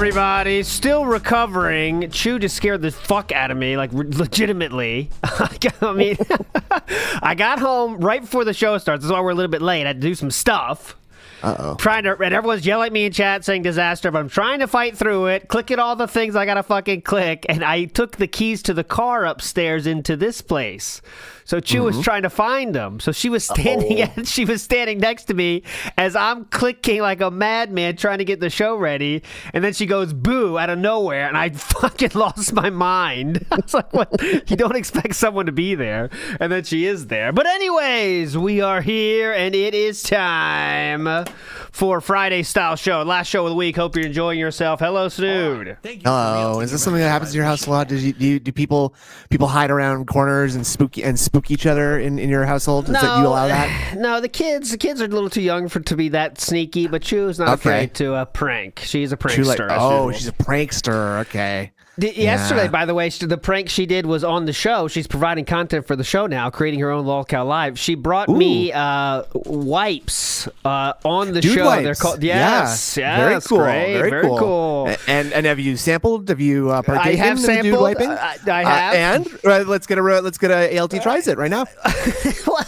everybody. Still recovering. Chew just scared the fuck out of me, like legitimately. I mean, I got home right before the show starts. That's why we're a little bit late. I had to do some stuff. And everyone's yelling at me in chat saying disaster, but I'm trying to fight through it, clicking all the things I gotta fucking click, and I took the keys to the car upstairs into this place. So Chew was trying to find them. So she was standing next to me as I'm clicking like a madman trying to get the show ready, and then she goes boo out of nowhere, and I fucking lost my mind. I was like, what? You don't expect someone to be there, and then she is there. But anyways, we are here, and it is time for Friday style show, last show of the week. Hope you're enjoying yourself. Hello, Snood. Hello. Is this something that happens in your house a lot? Do people hide around corners and spook each other in your household? That you allow that? No, the kids are a little too young to be that sneaky. But Chew's not afraid to prank. She's a prankster. She's a prankster. Okay. Yesterday, by the way, the prank she did was on the show. She's providing content for the show now, creating her own LolCal Live. She brought me wipes on the show. Wipes. They're called Very cool. Great. Very cool. And have you sampled? Have you partaken I have in sampled. Dude wiping? I have. And let's get a ALT tries it right now. Well,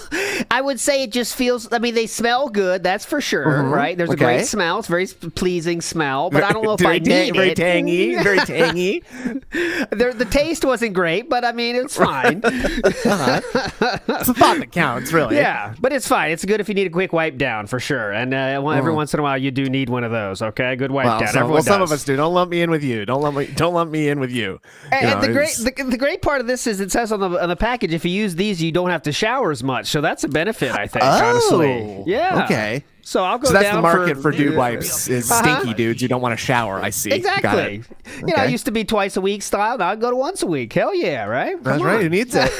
I would say it just feels. I mean, they smell good. That's for sure. Right? There's a great smell. It's a very pleasing smell. But I don't know if I need very it. Tangy. Very tangy. The taste wasn't great, but I mean, it's fine. It's the thought that counts, really. Yeah, but it's fine. It's good if you need a quick wipe down, for sure. And every once in a while, you do need one of those. Okay, good wipe down. Some of us do. Don't lump me in with you. Don't lump me in with you. And the great part of this is it says on the package, if you use these, you don't have to shower as much. So that's a benefit, I think. Honestly, yeah. Okay. So I'll go that's down the market for dude wipes is stinky dudes who don't want to shower. I see. Exactly. You know, I used to be twice a week style. Now I go to once a week. Hell yeah, right? That's right. Who needs it?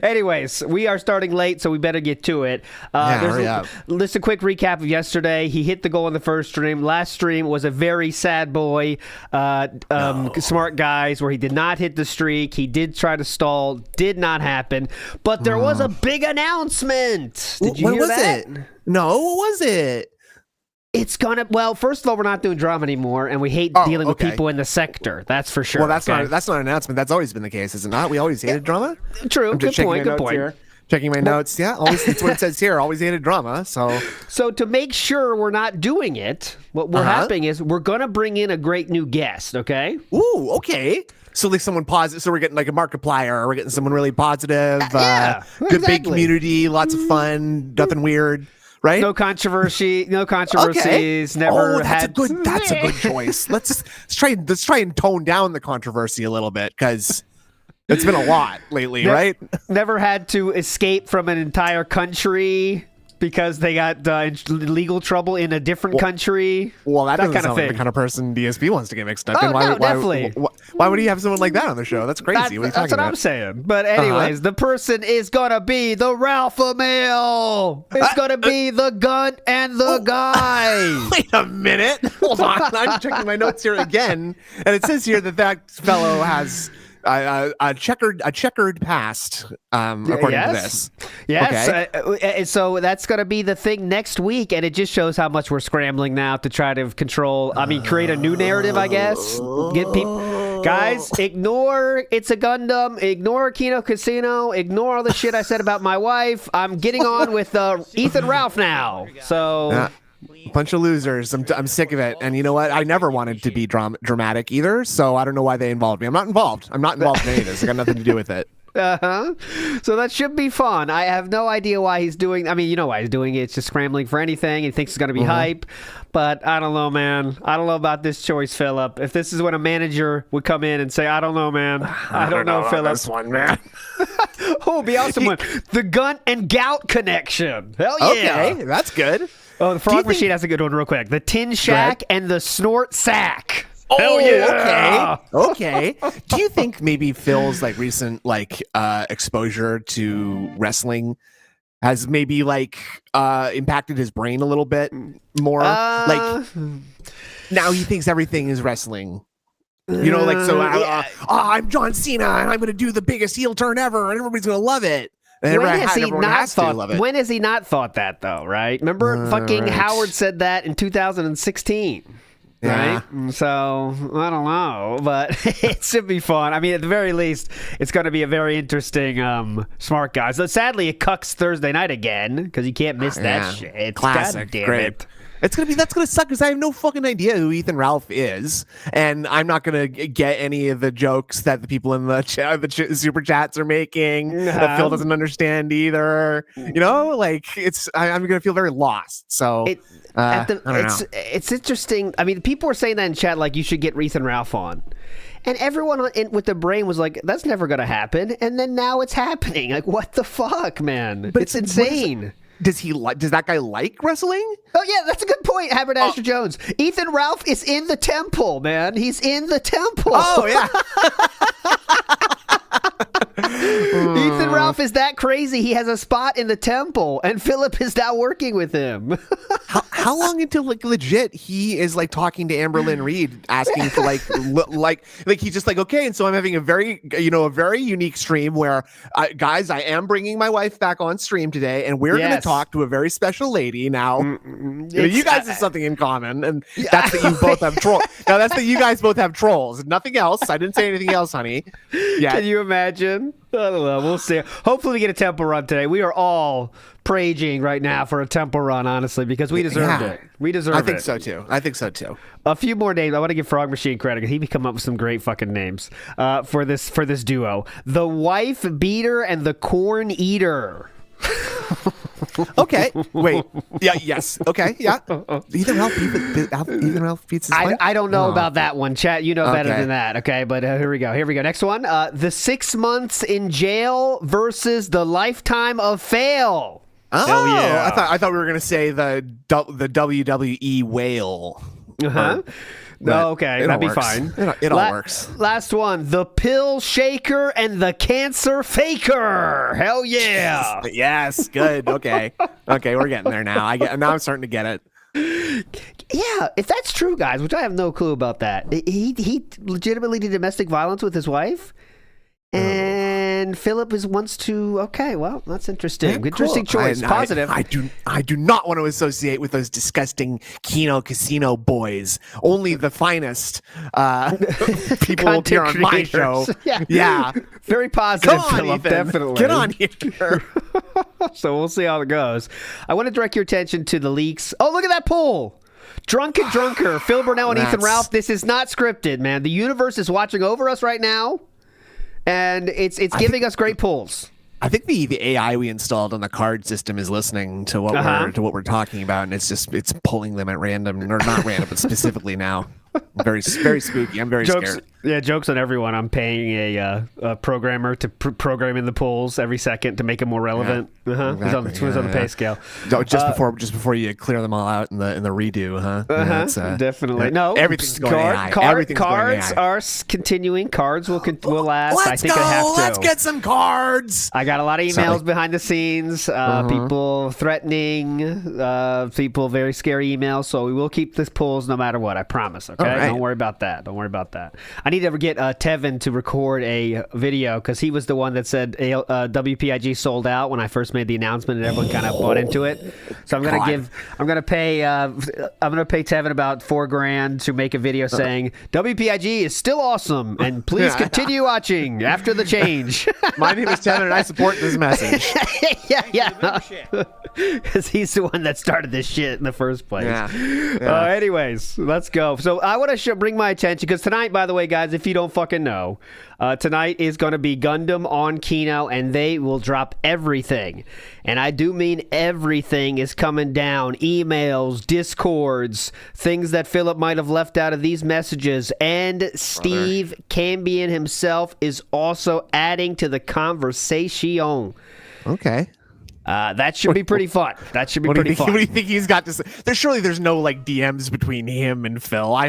Anyways, we are starting late, so we better get to it. Hurry up. Just a quick recap of yesterday. He hit the goal in the first stream. Last stream was a very sad boy, smart guys, where he did not hit the streak. He did try to stall. Did not happen. But there was a big announcement. Did you hear that? No, what was it? It's well, first of all, we're not doing drama anymore, and we hate dealing with people in the sector. That's for sure. Well, that's not an announcement. That's always been the case, is it not? We always hated drama. True. Good point. Here. Checking my notes. Yeah, always. That's what it says here. Always hated drama. So to make sure we're not doing it, what we're happening is we're gonna bring in a great new guest. Okay. Ooh. Okay. So like someone positive. So we're getting like a Markiplier, or we're getting someone really positive. Good big community, lots of fun, nothing weird. Right? No controversies. Okay. Never that's had. That's a good choice. Let's try and tone down the controversy a little bit, because it's been a lot lately, right? Never had to escape from an entire country because they got legal trouble in a different country. Well, that doesn't sound like the kind of person DSP wants to get mixed up in. Definitely. Why would he have someone like that on the show? That's crazy. That's what I'm saying. But anyways, the person is going to be the Ralpha male. It's going to be the gun and the guy. Wait a minute. Hold on. I'm checking my notes here again. And it says here that fellow has a checkered past, according to this. Yes. Okay. So that's going to be the thing next week, and it just shows how much we're scrambling now to try to create a new narrative, I guess. Get people, guys, ignore It's a Gundam, ignore Kino Casino, ignore all the shit I said about my wife. I'm getting on with Ethan Ralph now. So. Bunch of losers. I'm sick of it. And you know what? I never wanted to be dramatic either, so I don't know why they involved me. I'm not involved in any of this. I got nothing to do with it. So that should be fun. I have no idea why he's doing. I mean, you know why he's doing it. It's just scrambling for anything. He thinks it's going to be hype. But I don't know, man. I don't know about this choice, Philip. If this is when a manager would come in and say, "I don't know, man. I don't know, Philip." This one, man. Oh, be awesome one. The gun and gout connection. Hell yeah. Okay, that's good. Oh, the frog machine has a good one real quick. The tin shack and the snort sack. Oh, yeah. Okay. Do you think maybe Phil's like recent exposure to wrestling has maybe impacted his brain a little bit more? Now he thinks everything is wrestling. You know, I'm John Cena and I'm going to do the biggest heel turn ever and everybody's going to love it. When has he not thought that, though, right? Remember fucking Howard said that in 2016. Right? So, I don't know, but it should be fun. I mean, at the very least, it's going to be a very interesting Smart Guys. So, sadly, it cucks Thursday night again because you can't miss that shit. Classic. God damn Great. it. That's gonna suck because I have no fucking idea who Ethan Ralph is, and I'm not gonna get any of the jokes that the people in the super chats are making that Phil doesn't understand either. You know, like I'm gonna feel very lost. So it's interesting. I mean, people were saying that in chat, like you should get Ethan Ralph on. And everyone with the brain was like, that's never going to happen. And then now it's happening. Like, what the fuck, man? But it's insane. Does that guy like wrestling? Oh, yeah, that's a good point, Haberdasher Jones. Ethan Ralph is in the temple, man. He's in the temple. Oh, yeah. Ethan Ralph is that crazy. He has a spot in the temple, and Philip is now working with him. How long until like legit he is like talking to Amberlynn Reed asking for like he's just like, okay, and so I'm having a very unique stream where guys, I am bringing my wife back on stream today, and we're going to talk to a very special lady now. You guys have something in common, and that's that you both have trolls. Now that's that you guys both have trolls. Nothing else. I didn't say anything else, honey. Yeah. Can you imagine? I don't know. We'll see. Hopefully we get a temple run today. We are all praying right now for a temple run, honestly, because we deserved it. We deserve it. I think so too. A few more names. I want to give Frog Machine credit because he come up with some great fucking names for this duo. The Wife Beater and the Corn Eater. Okay. Wait. Yeah. Yes. Okay. Yeah. Ethan Ralph beats his wife? I don't know about that one. Chat, you know better than that. Okay, but here we go. Next one. The 6 months in jail versus the lifetime of fail. Oh, hell yeah. I thought we were gonna say the WWE whale. No, okay, that'd be fine. It all works. Last one, the pill shaker and the cancer faker. Hell yeah! Yes, good. Okay, we're getting there now. Now I'm starting to get it. Yeah, if that's true, guys, which I have no clue about that. He legitimately did domestic violence with his wife. And Philip wants to. Okay, well, that's interesting. Yeah, interesting choice. Positive. I do not want to associate with those disgusting Kino Casino boys. Only the finest people will appear on my show. Yeah. Very positive. Come on, Philip, Ethan. definitely. Get on here. So we'll see how it goes. I want to direct your attention to the leaks. Oh, look at that poll. Drunken Drunker, Phil Burnell and Ethan Ralph. This is not scripted, man. The universe is watching over us right now. And it's giving us great pulls. I think the AI we installed on the card system is listening to what we're talking about, and it's pulling them at random, or not random, but specifically now. Very spooky. I'm very scared. Yeah, jokes on everyone. I'm paying a programmer to program in the polls every second to make them more relevant. Yeah, exactly. It's on the pay scale. Just before you clear them all out in the redo, huh? Definitely. No, everything's going AI. Cards are continuing. Cards will last. I think I have to. Let's get some cards. I got a lot of emails behind the scenes. People threatening. People very scary emails. So we will keep this polls no matter what. I promise. Okay. Right. Don't worry about that. I need to get Tevin to record a video because he was the one that said WPIG sold out when I first made the announcement, and everyone kind of bought into it. So I'm gonna pay Tevin about $4,000 to make a video saying WPIG is still awesome and please continue watching after the change. My name is Tevin and I support this message. yeah. Because he's the one that started this shit in the first place. Anyways, let's go. So I want to bring my attention because tonight, by the way, guys, if you don't fucking know, tonight is going to be Gundam on Kino, and they will drop everything. And I do mean everything is coming down. Emails, Discords, things that Philip might have left out of these messages. And Steve Cambion himself is also adding to the conversation. Okay. That should be pretty fun. That should be pretty fun. What do you think he's got to say? There's no like DMs between him and Phil. I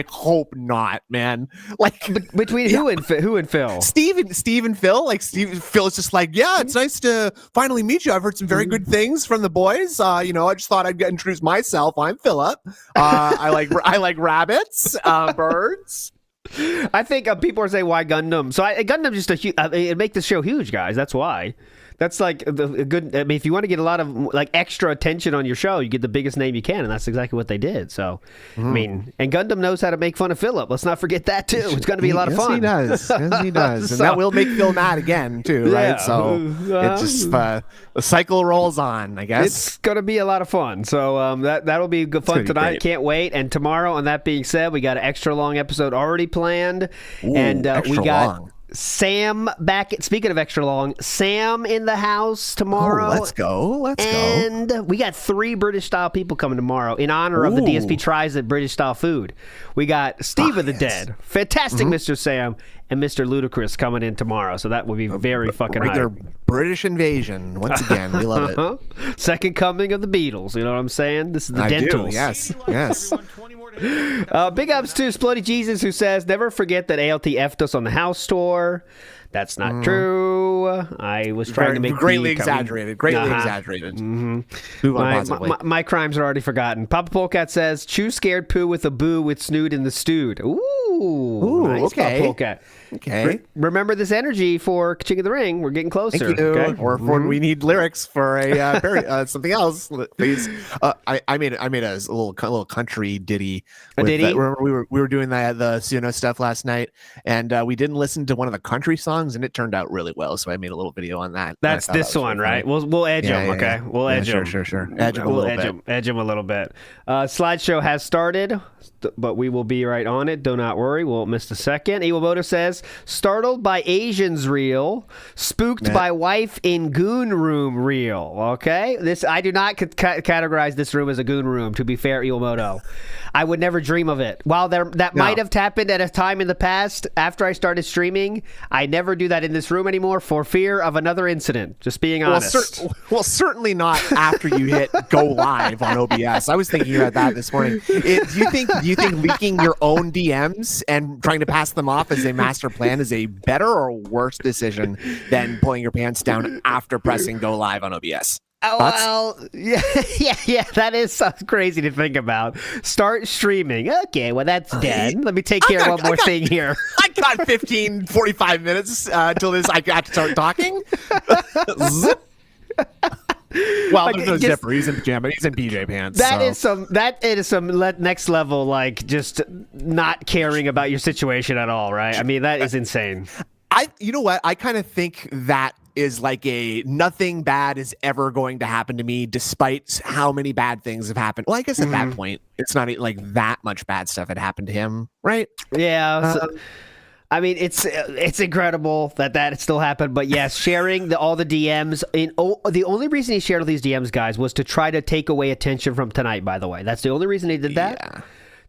hope not, man. Like between who and Phil? Steve and Phil. Like Phil is just like, yeah, it's nice to finally meet you. I've heard some very good things from the boys. I just thought I'd introduce myself. I'm Philip. I like rabbits, birds. I think people are saying why Gundam. So Gundam just it make the show huge, guys. That's why. That's like a good. I mean, if you want to get a lot of like extra attention on your show, you get the biggest name you can, and that's exactly what they did. So, I mean, and Gundam knows how to make fun of Philip. Let's not forget that too. It's going to be a lot of fun. He does. Yes, he does, and that will make Phil mad again too, right? So it just the cycle rolls on. I guess it's going to be a lot of fun. So that'll be good fun tonight. Great. Can't wait. And tomorrow. And that being said, we got an extra long episode already planned, and we got. Long. Sam back. Speaking of extra long, Sam in the house tomorrow. Oh, let's go. And we got 3 British style people coming tomorrow in honor of the DSP Tries It British style food. We got Steve of the Dead, fantastic Mr. Sam, and Mr. Ludacris coming in tomorrow. So that would be very fucking hype. British invasion. Once again, we love it. Second coming of the Beatles. You know what I'm saying? This is the Dentals. Yes. Big ups to Splody Jesus, who says, never forget that ALT F'd us on the house tour. That's not true. I was trying to make greatly exaggerated. My crimes are already forgotten. Papa Polecat says, chew scared poo with a boo with snood in the stewed. Ooh, nice, okay. Papa Polecat. Okay. Remember this energy for King of the Ring. We're getting closer. Thank you. Okay? Or for we need lyrics for a something else, please. I made a little country ditty. Remember we were doing the Suno stuff last night, and we didn't listen to one of the country songs, and it turned out really well. So I made a little video on that. That's this one, right? We'll edge him. Okay, yeah. We'll edge him. Sure. Edge him a little bit. Edge him a little bit. Slideshow has started, but we will be right on it. Do not worry. We won't miss a second. Iwamoto says, startled by Asians reel, spooked by wife in goon room reel. Okay, I do not categorize this room as a goon room. To be fair, Iwamoto, I would never dream of it. While that might have happened at a time in the past after I started streaming, I never do that in this room anymore for fear of another incident. Just being honest. Well, certainly not after you hit go live on OBS. I was thinking about that this morning. Do you think leaking your own DMs and trying to pass them off as a master plan is a better or worse decision than pulling your pants down after pressing go live on OBS? Oh, well, yeah, that is crazy to think about. Start streaming. Okay, well, that's dead. Let me take care of one more thing here. I got 45 minutes till I got to start talking. Zip. Well, there's no zipper. He's in pajama. He's in PJ pants. That is some next level, like just not caring about your situation at all, right? I mean, that is insane. You know what? I kind of think that is like nothing bad is ever going to happen to me, despite how many bad things have happened. Well, I guess at that point, it's not like that much bad stuff had happened to him, right? Yeah. I mean, it's incredible that still happened, but yes, sharing all the DMs. The only reason he shared all these DMs, guys, was to try to take away attention from tonight. By the way, that's the only reason he did that. Yeah.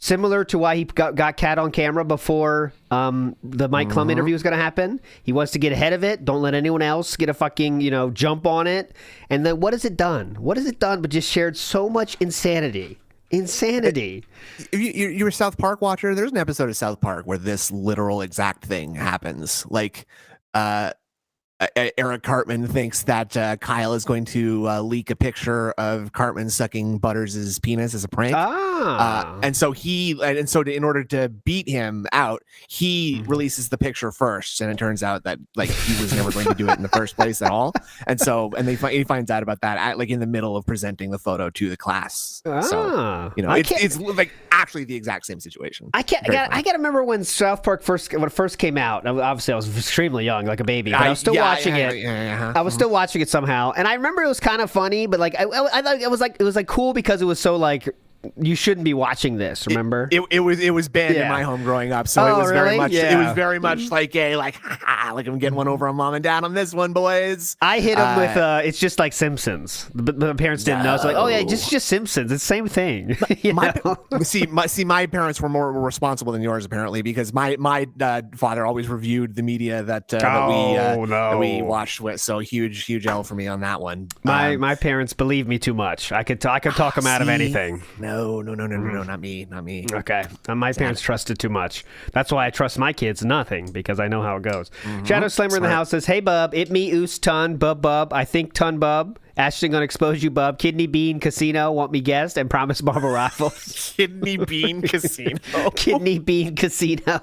Similar to why he got Cat on camera before the Mike Klum interview was going to happen. He wants to get ahead of it. Don't let anyone else get a fucking jump on it. And then what has it done? What has it done? But just shared so much insanity. You're a South Park watcher. There's an episode of South Park where this literal exact thing happens. Like Eric Cartman thinks that Kyle is going to leak a picture of Cartman sucking Butters' penis as a prank. And so in order to beat him out, he releases the picture first, and it turns out that like he was never going to do it in the first place at all. And he finds out about that like in the middle of presenting the photo to the class. So it's like actually the exact same situation. I gotta remember when South Park first came out. Obviously, I was extremely young, like a baby, but I was still watching it. I was still watching it somehow, and I remember it was kind of funny, but like I thought it was like cool because it was so like you shouldn't be watching this. Remember, it was banned in my home growing up, so it was very much like I'm getting one over on mom and dad on this one, boys. I hit them with it's just like Simpsons, but my parents didn't know. It's like, oh yeah, just Simpsons. It's the same thing. My parents were more responsible than yours apparently, because my father always reviewed the media that we watched with. So huge L for me on that one. My parents believe me too much. I could talk them out of anything. No, not me. Okay, my parents trusted too much. That's why I trust my kids nothing, because I know how it goes. Shadow Slammer in the house says, "Hey bub, it me oos ton bub. I think ton bub. Ashton gonna expose you bub. Kidney bean casino want me guest and promise Marble rifles. Kidney bean casino. Kidney bean casino.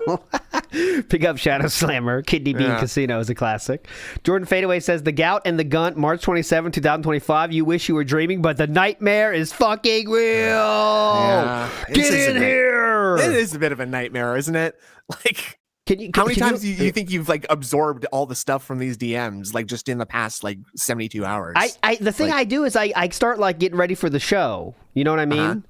Pick up Shadow Slammer. Kidney Bean Casino is a classic. Jordan Fadeaway says, The Gout and the Gunt, March 27, 2025. You wish you were dreaming, but the nightmare is fucking real. Yeah. Get in here. It is a bit of a nightmare, isn't it? Like, how many times do you think you've like absorbed all the stuff from these DMs, like just in the past like 72 hours? The thing I do is I start like getting ready for the show. You know what I mean?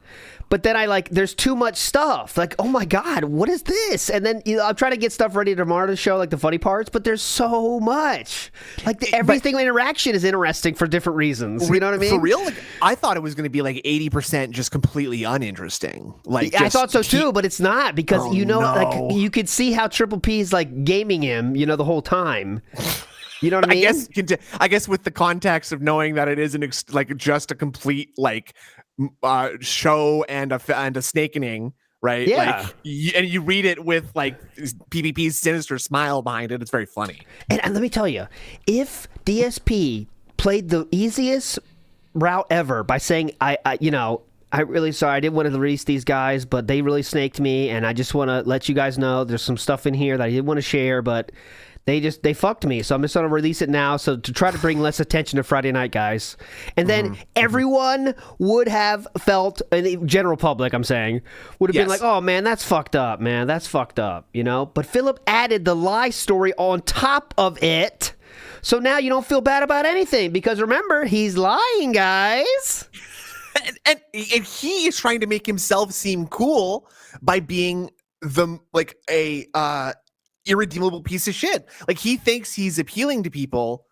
But then there's too much stuff. Like, oh my God, what is this? And then I'll try to get stuff ready tomorrow to show, like the funny parts, but there's so much. Like every single interaction is interesting for different reasons. You know what I mean? For real? Like, I thought it was going to be like 80% just completely uninteresting. Like, I thought so too, but it's not because, like you could see how Triple P's like gaming him, the whole time. You know what I mean? I guess with the context of knowing that it isn't like just a complete like show and a snakening, right? Yeah. Like, and you read it with like PvP's sinister smile behind it. It's very funny. And let me tell you, if DSP played the easiest route ever by saying, I'm really sorry, I didn't want to release these guys, but they really snaked me, and I just want to let you guys know there's some stuff in here that I didn't want to share, but they fucked me, so I'm just going to release it now, so to try to bring less attention to Friday night, guys. And then everyone would have felt, in the general public, I'm saying, would have been like, oh man, that's fucked up, man, that's fucked up, But Philip added the lie story on top of it, so now you don't feel bad about anything, because remember, he's lying, guys. And he is trying to make himself seem cool by being a irredeemable piece of shit. Like, he thinks he's appealing to people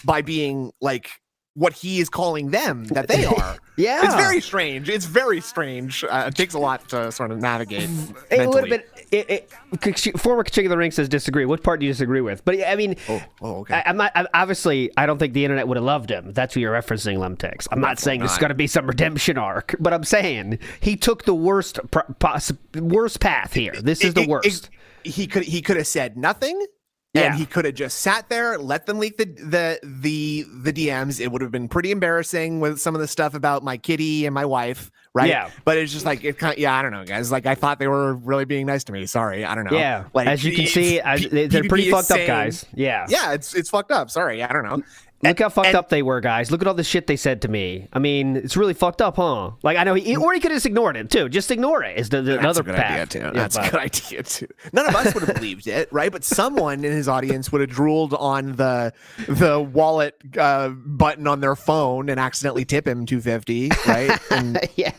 by being like what he is calling them that they are. Yeah, it's very strange. It takes a lot to sort of navigate. It would have been. Former King of the Ring says disagree. What part do you disagree with? But I mean, okay. I'm not. Obviously, I don't think the internet would have loved him. That's who you're referencing, Lemtex. I'm not saying this is going to be some redemption arc, but I'm saying he took the worst path here. This is the worst. He could have said nothing. And he could have just sat there, let them leak the DMs. It would have been pretty embarrassing with some of the stuff about my kitty and my wife, right? Yeah. But it's just like, I don't know, guys. Like, I thought they were really being nice to me. Sorry, I don't know. Yeah. Like, as you can see, they're pretty fucked up, guys. Yeah. Yeah, it's fucked up. Sorry, I don't know. Look how fucked up they were, guys. Look at all the shit they said to me. I mean, it's really fucked up, huh? Like, I know he could have just ignored it, too. Just ignore it. Is another path. That's a good idea, too. None of us would have believed it, right? But someone in his audience would have drooled on the wallet button on their phone and accidentally tip him $250, right? And yeah.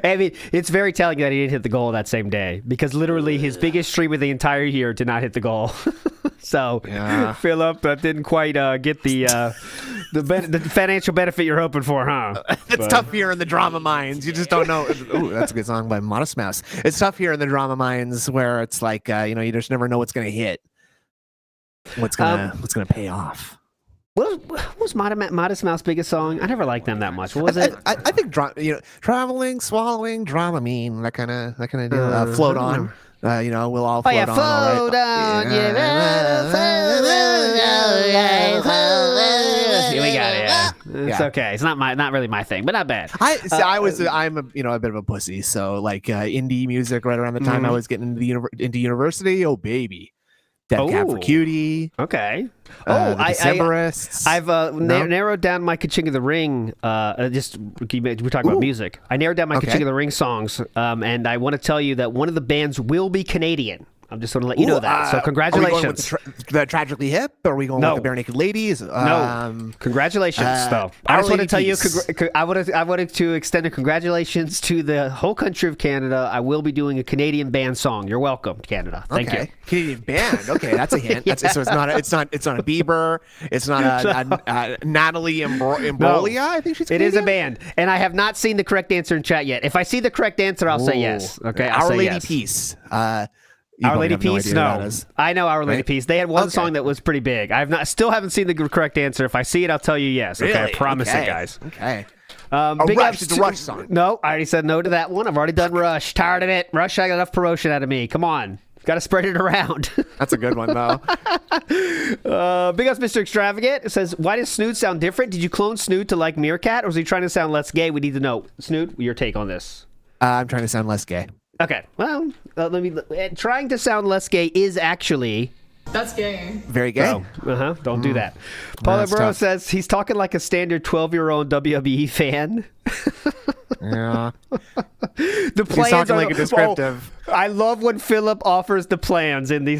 I mean, it's very telling that he didn't hit the goal that same day, because literally his biggest stream of the entire year did not hit the goal. So, Philip, that didn't quite get the financial benefit you're hoping for, huh? It's tough here in the drama mines. You just don't know. Ooh, that's a good song by Modest Mouse. It's tough here in the drama mines where it's like, you just never know what's going to hit. What's gonna pay off. What was Modest Mouse's biggest song? I never liked them that much. What was it? I think traveling, swallowing, Dramamine, that kind of deal. Float on. We'll all float on. Float on. We got it. Yeah. It's okay. It's not really my thing, but not bad. I'm a bit of a pussy. So like indie music right around the time I was getting into university. Oh baby. Dead Cat for Cutie. Okay. The Decemberists. I've narrowed down my Ka-Ching of the Ring. We're talking about music. I narrowed down my Ka-Ching of the Ring songs, and I want to tell you that one of the bands will be Canadian. I'm just going to let you know that. So congratulations. Are we going with the Tragically Hip? Or are we going with the Bare Naked Ladies? No. Congratulations, though. I just want to tell you, I wanted to extend a congratulations to the whole country of Canada. I will be doing a Canadian band song. You're welcome, Canada. Thank you. Canadian band. Okay, that's a hint. So it's not a Bieber. It's not a Natalie Imbruglia. No, I think she's Canadian. It is a band, and I have not seen the correct answer in chat yet. If I see the correct answer, I'll say yes. Okay, Our Lady Peace. Our Lady Peace? No. I know Our Lady Peace. They had one song that was pretty big. Still haven't seen the correct answer. If I see it, I'll tell you yes. Okay, I promise it, guys. Okay. It's a Rush song. No, I already said no to that one. I've already done Rush. Tired of it. Rush, I got enough promotion out of me. Come on. Got to spread it around. That's a good one, though. Big ups, Mr. Extravagant. It says, why does Snood sound different? Did you clone Snood to like Meerkat, or was he trying to sound less gay? We need to know. Snood, your take on this. I'm trying to sound less gay. Okay, well, let me. Trying to sound less gay is actually. That's gay. Very gay. Oh, don't do that. Paulo Burrow says he's talking like a standard 12-year-old WWE fan. Yeah. The plans he's talking are like a descriptive. Oh, I love when Philip offers the plans in the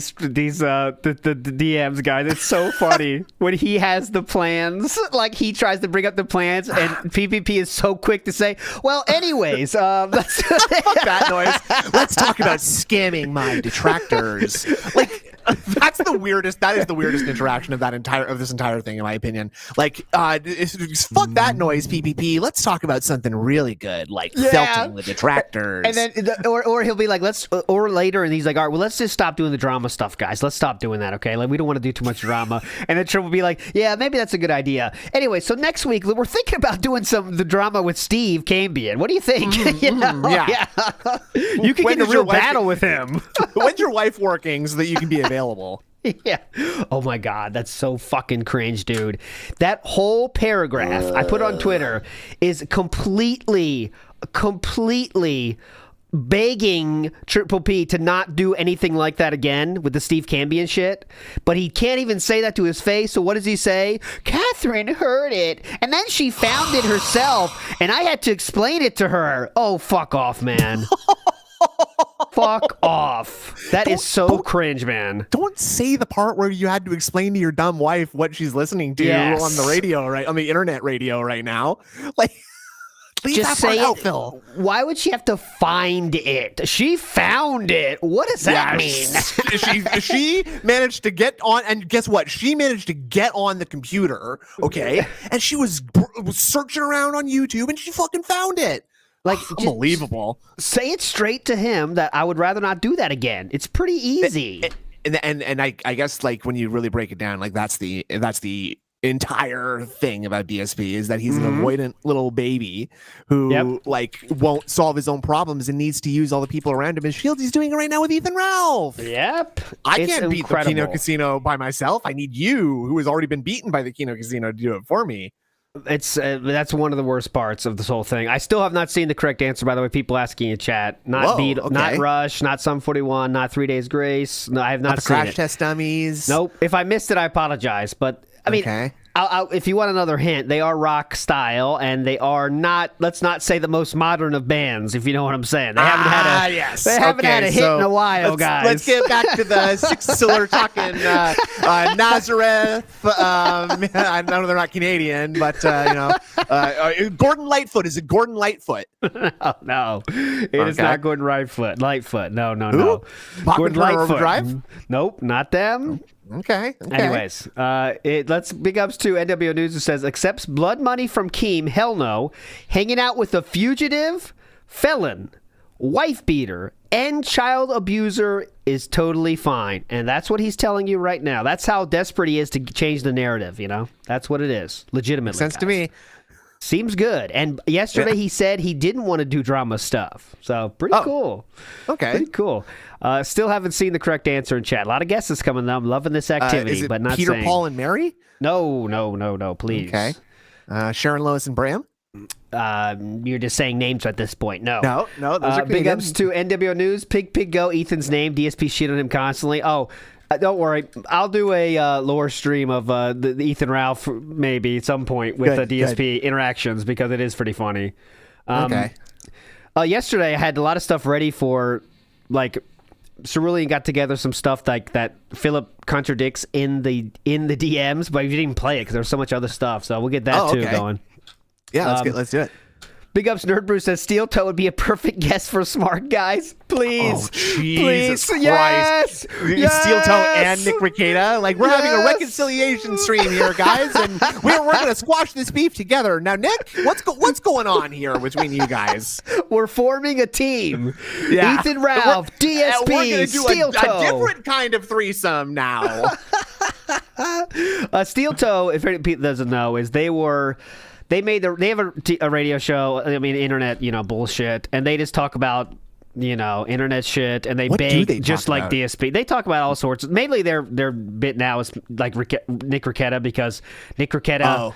DMs, guys. It's so funny when he has the plans. Like he tries to bring up the plans, and PPP is so quick to say, "Well, anyways, let's fuck that noise. Let's talk about scamming my detractors." Like. That's the weirdest. That is the weirdest interaction of this entire thing, in my opinion. Like, fuck that noise, PPP. Let's talk about something really good, like felting the detractors. And then, or he'll be like, or later, and he's like, all right, well, let's just stop doing the drama stuff, guys. Let's stop doing that, okay? Like, we don't want to do too much drama. And then Trump will be like, yeah, maybe that's a good idea. Anyway, so next week we're thinking about doing the drama with Steve Cambion. What do you think? Yeah. You can get a real battle with him. When's your wife working so that you can be available? Yeah. Oh my God, that's so fucking cringe, dude. That whole paragraph I put on Twitter is completely begging Triple P to not do anything like that again with the Steve Cambion shit. But he can't even say that to his face. So what does he say? Catherine heard it, and then she found it herself, and I had to explain it to her. Oh, fuck off, man. Fuck off. That is so cringe, man. Don't say the part where you had to explain to your dumb wife what she's listening to on the radio, right? On the internet radio right now. Like, leave just that part say out, it. Phil. Why would she have to find it? She found it. What does that mean? She managed to get on, and guess what? She managed to get on the computer, okay? And she was searching around on YouTube, and she fucking found it. Like, unbelievable. Say it straight to him that I would rather not do that again. It's pretty easy. And I guess, like, when you really break it down, like, that's the entire thing about DSP is that he's an avoidant little baby who like won't solve his own problems and needs to use all the people around him as shields. He's doing it right now with Ethan Ralph. Yep. I can't beat the Kino Casino by myself. I need you, who has already been beaten by the Kino Casino, to do it for me. It's that's one of the worst parts of this whole thing. I still have not seen the correct answer, by the way. People asking in chat, not not Rush, not Sum 41, not 3 Days Grace. No, I have not the seen Crash it. Test Dummies. Nope. If I missed it, I apologize. But I mean, if you want another hint, they are rock style, and they are not. Let's not say the most modern of bands, if you know what I'm saying. They haven't had a they haven't had a hit in a while, guys. Let's get back to the cylinder talking Nazareth. I know they're not Canadian, but Gordon Lightfoot. Is it Gordon Lightfoot? No, it is not Gordon Lightfoot. No. Gordon Lightfoot. Overdrive? Nope, not them. Okay. Anyways, let's big ups to NWO News, who says accepts blood money from Keem. Hell no. Hanging out with a fugitive, felon, wife beater, and child abuser is totally fine. And that's what he's telling you right now. That's how desperate he is to change the narrative. You know, that's what it is. Legitimately, makes sense to me. Seems good. And yesterday he said he didn't want to do drama stuff. So pretty cool. Okay. Pretty cool. Still haven't seen the correct answer in chat. A lot of guesses coming up. I'm loving this activity, is it but not Peter, saying. Paul, and Mary? No, please. Okay. Sharon, Lois, and Bram? You're just saying names at this point. No, those are big ups to NWO News. Pig Go, Ethan's name. DSP shit on him constantly. Oh, don't worry. I'll do a lore stream of the Ethan Ralph maybe at some point with the DSP interactions, because it is pretty funny. Okay. Yesterday I had a lot of stuff ready for, like, Cerulean got together some stuff like that Philip contradicts in the DMs, but we didn't even play it because there was so much other stuff. So we'll get that too going. Yeah, let's do it. Big ups, Nerd Brew says Steel Toe would be a perfect guest for Smart Guys. Please. Oh, Jesus Christ. Yes. Steel Toe and Nick Rekieta. Like, we're having a reconciliation stream here, guys, and we're going to squash this beef together. Now, Nick, what's going on here between you guys? We're forming a team. Yeah. Ethan Ralph, DSP, we're going to do Steel Toe. A different kind of threesome now. Steel Toe, if people doesn't know, is they have a radio show. I mean, internet, bullshit, and they just talk about, internet shit, and they beg just like DSP. They talk about all sorts. Mainly, their bit now is like Nick Rekieta, because Nick Rekieta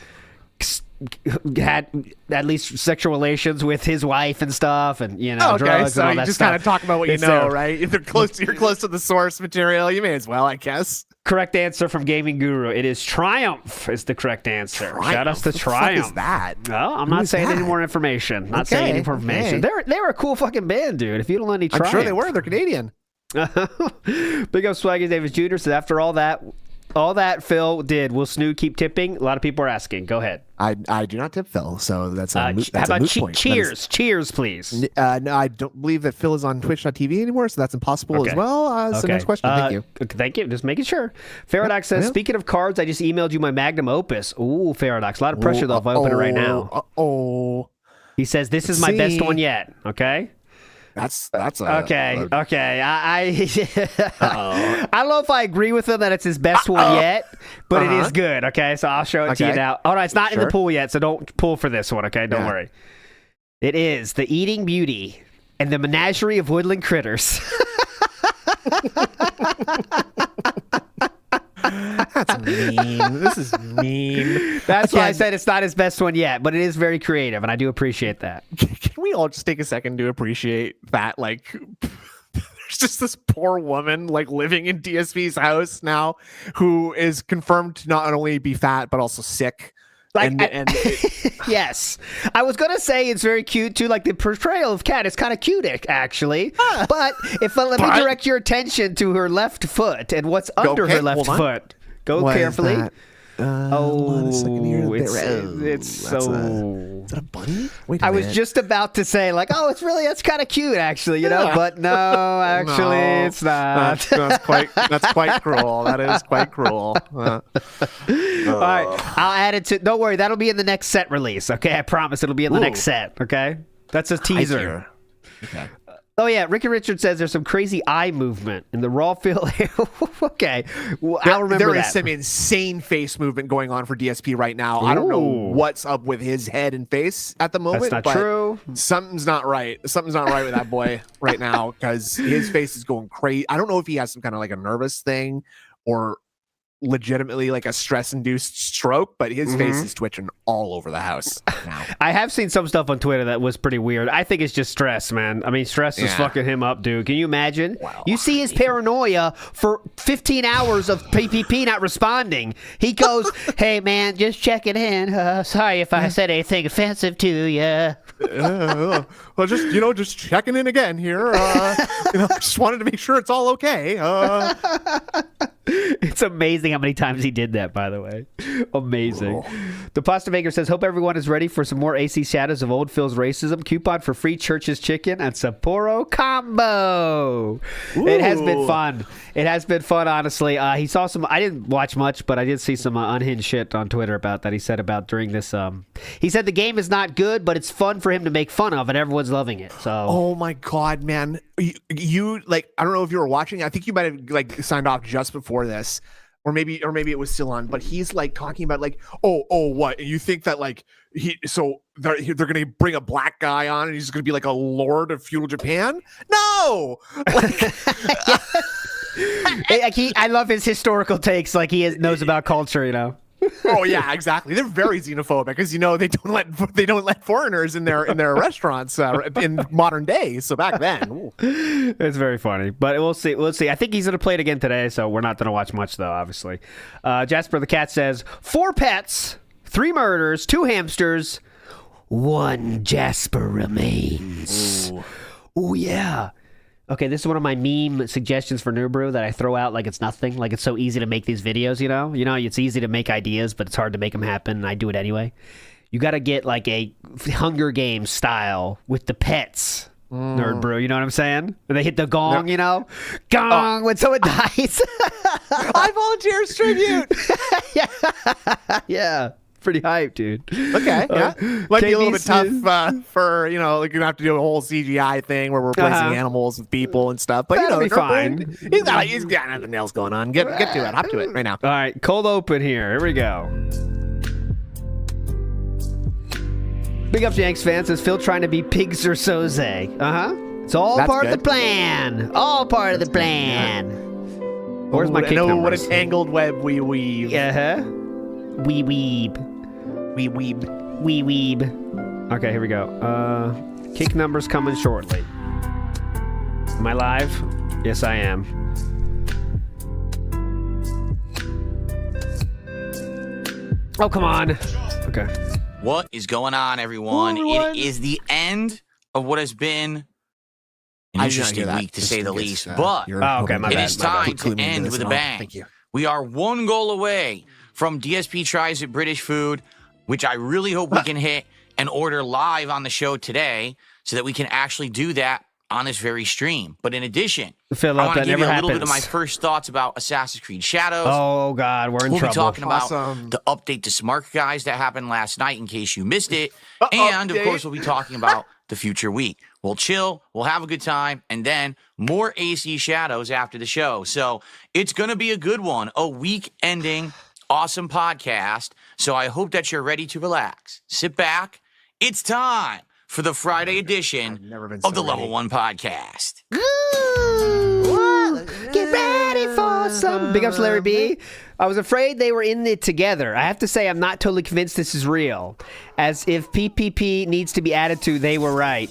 had at least sexual relations with his wife and stuff, and drugs so and all you that just stuff. kind of talk about what you It's, know, right? If you're close to the source material, you may as well, I guess. Correct answer from Gaming Guru. It is Triumph is the correct answer. Shout outs to Triumph. What is that? Well, I'm not saying any more information. Not saying any more information. They were a cool fucking band, dude. If you don't know any Triumph. I'm sure they were. They're Canadian. Big up Swaggy Davis Jr. says, after all that Phil did, will Snoo keep tipping? A lot of people are asking. Go ahead. I do not tip Phil, so that's a moot, how about point. Cheers? Cheers, please. No, I don't believe that Phil is on Twitch.tv anymore, so that's impossible as well. So next question. Thank you. Thank you. Just making sure. Faradox says, speaking of cards, I just emailed you my magnum opus. Ooh, Faradox. A lot of pressure, though, if I open it right now. He says, this is my best one yet. Okay? That's okay. I don't know if I agree with him that it's his best one yet, but it is good. Okay, so I'll show it to you now. Oh no, it's not in the pool yet, so don't pull for this one. Okay, don't worry. It is the Eating Beauty and the Menagerie of Woodland Critters. That's mean. This is mean. That's why I said it's not his best one yet, but it is very creative, and I do appreciate that. Can we all just take a second to appreciate that? Like, there's just this poor woman, like, living in DSP's house now, who is confirmed to not only be fat but also sick. Like, yes, I was gonna say it's very cute too. Like the portrayal of Kat is kind of cute, actually. But let me direct your attention to her left foot and what's under her left foot. Go carefully. It's so. Is that a bunny? Wait a I minute. was just about to say like, that's kind of cute, actually, but no, actually, it's not. That's quite cruel. That is quite cruel. All right, I'll add it to. Don't worry, that'll be in the next set release. Okay, I promise it'll be in the next set. Okay, that's a teaser. Okay. Oh yeah, Ricky Richards says there's some crazy eye movement in the raw field. Okay, well, I'll remember there that. is some insane face movement going on for DSP right now. Ooh. I don't know what's up with his head and face at the moment. That's not true. Something's not right. Something's not right with that boy right now because his face is going crazy. I don't know if he has some kind of like a nervous thing or legitimately like a stress-induced stroke, but his face is twitching all over the house now. I have seen some stuff on Twitter that was pretty weird. I think it's just stress, man. I mean, stress is fucking him up, dude. Can you imagine? Wow. You see his paranoia for 15 hours of PPP not responding. He goes, "Hey, man, just checking in. Sorry if I said anything offensive to you." Well, just checking in again here. Just wanted to make sure it's all okay. It's amazing how many times he did that, by the way. Amazing. The Pasta Maker says, hope everyone is ready for some more AC shadows of old Phil's racism. Coupon for free Church's Chicken and Sapporo combo. Ooh. It has been fun. It has been fun, honestly. He saw some, I didn't watch much, but I did see some unhinged shit on Twitter about that he said about during this. He said the game is not good, but it's fun for him to make fun of, and everyone's loving it. So. Oh my God, man. You like, I don't know if you were watching. I think you might have like signed off just before this, or maybe it was still on. But he's like talking about like, what? And you think that like they're gonna bring a black guy on and he's gonna be like a lord of feudal Japan? No. I love his historical takes. Like he knows about culture, Oh yeah, exactly. They're very xenophobic because they don't let foreigners in their restaurants in modern day. So back then, it's very funny. But we'll see. I think he's gonna play it again today, so we're not gonna watch much though. Obviously, Jasper the Cat says 4 pets, 3 murders, 2 hamsters, 1 Jasper remains. Oh yeah. Okay, this is one of my meme suggestions for New Brew that I throw out like it's nothing. Like it's so easy to make these videos, it's easy to make ideas, but it's hard to make them happen, and I do it anyway. You got to get like a Hunger Games style with the pets, Nerd Brew. You know what I'm saying? And they hit the gong, gong when someone dies. I volunteer as tribute. Yeah. Pretty hype, dude. Okay, yeah. Might be a little bit tough for, like you're gonna have to do a whole CGI thing where we're replacing animals with people and stuff. But that'll be fine. He's got nothing else going on. Get to it. Hop to it right now. All right, cold open here. Here we go. Big up to Yanks fans. Says Phil trying to be pigs or soze. It's all part of the plan. All part of the plan. Where's my kick numbers? What a tangled web we weave. We weeb. We weeb. Wee weeb. Okay, here we go. Kick numbers coming shortly. Am I live? Yes, I am. Oh, come on. Okay. What is going on, everyone? It is the end of what has been an interesting week, to say the least. But it is time to end with a bang. Thank you. We are one goal away from DSP Tries It British Food, which I really hope we can hit and order live on the show today so that we can actually do that on this very stream. But in addition, I want to give you a little bit of my first thoughts about Assassin's Creed Shadows. Oh, God, we're in trouble. We'll be talking about the update to Smart Guys that happened last night in case you missed it. And, of course, we'll be talking about the future week. We'll chill, we'll have a good time, and then more AC Shadows after the show. So it's going to be a good one, a week-ending, awesome podcast. So I hope that you're ready to relax. Sit back. It's time for the Friday edition of the Level 1 Podcast. Ooh, get ready for some. Big ups, Larry B. I was afraid they were in it together. I have to say, I'm not totally convinced this is real. As if PPP needs to be added to, they were right.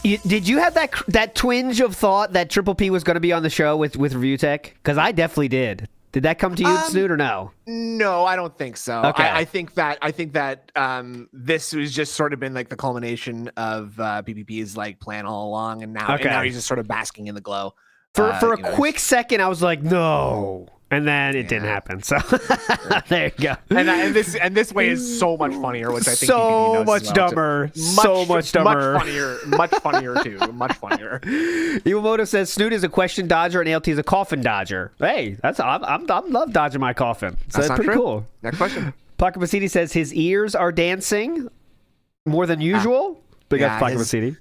Did you have that twinge of thought that Triple P was going to be on the show with Review Tech? Because I definitely did. Did that come to you, Snoot, or no? No, I don't think so. Okay. I think that this was just sort of been like the culmination of PPP's like plan all along, and now he's just sort of basking in the glow. For a quick second, I was like, no. And then it didn't happen. So there you go. And this way is so much funnier, which I think so much dumber. So much dumber. Much funnier too. Much funnier. Iwamoto says Snoot is a question dodger and ALT is a coffin dodger. Hey, I'm love dodging my coffin. So that's pretty cool. Next question. Pocket Masidi says his ears are dancing more than usual. Big up Pocket Masidi.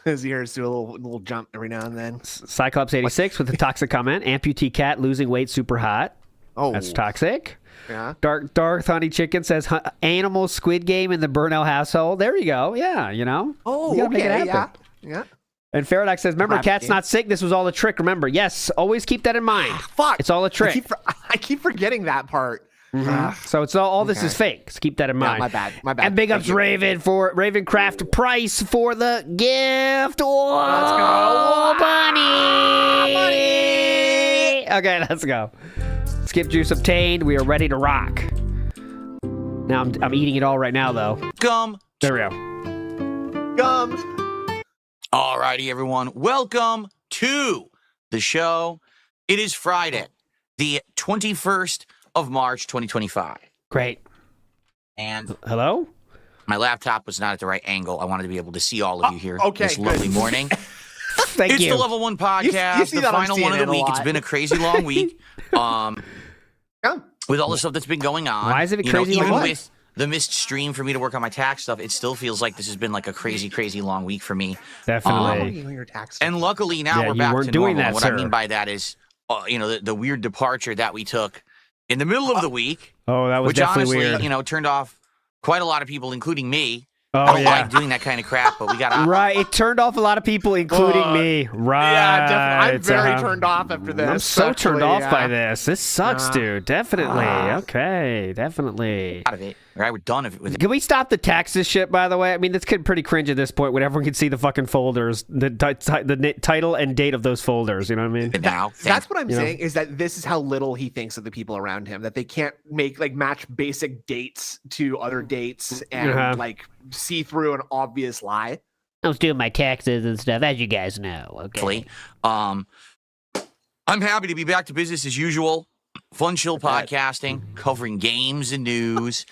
His ears do a little jump every now and then. Cyclops 86 with a toxic comment. Amputee cat losing weight super hot. Oh, that's toxic. Yeah. Dark Honey Chicken says animal Squid Game in the Burnell household. There you go. Yeah, you know. Oh, you gotta make it happen. Yeah. And Faradak says, remember, Cat's not sick. This was all a trick. Remember, yes, always keep that in mind. Fuck. It's all a trick. I keep forgetting that part. Mm-hmm. So it's all this is fake. So keep that in mind. Yeah, my bad. And big ups Raven for Ravencraft Price for the gift. Oh, let's go, bunny. Okay, let's go. Skip juice obtained. We are ready to rock. Now I'm eating it all right now though. Gum. There we go. Gum. Alrighty, everyone. Welcome to the show. It is Friday, the 21st of March 2025. Great. And hello? My laptop was not at the right angle. I wanted to be able to see all of you here this good. lovely morning. Thank you. It's the Level 1 Podcast, the final one of the week. It's been a crazy long week. With all the stuff that's been going on. Why is it crazy long? Even with the missed stream for me to work on my tax stuff, it still feels like this has been like a crazy, crazy long week for me. Definitely. And luckily now we're back to normal. Doing that, what sir. I mean by that is, the weird departure that we took in the middle of the week. Oh, that was definitely weird. Which turned off quite a lot of people, including me. Oh, I don't like doing that kind of crap, but we got out. Right, it turned off a lot of people, including me. Right. Yeah, definitely. I'm very turned off after this. I'm so turned off by this. This sucks, dude. Definitely. Okay, definitely. Out of it. Right, we're done with it. Can we stop the taxes shit, by the way? I mean, that's pretty cringe at this point when everyone can see the fucking folders, the title and date of those folders, you know what I mean? That's what I'm saying, is that this is how little he thinks of the people around him, that they can't match basic dates to other dates and see through an obvious lie. I was doing my taxes and stuff, as you guys know. Okay. I'm happy to be back to business as usual. Fun, chill podcasting, covering games and news,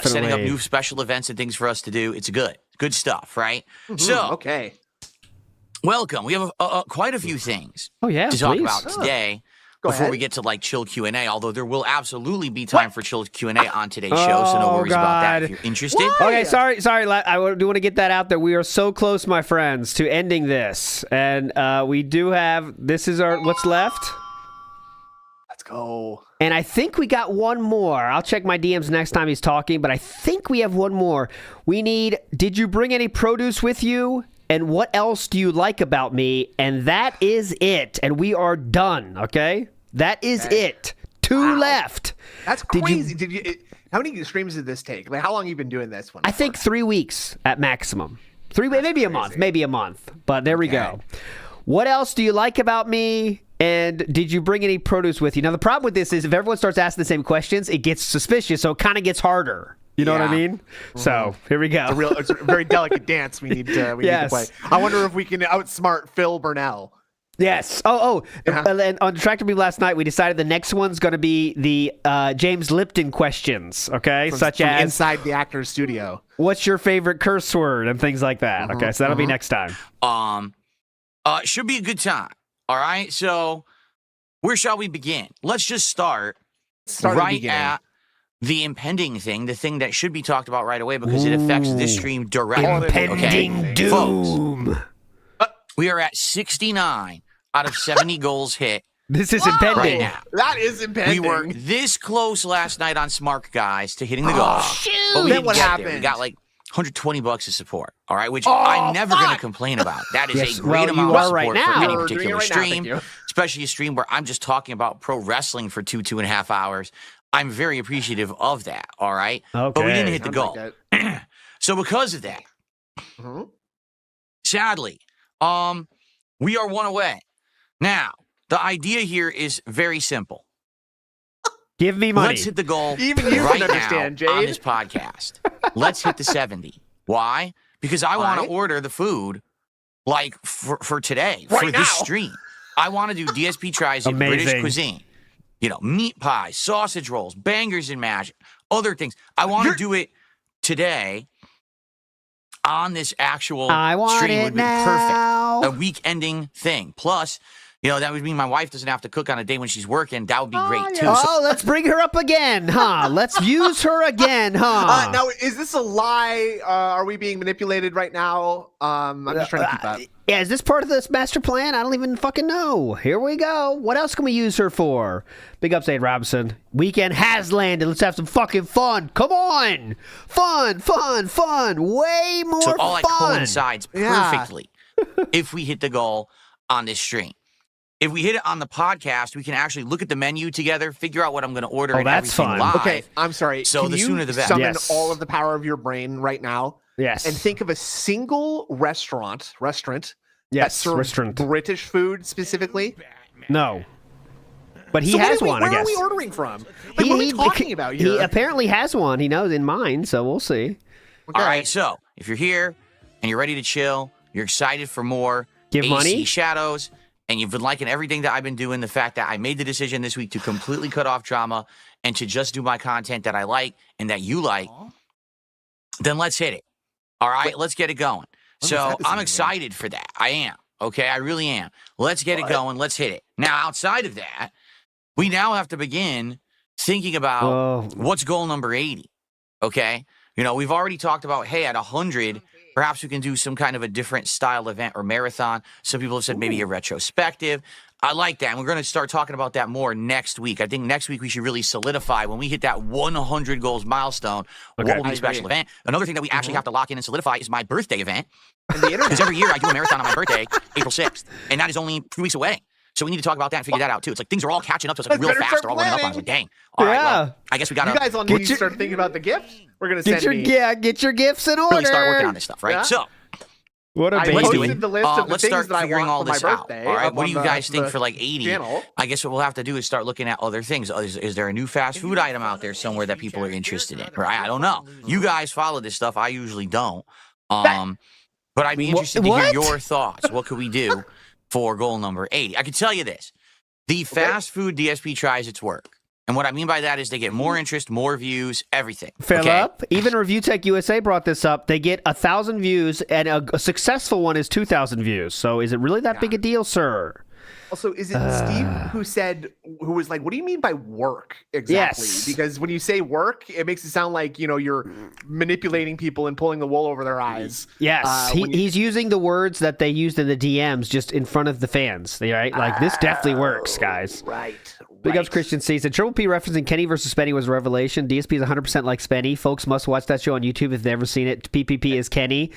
setting up new special events and things for us to do. It's good stuff, right? Mm-hmm. Welcome. We have quite a few things to talk about today. Before we get to chill Q&A, although there will absolutely be time for chill Q&A on today's show, so no worries about that if you're interested. Okay, sorry. I do want to get that out there. We are so close, my friends, to ending this. And we do have, this is what's left. Let's go. And I think we got one more. I'll check my DMs next time he's talking, but I think we have one more. We need, did you bring any produce with you? And what else do you like about me? And that is it. And we are done, okay? That is it. Two left. That's crazy. How many streams did this take? Like, how long have you been doing this one? I think 3 weeks at maximum. Maybe a month. But there we go. What else do you like about me? And did you bring any produce with you? Now, the problem with this is if everyone starts asking the same questions, it gets suspicious, so it kind of gets harder. You know what I mean? So here we go. It's a very delicate dance we need to play. I wonder if we can outsmart Phil Burnell. Yes. And on Distracted Me last night, we decided the next one's going to be the James Lipton questions, okay? Such as inside the actor's studio. What's your favorite curse word and things like that. Okay, so that'll be next time. Should be a good time. All right, so where shall we begin? Let's just start right at the impending thing, the thing that should be talked about right away because it affects this stream directly. Impending doom. Folks, we are at 69 out of 70 goals hit. This is impending. Right now. That is impending. We were this close last night on Smart Guys to hitting the goal. Shoot. But we Then didn't what get happened? there. We got like $120 of support, all right, which I'm never going to complain about. That is a great amount of support for any particular stream, especially a stream where I'm just talking about pro wrestling for 2.5 hours. I'm very appreciative of that, all right? Okay. But we didn't hit the goal. So because of that, sadly, we are one away. Now, the idea here is very simple. Give me money. Let's hit the goal Even you right can understand, now on Jade. this podcast. Let's hit the 70. Why? Because I want to order the food like for today, Right for now. this stream. I want to do DSP tries in Amazing. British cuisine. You know, meat pies, sausage rolls, bangers and mash, other things. I want to do it today on this actual I want stream. it Would be now. perfect. A week-ending thing. Plus, you know, that would mean my wife doesn't have to cook on a day when she's working. That would be great, too. So Oh, let's bring her up again, huh? Let's use her again, huh? Now, is this a lie? Are we being manipulated right now? I'm just trying to keep up. Yeah, is this part of this master plan? I don't even fucking know. Here we go. What else can we use her for? Big up, St. Robinson. Weekend has landed. Let's have some fucking fun. Come on. Fun. Way more So all fun. that coincides perfectly if we hit the goal on this stream. If we hit it on the podcast, we can actually look at the menu together, figure out what I'm going to order, and that's everything fun. live. Okay, I'm sorry. So Can the you sooner the better. Summon Yes. all of the power of your brain right now, Yes. and think of a single restaurant that Yes. serves Restaurant. British food specifically. No. But he So has where one, I Where guess. are we ordering from? Like, what are we talking about here? He apparently has one. He knows in mind, so we'll see. All right, so if you're here and you're ready to chill, you're excited for more Give AC money? Shadows, and you've been liking everything that I've been doing, the fact that I made the decision this week to completely cut off drama and to just do my content that I like and that you like, then let's hit it. All right, let's get it going. So I'm excited for that. I am. Okay, I really am. Let's get it going. Let's hit it. Now, outside of that, we now have to begin thinking about what's goal number 80. Okay? You know, we've already talked about, hey, at 100, perhaps we can do some kind of a different style event or marathon. Some people have said maybe a retrospective. I like that. And we're going to start talking about that more next week. I think next week we should really solidify when we hit that 100 goals milestone, what will be the special event. Another thing that we actually have to lock in and solidify is my birthday event. Because every year I do a marathon on my birthday, April 6th. And that is only 3 weeks away. So we need to talk about that and figure that out, too. It's like things are all catching up to us like real fast. They're all running up on us. Like, dang. All right, well, I guess we got to You guys all need to start thinking about the gifts. We're going to Get send get your gifts in order. really start working on this stuff, right? Yeah. So What a I baby. let's do posted it. the list of the Let's things start that I figuring want all for my this out. birthday All right, up what do you on guys the think for like 80? channel. I guess what we'll have to do is start looking at other things. Is there a new fast food item out there somewhere that people are interested in? Right? I don't know. You guys follow this stuff. I usually don't. But I'd be interested to hear your thoughts. What could we do for goal number 80? I can tell you this. The fast food DSP tries its work. And what I mean by that is they get more interest, more views, everything. Philip, even Review Tech USA brought this up. They get 1,000 views, and a successful one is 2,000 views. So is it really that big a deal, sir? Also, is it Steve who was like, what do you mean by work exactly? Yes. Because when you say work, it makes it sound like, you know, you're manipulating people and pulling the wool over their eyes. Yes, he's using the words that they used in the DMs just in front of the fans. Right? Like, this definitely works, guys. Right. Big ups, Christian C. Said Triple P referencing Kenny versus Spenny was a revelation. DSP is 100% like Spenny. Folks must watch that show on YouTube if they've never seen it. PPP is Kenny.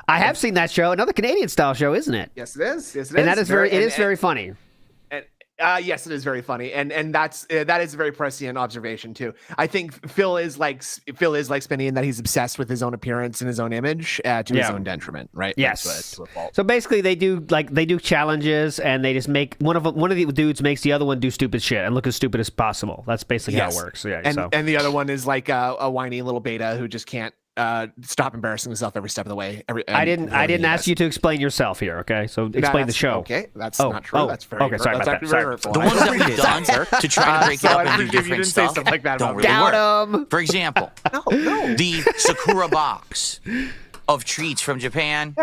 I have seen that show. Another Canadian style show, isn't it? Yes, it is. Yes, it is. And that is very funny. Yes, it is very funny, and that is a very prescient observation too. I think Phil is like Spinny in that he's obsessed with his own appearance and his own image to his own detriment, right? Yes. To a fault. So basically, they do challenges, and they just make one of the dudes makes the other one do stupid shit and look as stupid as possible. That's basically how it works. Yeah. And the other one is like a whiny little beta who just can't stop embarrassing himself every step of the way. I didn't ask you to explain yourself here. Okay, so explain the show. Okay, that's not true. That's very okay. Sorry about that. Sorry. Hurtful. The ones that we've done to try to break it up and do different stuff like that don't really work. For example, no. the Sakura box of treats from Japan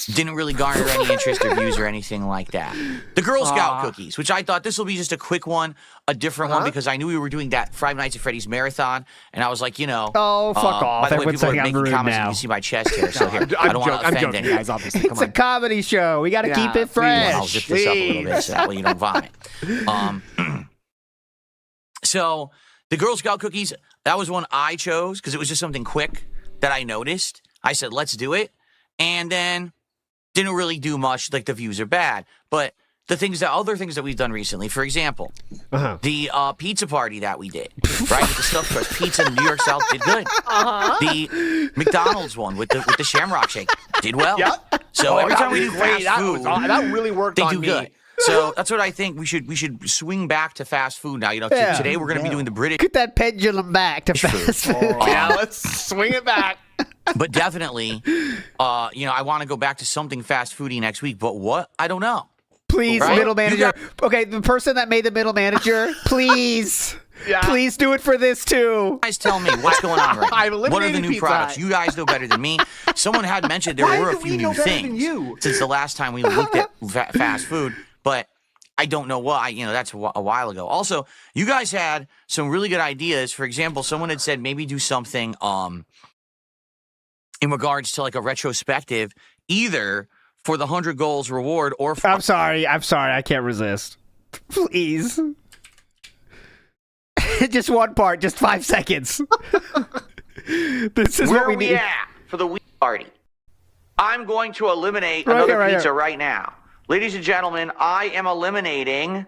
didn't really garner any interest or views or anything like that. The Girl Scout cookies, which I thought this will be just a quick one, a different one, because I knew we were doing that Five Nights at Freddy's marathon, and I was like, oh, fuck off. By the way, Everyone's people are saying I'm making rude comments, now. and you see my chest here, so here, I don't want to offend anyone. Guys, obviously. It's a comedy show. We got to keep it fresh. I'll zip this up a little bit so that way you don't vomit. So the Girl Scout cookies, that was one I chose because it was just something quick that I noticed. I said, let's do it. And then didn't really do much. Like, the views are bad. But other things that we've done recently, for example, the pizza party that we did, right? With the stuffed crust pizza in New York South did good. The McDonald's one with the Shamrock Shake did well. Yep. So every time we do fast food, that really worked. they on do me. good. So that's what I think we should swing back to fast food now. Today we're going to be doing the British. Get that pendulum back to fast food. Yeah, let's swing it back. But definitely, I want to go back to something fast foody next week. But what? I don't know. Please, Right? middle manager. Okay, the person that made the middle manager, please. Yeah. Please do it for this too. You guys tell me what's going on right I've now. What are the eliminated new Pizza products? Hut. You guys know better than me. Someone had mentioned there Why were a do we few know new better than things you? since the last time we looked at fast food, but I don't know why. That's a while ago. Also, you guys had some really good ideas. For example, someone had said maybe do something in regards to like a retrospective, either for the 100 goals reward or for I'm sorry. I can't resist. Please. Just one part. Just 5 seconds. This is where what we are we need. at for the week party. I'm going to eliminate Right another here, right pizza here. right now. Ladies and gentlemen, I am eliminating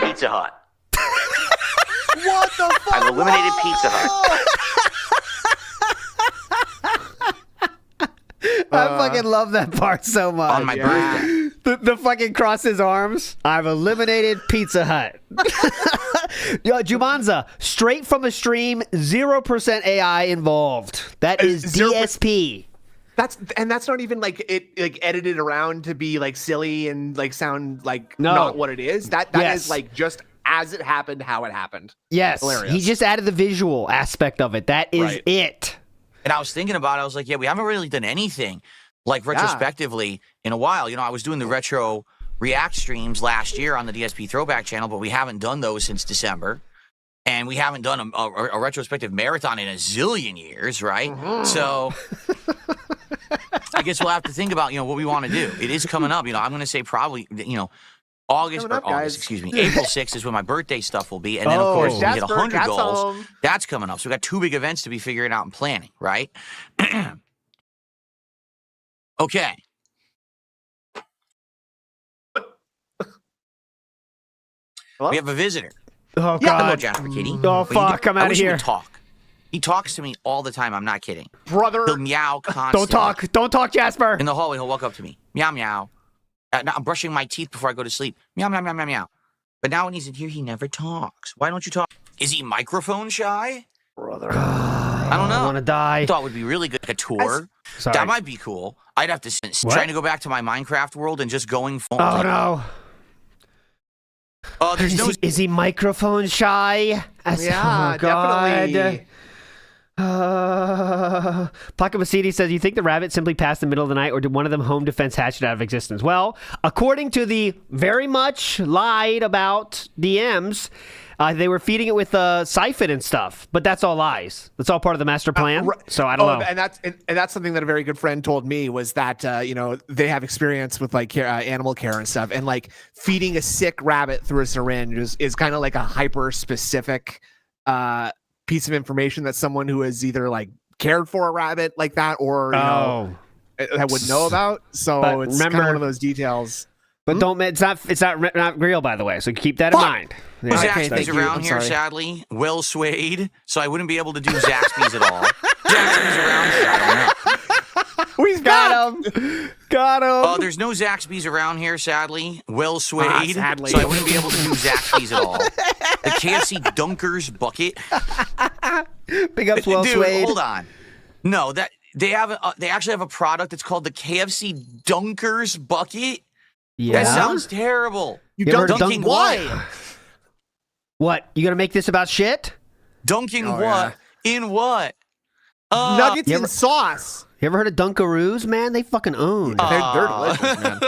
Pizza Hut. What the fuck? I've eliminated Pizza Hut. I fucking love that part so much. On my birthday. The fucking cross his arms. I've eliminated Pizza Hut. Yo, Jumanza, straight from a stream, 0% AI involved. That is 0%. DSP. That's not even like it like edited around to be like silly and like sound like not what it is. That is like just as it happened, how it happened. Yes, Hilarious. he just added the visual aspect of it. That is it. And I was thinking about it. I was like, we haven't really done anything like retrospectively in a while. I was doing the retro react streams last year on the DSP Throwback channel, but we haven't done those since December. And we haven't done a retrospective marathon in a zillion years, right? Mm-hmm. So I guess we'll have to think about, what we want to do. It is coming up. I'm going to say probably, April 6th is when my birthday stuff will be. And then, of course, we hit 100 goals. Home. That's coming up. So we got 2 big events to be figuring out and planning, right? Okay. Hello? We have a visitor. Oh, Hello, God. Jasper Kitty. Oh, fuck. I'm I out of wish he here. would talk. He talks to me all the time. I'm not kidding. Brother. He'll meow constantly. Don't talk. Don't talk, Jasper. In the hallway, he'll walk up to me. Meow, meow. Now I'm brushing my teeth before I go to sleep. Meow, meow, meow, meow, meow. But now when he's in here, he never talks. Why don't you talk? Is he microphone shy? Brother. I don't know. I want to die. I thought it would be really good. Like a tour. Sorry. That might be cool. I'd have to trying to go back to my Minecraft world and just going. Oh, no. There's no. Is he microphone shy? Yeah, Oh, God. definitely. Pocket Masidi says, you think the rabbit simply passed the middle of the night, or did one of them home defense hatch it out of existence? Well, according to the very much lied about DMs, they were feeding it with siphon and stuff, but that's all lies. That's all part of the master plan. So I don't know. And that's something that a very good friend told me was that they have experience with like animal care and stuff, and like feeding a sick rabbit through a syringe is kind of like a hyper specific piece of information that someone who has either like cared for a rabbit like that or I wouldn't know about. So But it's kind of remember- one of those details. But don't. It's not real, by the way. So keep that in mind. No Yeah. Okay, Zaxby's thank you. around I'm here, sorry. sadly. Well swayed, so I wouldn't be able to do Zaxby's at all. Zaxby's around here. I don't know. We've Got him. Got him. Oh, there's no Zaxby's around here, sadly. Well swayed, sadly. so I wouldn't be able to do Zaxby's at all. The KFC Dunkers bucket. Big ups, well Dude, swayed. hold on. No, that they actually have a product that's called the KFC Dunkers bucket. Yeah. That sounds terrible. You You don't ever heard of Dunking dunk- what? What? You gonna make this about shit? Dunking Oh, what? In what? Nuggets you in ever- sauce. You ever heard of Dunkaroos, man? They fucking own. They're delicious, man.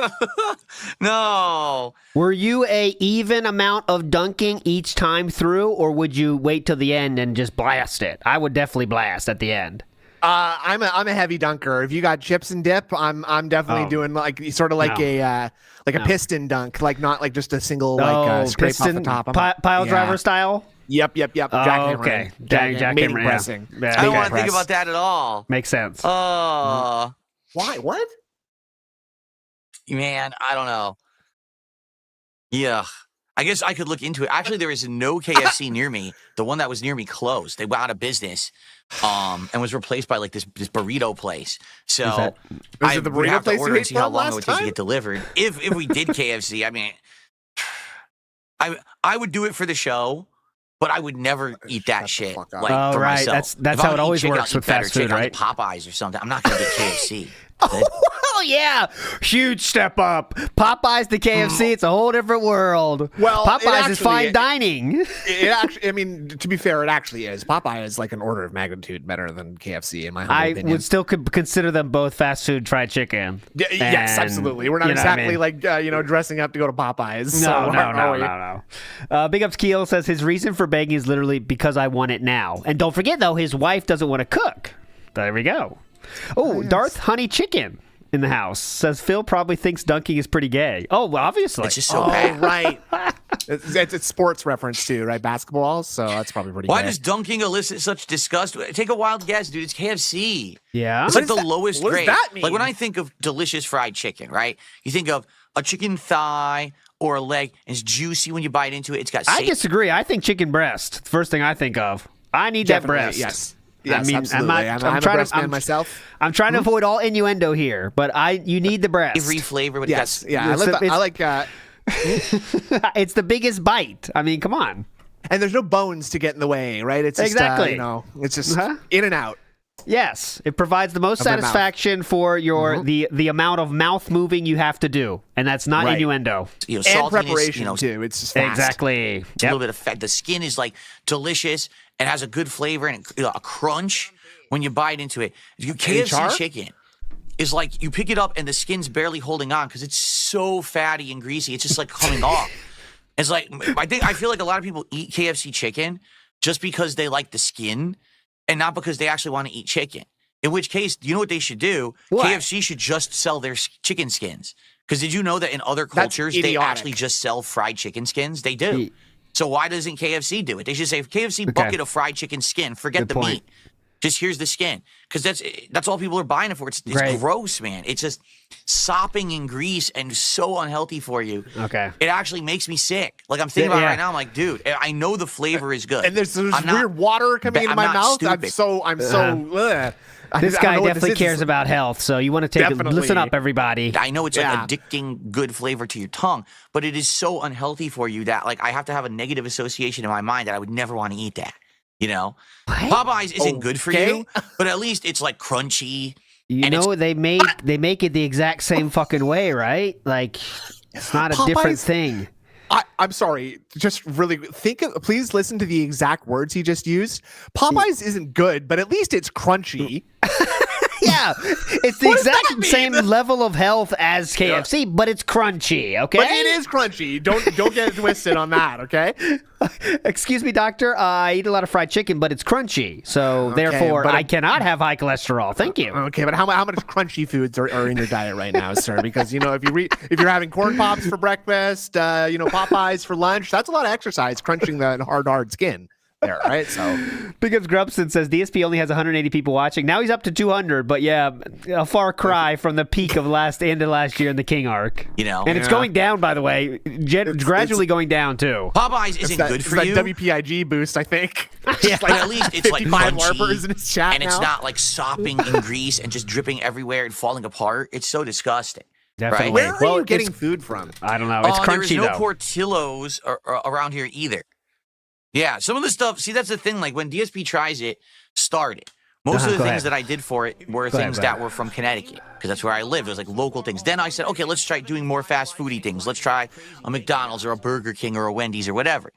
No. Were you a even amount of dunking each time through, or would you wait till the end and just blast it? I would definitely blast at the end. I'm a heavy dunker. If you got chips and dip, I'm definitely Oh. doing like sort of like No. a No. piston dunk, like not like just a single like scrape off the piston, top. pile yeah. driver style. Yep. Oh, Jackhammer. okay. Jackhammer. Mating Jackhammer, yeah. pressing. Yeah, I don't okay. want to think press. about that at all. Makes sense. Oh, Why? What? man, I don't know. Yeah. I guess I could look into it. Actually, there is no KFC near me. The one that was near me closed. They went out of business, and was replaced by like this burrito place. So that- I it the would burrito have to place order you and see how ate long from it would take last to get delivered. If we did KFC, I mean, I would do it for the show, but I would never eat that the shit fuck up. like Oh, for right. myself. That's If how I'm it gonna eat always chicken, works I'll with eat better fast food, chicken. I'll right? eat Popeyes or something. I'm not gonna get KFC. Oh yeah, huge step up. Popeyes to KFC, it's a whole different world. Well, it Popeyes is fine actually- dining. It actually, I mean, to be fair, it actually is. Popeye is like an order of magnitude better than KFC in my humble I opinion. would still consider them both fast food fried chicken. Yes, And, absolutely. We're not you know what I exactly mean? like dressing up to go to Popeyes. No, so no, are we? no. Big Ups Keel says his reason for begging is literally because I want it now. And don't forget, though, his wife doesn't want to cook. There we go. Oh, Darth Honey Chicken in the house says Phil probably thinks dunking is pretty gay. Oh, well, obviously. It's just so Oh, bad. right. It's sports reference too, right? Basketball. So that's probably pretty. Why gay. does dunking elicit such disgust? Take a wild guess, dude. It's KFC. Yeah. It's What like the is that- lowest what does grade. that mean? Like when I think of delicious fried chicken, right? You think of a chicken thigh or a leg, and it's juicy when you bite into it. It's got I safety. disagree. I think chicken breast. First thing I think of. I need Definitely, that breast. Yes. I Yes, mean, absolutely. I'm a trying breast to, man myself. I'm trying to avoid all innuendo here, but you need the breast. Every flavor, but Yes. it's Yeah. It's I like. It's the biggest bite. I mean, come on. And there's no bones to get in the way, right? It's just, Exactly. it's just Uh-huh. in and out. Yes, it provides the most Of my mouth. satisfaction for your the amount of mouth moving you have to do, and that's not Right. innuendo. you know, And saltiness, preparation you know, too. It's just fast. Exactly. a Yep. little bit of fat. The skin is like delicious and has a good flavor and a crunch when you bite into it. KFC HR? chicken is like you pick it up and the skin's barely holding on because it's so fatty and greasy. It's just like coming off. It's like I feel like a lot of people eat KFC chicken just because they like the skin and not because they actually want to eat chicken. In which case, you know what they should do? What? KFC should just sell their chicken skins. Because did you know that in other cultures they idiotic. actually just sell fried chicken skins? They do. Ye- So why doesn't KFC do it? They should say KFC bucket of fried chicken skin. Forget Good the point. meat. Just here's the skin. Because that's all people are buying it for. It's Great. gross, man. It's just sopping in grease and so unhealthy for you. Okay. It actually makes me sick. Like I'm thinking Yeah, about it yeah. right now. I'm like, dude, I know the flavor is good. And there's I'm not- weird water coming into I'm my not mouth. stupid. I'm so. Ugh. This I don't guy know what definitely this is. cares about health, so you want to take it. Definitely. Listen up, everybody. I know it's Yeah. like addicting good flavor to your tongue, but it is so unhealthy for you that like I have to have a negative association in my mind that I would never want to eat that. You know, What? Popeyes isn't good for Okay. you, but at least it's like crunchy. You and know they make it the exact same fucking way, right? Like it's not a different Popeyes- thing. I'm sorry. Just really please listen to the exact words he just used. Popeyes isn't good, but at least it's crunchy. Yeah, it's the What does that exact same mean? level of health as KFC, but it's crunchy. Okay, But it is crunchy. Don't get it twisted on that, okay? Excuse me, doctor. I eat a lot of fried chicken, but it's crunchy, so therefore but I it- cannot have high cholesterol. Thank you. Okay, but how much crunchy foods are in your diet right now, sir? Because if you're having corn pops for breakfast, Popeyes for lunch, that's a lot of exercise crunching the hard skin. there, right? So Big Ups Grubson says DSP only has 180 people watching. Now he's up to 200, but yeah, a far cry from the peak of end of last year in the King arc. And it's going down, by the way, gradually going down too. Popeyes isn't good for you. That WPIG boost, I think. But at least it's like 55 crunchy, LARPers in his chat and it's not like sopping in grease and just dripping everywhere and falling apart. It's so disgusting. Definitely. Right? Where are you getting food from? I don't know. It's crunchy, there is no though. Portillos around here either. Yeah, some of the stuff. See, that's the thing. Like when DSP tries it, start it. Most of the things that I did for it were things that were from Connecticut because that's where I lived. It was like local things. Then I said, okay, let's try doing more fast foody things. Let's try a McDonald's or a Burger King or a Wendy's or whatever.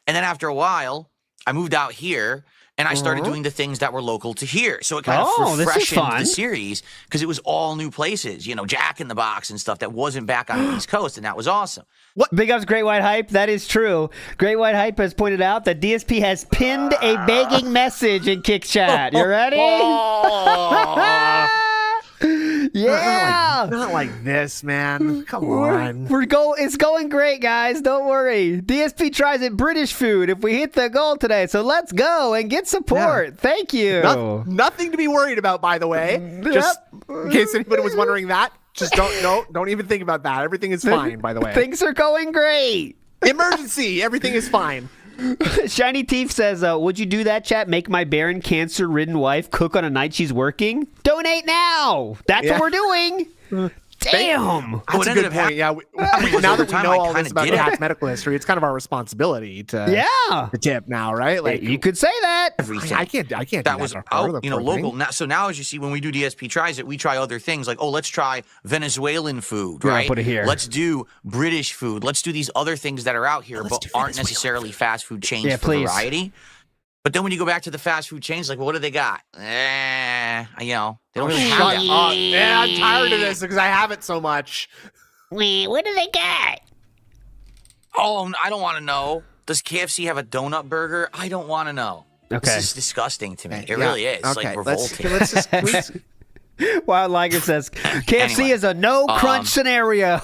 And then after a while, I moved out here and I started doing the things that were local to here. So it kind of refreshened the series because it was all new places, you know, Jack in the Box and stuff that wasn't back on the East Coast, and that was awesome. What? Big Ups Great White Hype. That is true. Great White Hype has pointed out that DSP has pinned a begging message in Kick Chat. You ready? Yeah. Not like this, man. Come on. It's going great, guys. Don't worry. DSP tries it British food if we hit the goal today. So let's go and get support. Yeah. Thank you. Nothing to be worried about, by the way. Just in case anybody was wondering that. Just don't even think about that. Everything is fine, by the way. Things are going great. Emergency. Everything is fine. Shiny Teeth says, would you do that, chat? Make my barren, cancer-ridden wife cook on a night she's working? Donate now! That's what we're doing! Damn! That's a good point. Yeah, now that we know all this about Cat's medical history, it's kind of our responsibility to tip now, right? Like you could say that. Everything. I can't. That was out, local. So now, as you see, when we do DSP tries it, we try other things like, let's try Venezuelan food, right? Put it here. Let's do British food. Let's do these other things that are out here, but aren't necessarily fast food chains for variety. But then when you go back to the fast food chains, like, well, what do they got? They don't really have that. Yeah, I'm tired of this because I have it so much. What do they got? Oh, I don't want to know. Does KFC have a donut burger? I don't want to know. Okay. This is disgusting to me. It really is. It's like revolting. Let's Wild Liger says, KFC is a no crunch scenario.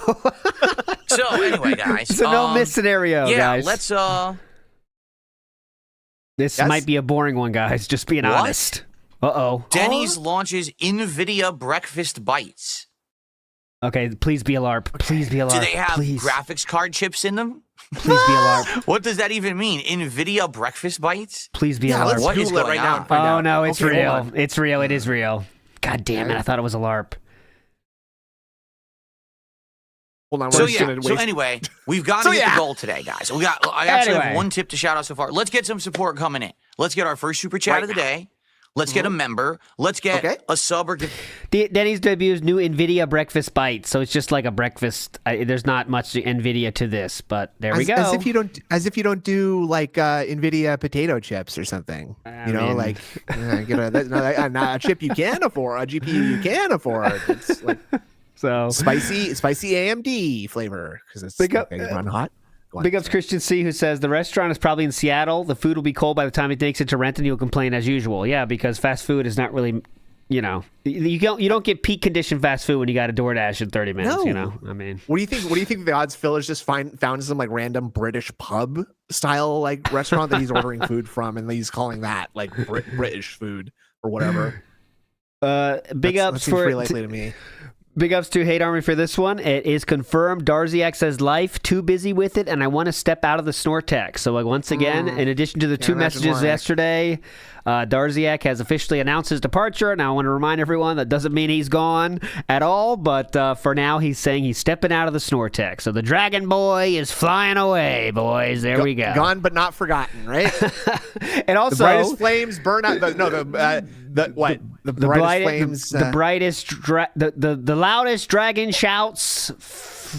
So anyway, guys. It's a no miss scenario, guys. Let's This might be a boring one, guys. Just being honest. Uh-oh. Denny's launches NVIDIA Breakfast Bites. Okay, please be a LARP. Please be a LARP. Do they have graphics card chips in them? Please be a LARP. What does that even mean? NVIDIA Breakfast Bites? Please be a LARP. What is going on? Oh, no, it's real. It's real. It is real. God damn it. I thought it was a LARP. Hold on, so anyway, we've got to hit the goal today, guys. I actually have one tip to shout out so far. Let's get some support coming in. Let's get our first super chat of the day. Let's get a member. Let's get a sub or Denny's debuts new NVIDIA breakfast bites. So it's just like a breakfast. There's not much NVIDIA to this, but there we go. As if you don't do like NVIDIA potato chips or something. Like get a chip you can afford, a GPU you can afford. It's like spicy AMD flavor because it's run hot. Big Ups Christian C, who says the restaurant is probably in Seattle. The food will be cold by the time it makes it to Renton. You'll complain as usual. Yeah, because fast food is not really, you don't get peak condition fast food when you got a DoorDash in 30 minutes. No. I mean, what do you think the odds Phil has just found some like random British pub style like restaurant that he's ordering food from, and he's calling that like British food or whatever. Big ups for pretty likely to me. Big ups to Hate Army for this one. It is confirmed. Darziak says, life, too busy with it, and I want to step out of the Snortex. So once again, in addition to the two messages yesterday, Darziak has officially announced his departure. Now I want to remind everyone that doesn't mean he's gone at all, but for now he's saying he's stepping out of the Snortex. So the Dragon Boy is flying away, boys. There we go. Gone but not forgotten, right? And also, the brightest flames burn out. The loudest dragon shouts.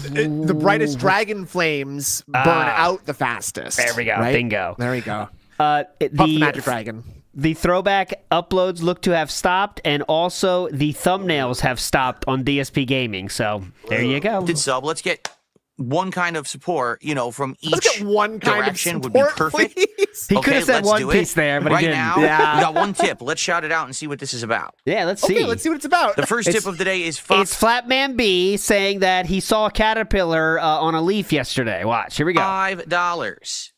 The brightest dragon flames burn out the fastest. There we go. Right? Bingo. There we go. The magic dragon. The throwback uploads look to have stopped, and also the thumbnails have stopped on DSP Gaming. So there you go. Let's get one kind of support, from each Let's get one kind direction of support, would be perfect. Please. He could have said one piece there, but right he didn't. Now, we got one tip. Let's shout it out and see what this is about. Yeah, let's see. Okay, let's see what it's about. The first tip of the day is it's Flatman B saying that he saw a caterpillar on a leaf yesterday. Watch, here we go. $5.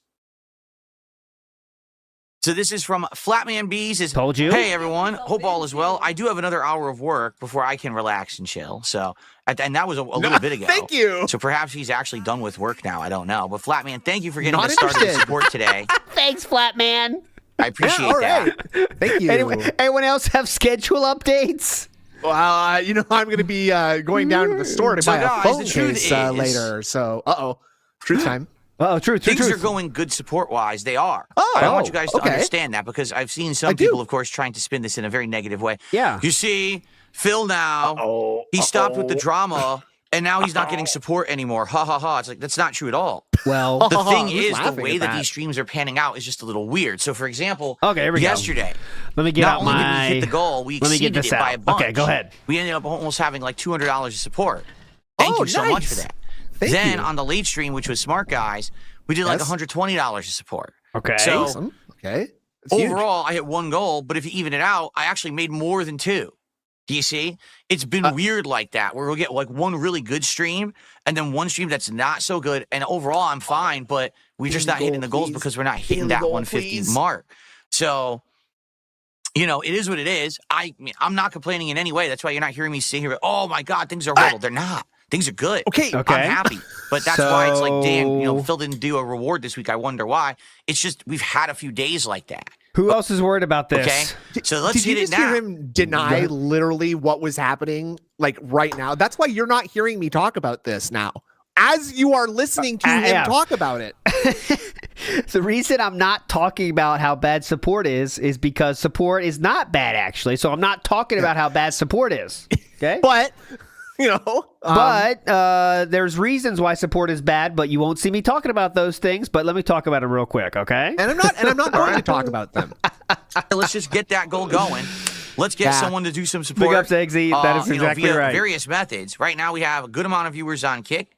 So this is from Flatman Bees. Told you. Hey, everyone. Hope all is well. I do have another hour of work before I can relax and chill. So, and that was a little bit ago. Thank you. So perhaps he's actually done with work now. I don't know. But Flatman, thank you for getting Not us started with interested. support today. Thanks, Flatman. I appreciate all that. right. Thank you. Anyone else have schedule updates? I'm going to be going down to the store to So buy a guys, phone the truth case is- later. So, truth time. Oh, truth. Things are going good support-wise. They are. Oh, I want you guys to okay. understand that because I've seen I some do. people, of course, trying to spin this in a very negative way. Yeah. You see, Phil now, he stopped with the drama, and now he's not getting support anymore. Ha, ha, ha. It's like, that's not true at all. Well, The thing Who's is, the laughing way at that that? these streams are panning out is just a little weird. So, for example, Okay, here we go. yesterday, let me get not out only my. did we hit the goal, we Let me exceeded get this it by out. a bunch. Okay, go ahead. We ended up almost having like $200 of support. Thank Oh, you so much nice. for that. Thank then you. on the late stream, which was Smart Guys, we did like Yes. $120 of support. Okay. So Awesome. Okay. That's huge. overall, I hit one goal, but if you even it out, I actually made more than two. Do you see? It's been weird like that, where we'll get like one really good stream and then one stream that's not so good. And overall, I'm fine, but we're just not hitting the goals please. because we're not Give hitting me the that goal, 150 please. mark. So, it is what it is. I'm not complaining in any way. That's why you're not hearing me sit here. Oh my God, things are horrible. They're not. Things are good. Okay. Okay. I'm happy. But that's why it's like, damn, So- Phil didn't do a reward this week. I wonder why. It's just we've had a few days like that. Who else is worried about this? Okay. So let's Did you hit it just now. hear him deny literally what was happening like right now? That's why you're not hearing me talk about this now. As you are listening to him yeah. talk about it. The reason I'm not talking about how bad support is because support is not bad, actually. So I'm not talking about how bad support is. Okay. But, But there's reasons why support is bad, but you won't see me talking about those things. But let me talk about them real quick, okay? and I'm not going to talk about them. Let's just get that goal going. Let's get Yeah. someone to do some support. Big ups, Eggsy. That is exactly via right. various methods. Right now, we have a good amount of viewers on Kick.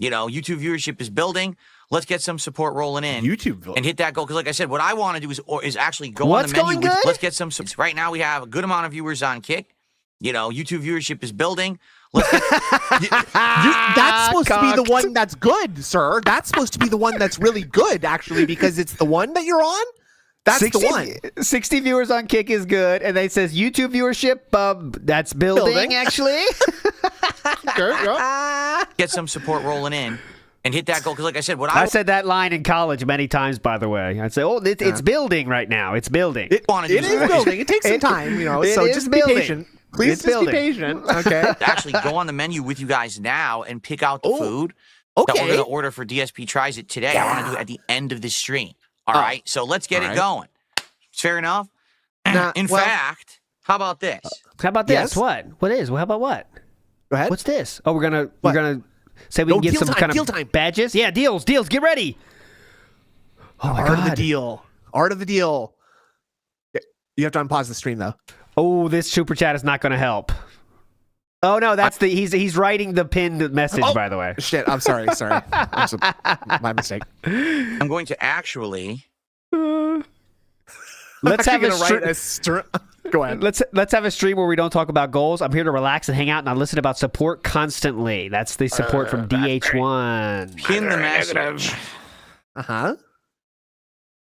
YouTube viewership is building. Let's get some support rolling in. YouTube And hit that goal. Because like I said, what I want to do is actually go What's on the menu. going good? Let's get some. Right now, we have a good amount of viewers on Kick. YouTube viewership is building. Let's get That's supposed to be the Cocked. one that's good, sir. That's supposed to be the one that's really good, actually, because it's the one that you're on. That's 60, the one. 60 viewers on Kick is good, and then it says YouTube viewership. That's building. Building. Actually. get some support rolling in. And hit that goal. Because like I said, what I I said that line in college many times, by the way. I'd say, it's building right now. It's building. want to do It is building. It takes some time, it so is just building. be patient. Please It's just building. be patient. Okay. actually go on the menu with you guys now and pick out the food that we're Okay. going to order for DSP Tries It today. I want to do it at the end of this stream. All right. So let's get All it right. going. It's fair enough. Nah, In well- fact, how about this? How about this? Yes? What? What is? Well, how about what? Go ahead. What's this? Oh, we're gonna say we No, can get deal some time, kind deal of time. badges. Yeah, deals. Get ready. Oh my Art of the God. deal. Art of the deal. You have to unpause the stream though. Oh, this super chat is not going to help. Oh no, that's he's writing the pinned message, Oh. by the way. Shit. I'm sorry. My mistake. I'm going to actually. Let's have a Go ahead. Let's have a stream where we don't talk about goals. I'm here to relax and hang out, and I listen about support constantly. That's the support from DH1. Pin the message Uh-huh.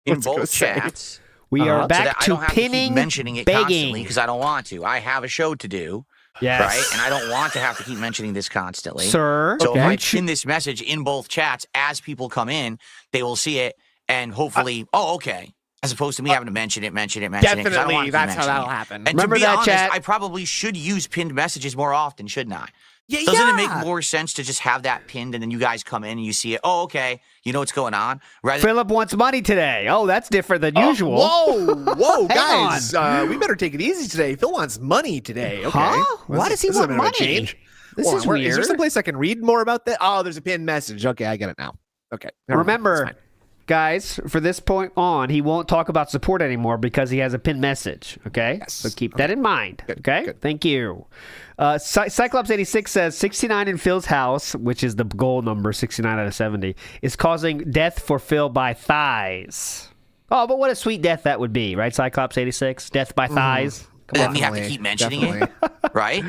in What's it gonna both say? chats. We are So back that I to don't have to keep pinning, mentioning it constantly begging. because I don't want to. I have a show to do, Yes, right? And I don't want to have to keep mentioning this constantly. sir. So if I Okay. pin this message in both chats, as people come in, they will see it and hopefully, okay. As opposed to me having to mention it, 'cause I don't want Definitely, to keep that's how mentioning that'll it. happen. And Remember to be that honest, chat? I probably should use pinned messages more often, shouldn't I? Yeah, Doesn't it make more sense to just have that pinned and then you guys come in and you see it? Oh, okay. You know what's going on? Rather Philip wants money today. Oh, that's different than usual. Whoa, Hang guys. We better take it easy today. Phil wants money today. Okay. Huh? Why does he This is a want bit of a money? change. This Hold is on, Is there weird. some place I can read more about that? Oh, there's a pinned message. Okay, I get it now. Okay. never mind. Remember, It's fine. guys, for this point on, he won't talk about support anymore because he has a pinned message. Okay, Yes. so keep that in mind. Good, Okay, good. thank you. Cyclops86 says 69 in Phil's house, which is the goal number, 69 out of 70, is causing death for Phil by thighs. Oh, but what a sweet death that would be, right? Cyclops86, death by thighs. Come then on. you have to keep mentioning it, right?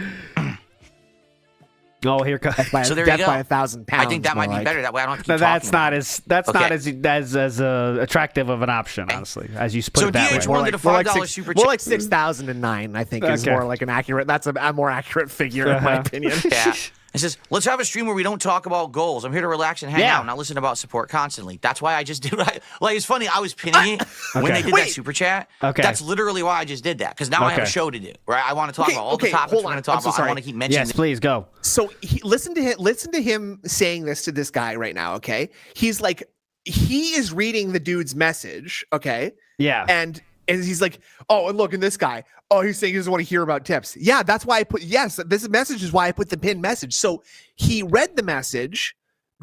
Oh, here comes. So there you death go. by 1,000 pounds. I think that might be better. That way I don't have to keep That's talking not about as Okay. as attractive of an option, honestly, as you put So it that DH way. wanted a $5 super More chat. like 6,009, I think, is Okay. more like an accurate. That's a more accurate figure in my opinion. Yeah. It says, let's have a stream where we don't talk about goals. I'm here to relax and hang out, not listen about support constantly. That's why I just do it. Like, it's funny. I was pinning it when they did that super chat. Okay. That's literally why I just did that. Because now I have a Okay. show to do, right? I want to talk about all the okay, topics hold we're on. going to talk I'm so about. I sorry. want to keep mentioning Yes, please go. So listen to him saying this to this guy right now. Okay, he's like, he is reading the dude's message. Okay, Yeah. and he's like, oh, and look, and this guy, oh, he's saying he doesn't want to hear about tips. Yeah, that's why I put, yes, this message is why I put the pinned message. So he read the message,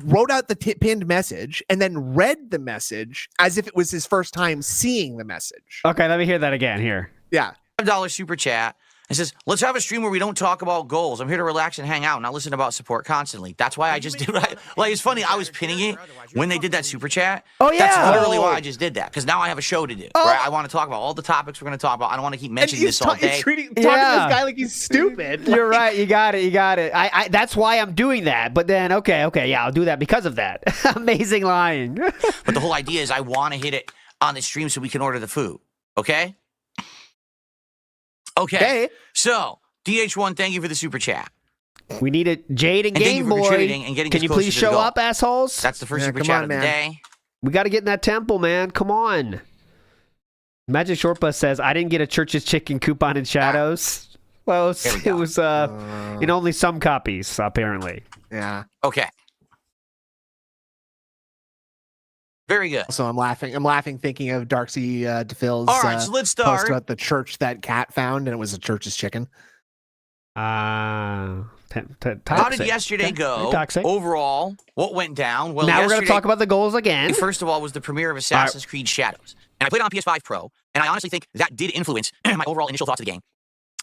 wrote out the pinned message, and then read the message as if it was his first time seeing the message. Okay, let me hear that again. Here. Yeah. $5 super chat. It says, let's have a stream where we don't talk about goals. I'm here to relax and hang out, not listen about support constantly. That's why I just do it. Like, it's funny. I was pinning it when they did that super chat. Oh, yeah. That's literally why I just did that. Because now I have a show to do. Right? I want to talk about all the topics we're going to talk about. I don't want to keep mentioning this all day. He's talking to Yeah. this guy like he's stupid. You're right. You got it. I that's why I'm doing that. But then, okay, yeah, I'll do that because of that. Amazing lying. But the whole idea is I want to hit it on the stream so we can order the food. Okay? Okay. So, DH1, thank you for the super chat. We need it. Jade and And thank Game you for Boy. contributing and getting Can us you closer please to the show goal. up, assholes? That's the first Yeah, super come chat on, of the man. day. We got to get in that temple, man. Come on. Magic Shortbus says, I didn't get a Church's Chicken coupon in Shadows. Well, There we it go. was in only some copies, apparently. Yeah. Okay. Very good. So I'm laughing thinking of Darcy DeFill's All right, so let's post start. about the church that Cat found, and it was a church's chicken. How did Toxic. yesterday Okay, go? very toxic. Overall, what went down? Well, Now we're going to yesterday, talk about the goals again. first of all, was the premiere of Assassin's Creed Shadows. And I played it on PS5 Pro, and I honestly think that did influence my overall initial thoughts of the game.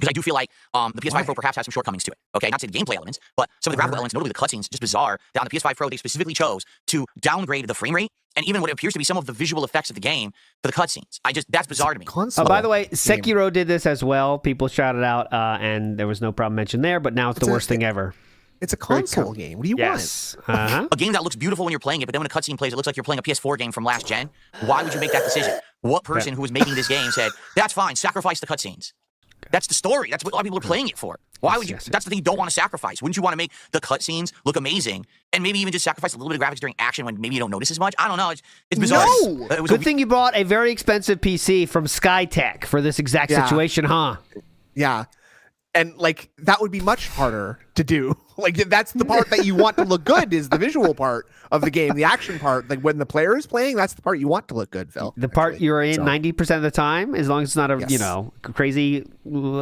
Because I do feel like the PS5 Pro perhaps has some shortcomings to it. Okay, not to say the gameplay elements, but some of the graphical elements, notably the cutscenes, just bizarre. That on the PS5 Pro, they specifically chose to downgrade the frame rate and even what appears to be some of the visual effects of the game for the cutscenes. That's bizarre to me. By the way, Sekiro did this as well. People shouted out, and there was no problem mentioned there, but now it's the worst thing ever. It's a console game. What do you Yes. Uh-huh. A game that looks beautiful when you're playing it, but then when a cutscene plays, it looks like you're playing a PS4 game from last gen. Why would you make that decision? What person who was making this game said, that's fine, sacrifice the cutscenes? That's the story. That's what a lot of people are playing it for. Why would you? That's the thing you don't want to sacrifice. Wouldn't you want to make the cutscenes look amazing and maybe even just sacrifice a little bit of graphics during action when maybe you don't notice as much? I don't know. It's bizarre. No! It was Good thing you bought a very expensive PC from Skytech for this exact Yeah. situation, huh? Yeah. And like that would be much harder to do. Like that's the part that you want to look good is the visual part of the game, the action part. Like when the player is playing, that's the part you want to look good, Phil. The part you're in So- 90% of the time, as long as it's not a Yes. crazy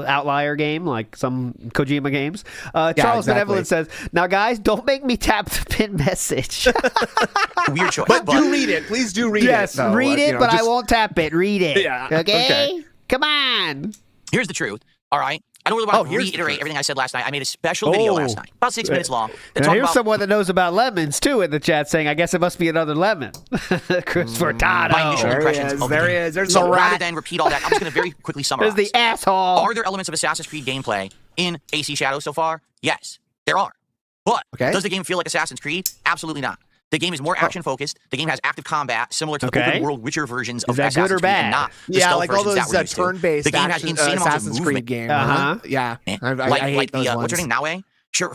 outlier game like some Kojima games. Charles exactly. Benevolent says, "Now guys, don't make me tap the pin message." weird choice. But do read it. Please do read Yes, it. though. read it, You know, but I just- won't tap it. Read it. Yeah, Okay? okay. Come on. Here's the truth. All right. I don't really want to here's the reiterate truth. everything I said last night. I made a special video last night, about 6 minutes long. That Now, talked here's about someone that knows about lemons too in the chat saying, "I guess it must be another lemon." Christopher my initial Tado. impressions of the There he game. is. There's So the rather rat. than repeat all that, I'm just going to very quickly summarize. There's the asshole. Are there elements of Assassin's Creed gameplay in AC Shadows so far? Yes, there are. But Okay. does the game feel like Assassin's Creed? Absolutely not. The game is more action focused. The game has active combat, similar to the Okay. open world Witcher versions of Is that Assassin's good or Creed, and bad? not the Yeah, stealth like all versions those that we're used to. turn-based The game has action, insane amounts of Assassin's Creed movement. game. Uh-huh. Yeah, Eh, I hate those ones. what's her name, Naue?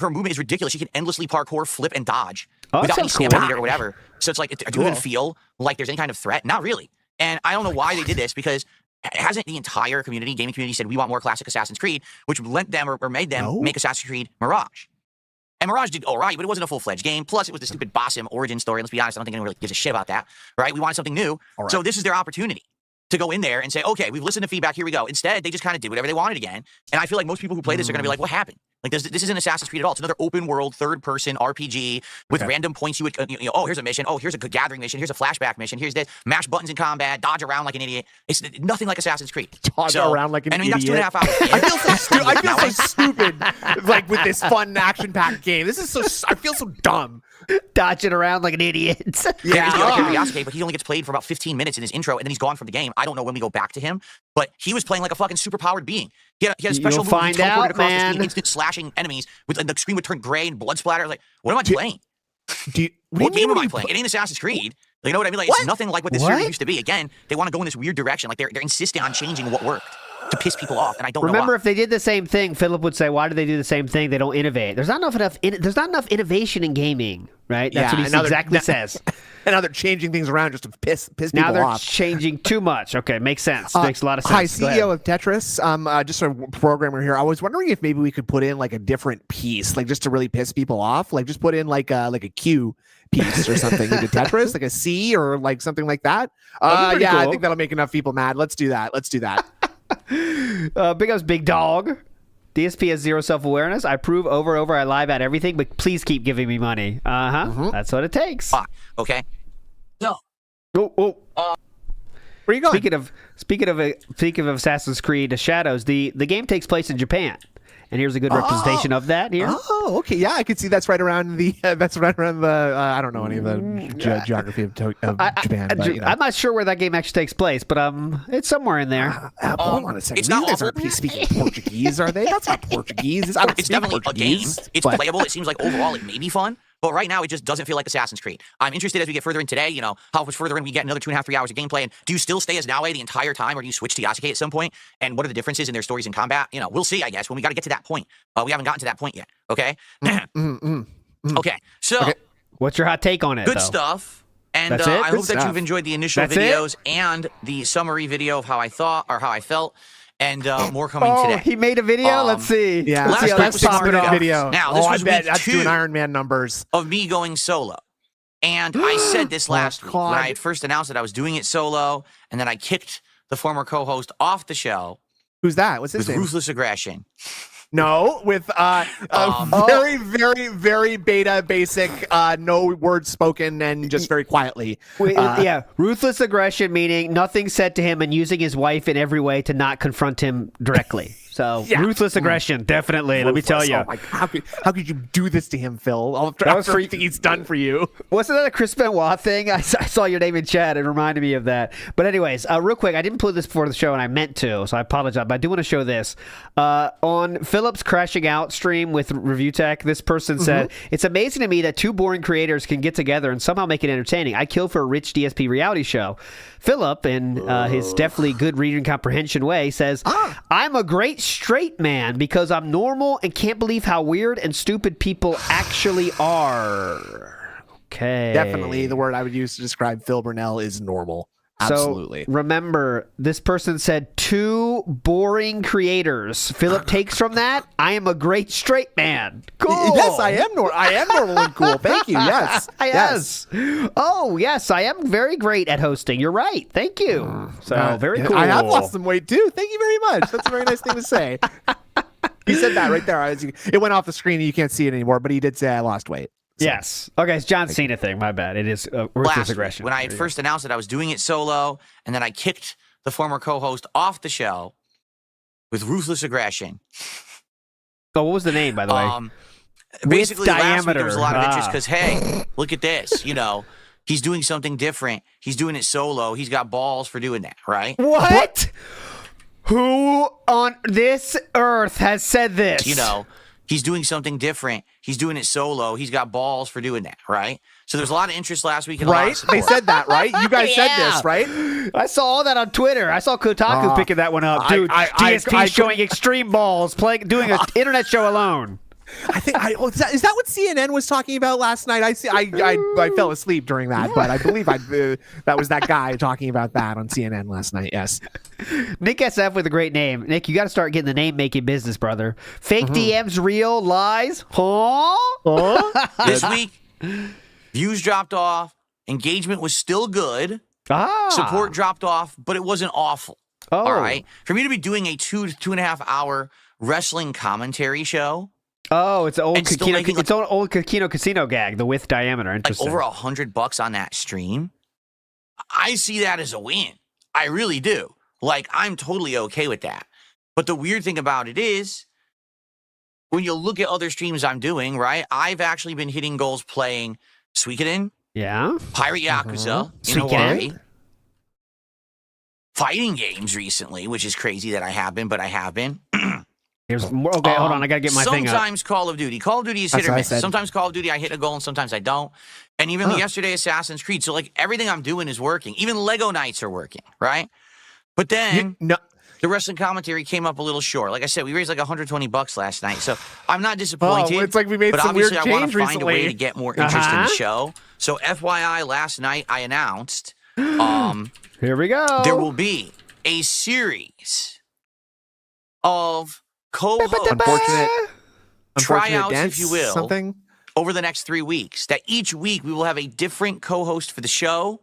Her movement is ridiculous. She can endlessly parkour, flip, and dodge Oh, that without any sounds cool. stamina or whatever. So it's like, do you even feel like there's any kind of threat? Not really. And I don't know why they did this because hasn't the entire community, gaming community, said we want more classic Assassin's Creed, which lent them or made them make Assassin's Creed Mirage. And Mirage did all right, but it wasn't a full-fledged game. Plus, it was the stupid Basim origin story. Let's be honest, I don't think anyone really gives a shit about that, right? We wanted something new. right. So this is their opportunity to go in there and say, okay, we've listened to feedback, here we go. Instead, they just kind of did whatever they wanted again. And I feel like most people who play this are going to be like, what happened? Like, this isn't Assassin's Creed at all. It's another open-world, third-person RPG with random points you would, oh, here's a mission. Oh, here's a gathering mission. Here's a flashback mission. Here's this. Mash buttons in combat. Dodge around like an idiot. It's nothing like Assassin's Creed. Dodge around like an and I mean, that's idiot. 2.5 hours. I feel so stupid, like with this fun action-packed game. This is so. I feel so dumb. Dodging around like an idiot. There is the other character, Yasuke, but he only gets played for about 15 minutes in his intro, and then he's gone from the game. I don't know when we go back to him. But he was playing like a fucking superpowered being. He had a special You'll move. He find teleported out, across the man. screen, instant slashing enemies. And the screen would turn gray and blood splatter. Like, what am I playing? What game am I playing? It ain't Assassin's Creed. You know what I mean? Like, it's nothing like what this series used to be. Again, they want to go in this weird direction. Like, they're insisting on changing what worked to piss people off, and I don't know Remember, why. if they did the same thing, Philip would say, "Why do they do the same thing? They don't innovate. There's not enough innovation in gaming, right?" That's what he exactly says. And now they're changing things around just to piss people Now they're off. changing too much. Okay, makes sense. Makes a lot of sense. Hi, Go ahead. CEO of Tetris. Just a programmer here. I was wondering if maybe we could put in like a different piece, like just to really piss people off. Like just put in like a Q piece or something into Tetris, like a C or like something like that. That'd be pretty I cool. think that'll make enough people mad. Let's do that. Big ups, Big Dog. DSP has zero self-awareness. I prove over and over I lie about everything, but please keep giving me money. That's what it takes. Okay. No. Oh. Where you going? Speaking of Assassin's Creed Shadows, the game takes place in Japan, and here's a good representation of that here. Oh, okay. Yeah, I can see that's right around the. I don't know any of the geography of Japan. But, you know. I'm not sure where that game actually takes place, but it's somewhere in there. Hold on a second. It's These not guys awful. aren't speaking Portuguese, are they? That's not Portuguese. I don't It's speak definitely Portuguese, a game. It's but- playable. It seems like overall it may be fun. But right now, it just doesn't feel like Assassin's Creed. I'm interested as we get further in today, you know, how much further in we get another 2.5, 3 hours of gameplay. And do you still stay as Naue the entire time, or do you switch to Yasuke at some point? And what are the differences in their stories in combat? You know, we'll see, I guess, when we got to get to that point. We haven't gotten to that point yet, okay? Okay, so What's your hot take on it? good though? stuff. And That's it? I Good hope that stuff. you've enjoyed the initial That's it? videos and the summary video of how I thought or how I felt. And more coming Oh, today. he made a video. Let's see. Yeah, Let's see how last that's week was popping Mark off. video. Now, this I was bet week that's 2. doing Iron Man numbers. Of me going solo. And I said this last week when God. I had first announced that I was doing it solo, and then I kicked the former co-host off the show Who's that? What's his with name? ruthless aggression. No, with very, very, very beta, basic, no words spoken, and just very quietly. Yeah, ruthless aggression, meaning nothing said to him and using his wife in every way to not confront him directly. So, Yeah. ruthless aggression, definitely. Let me tell you. Oh my God, how could you do this to him, Phil? After That was for- everything he's done for you. Wasn't that a Chris Benoit thing? I saw your name in chat. It reminded me of that. But anyways, real quick, I didn't put this before the show, and I meant to, so I apologize. But I do want to show this. On Philip's Crashing Out stream with Review Tech, this person said, "It's amazing to me that two boring creators can get together and somehow make it entertaining. I kill for a rich DSP reality show." Philip, in his definitely good reading comprehension way, says, "I'm a great straight man because I'm normal and can't believe how weird and stupid people actually are." Okay. Definitely, the word I would use to describe Phil Burnell is normal. Absolutely. So remember, this person said two boring creators. Philip takes from that, I am a great straight man. Cool. Yes, I am normal and cool. Thank you. Yes. Yes. Oh, yes, I am very great at hosting. You're right. Thank you. So very cool. I have lost some weight too. Thank you very much. That's a very nice thing to say. He said that right there. It went off the screen and you can't see it anymore, but he did say I lost weight. So. Yes. Okay, it's John Cena thing. My bad. It is ruthless Last aggression. week, when I had first announced that I was doing it solo, and then I kicked the former co-host off the show with ruthless aggression. Oh, what was the name, by the way? Basically, last week there was a lot of diameter. interest because, hey, look at this. You know, he's doing something different. He's doing it solo. He's got balls for doing that, right? What? Who on this earth has said this? You know, he's doing something different. He's doing it solo. He's got balls for doing that, right? So there's a lot of interest last week. And a lot of Right? support. They said that, right? You guys said this, right? I saw all that on Twitter. I saw Kotaku picking that one up. Dude, DSP showing extreme balls, doing an internet show alone. I think is that what CNN was talking about last night? I fell asleep during that, but I believe that was that guy talking about that on CNN last night. Yes. Nick SF with a great name. Nick, you got to start getting the name making business, brother. Fake DMs, real lies. Huh? This week, views dropped off. Engagement was still good. Support dropped off, but it wasn't awful. Oh. All right. For me to be doing a 2 to 2.5 hour wrestling commentary show, Oh, it's an old And still Kikino, making, like- it's an old Kikino Casino gag, the width diameter. like Interesting. over $100 on that stream, I see that as a win. I really do. Like, I'm totally okay with that. But the weird thing about it is, when you look at other streams I'm doing, right, I've actually been hitting goals playing Suikoden, Yeah. Pirate Yakuza in Suikoden. Hawaii, fighting games recently, which is crazy that I have been, but I have been. Here's more. Okay, hold on. I gotta get my thing up. Sometimes Call of Duty. Call of Duty is hit or miss. Sometimes Call of Duty, I hit a goal and sometimes I don't. And even yesterday, Assassin's Creed. So like everything I'm doing is working. Even Lego nights are working, right? But then the wrestling commentary came up a little short. Like I said, we raised like $120 last night. So I'm not disappointed. Oh, it's like we made but some weird obviously I want change to find recently. a way to get more interest in the show. So FYI, last night I announced here we go. There will be a series of co-host Unfortunate tryouts, dance, if you will, something over the next 3 weeks. That each week we will have a different co-host for the show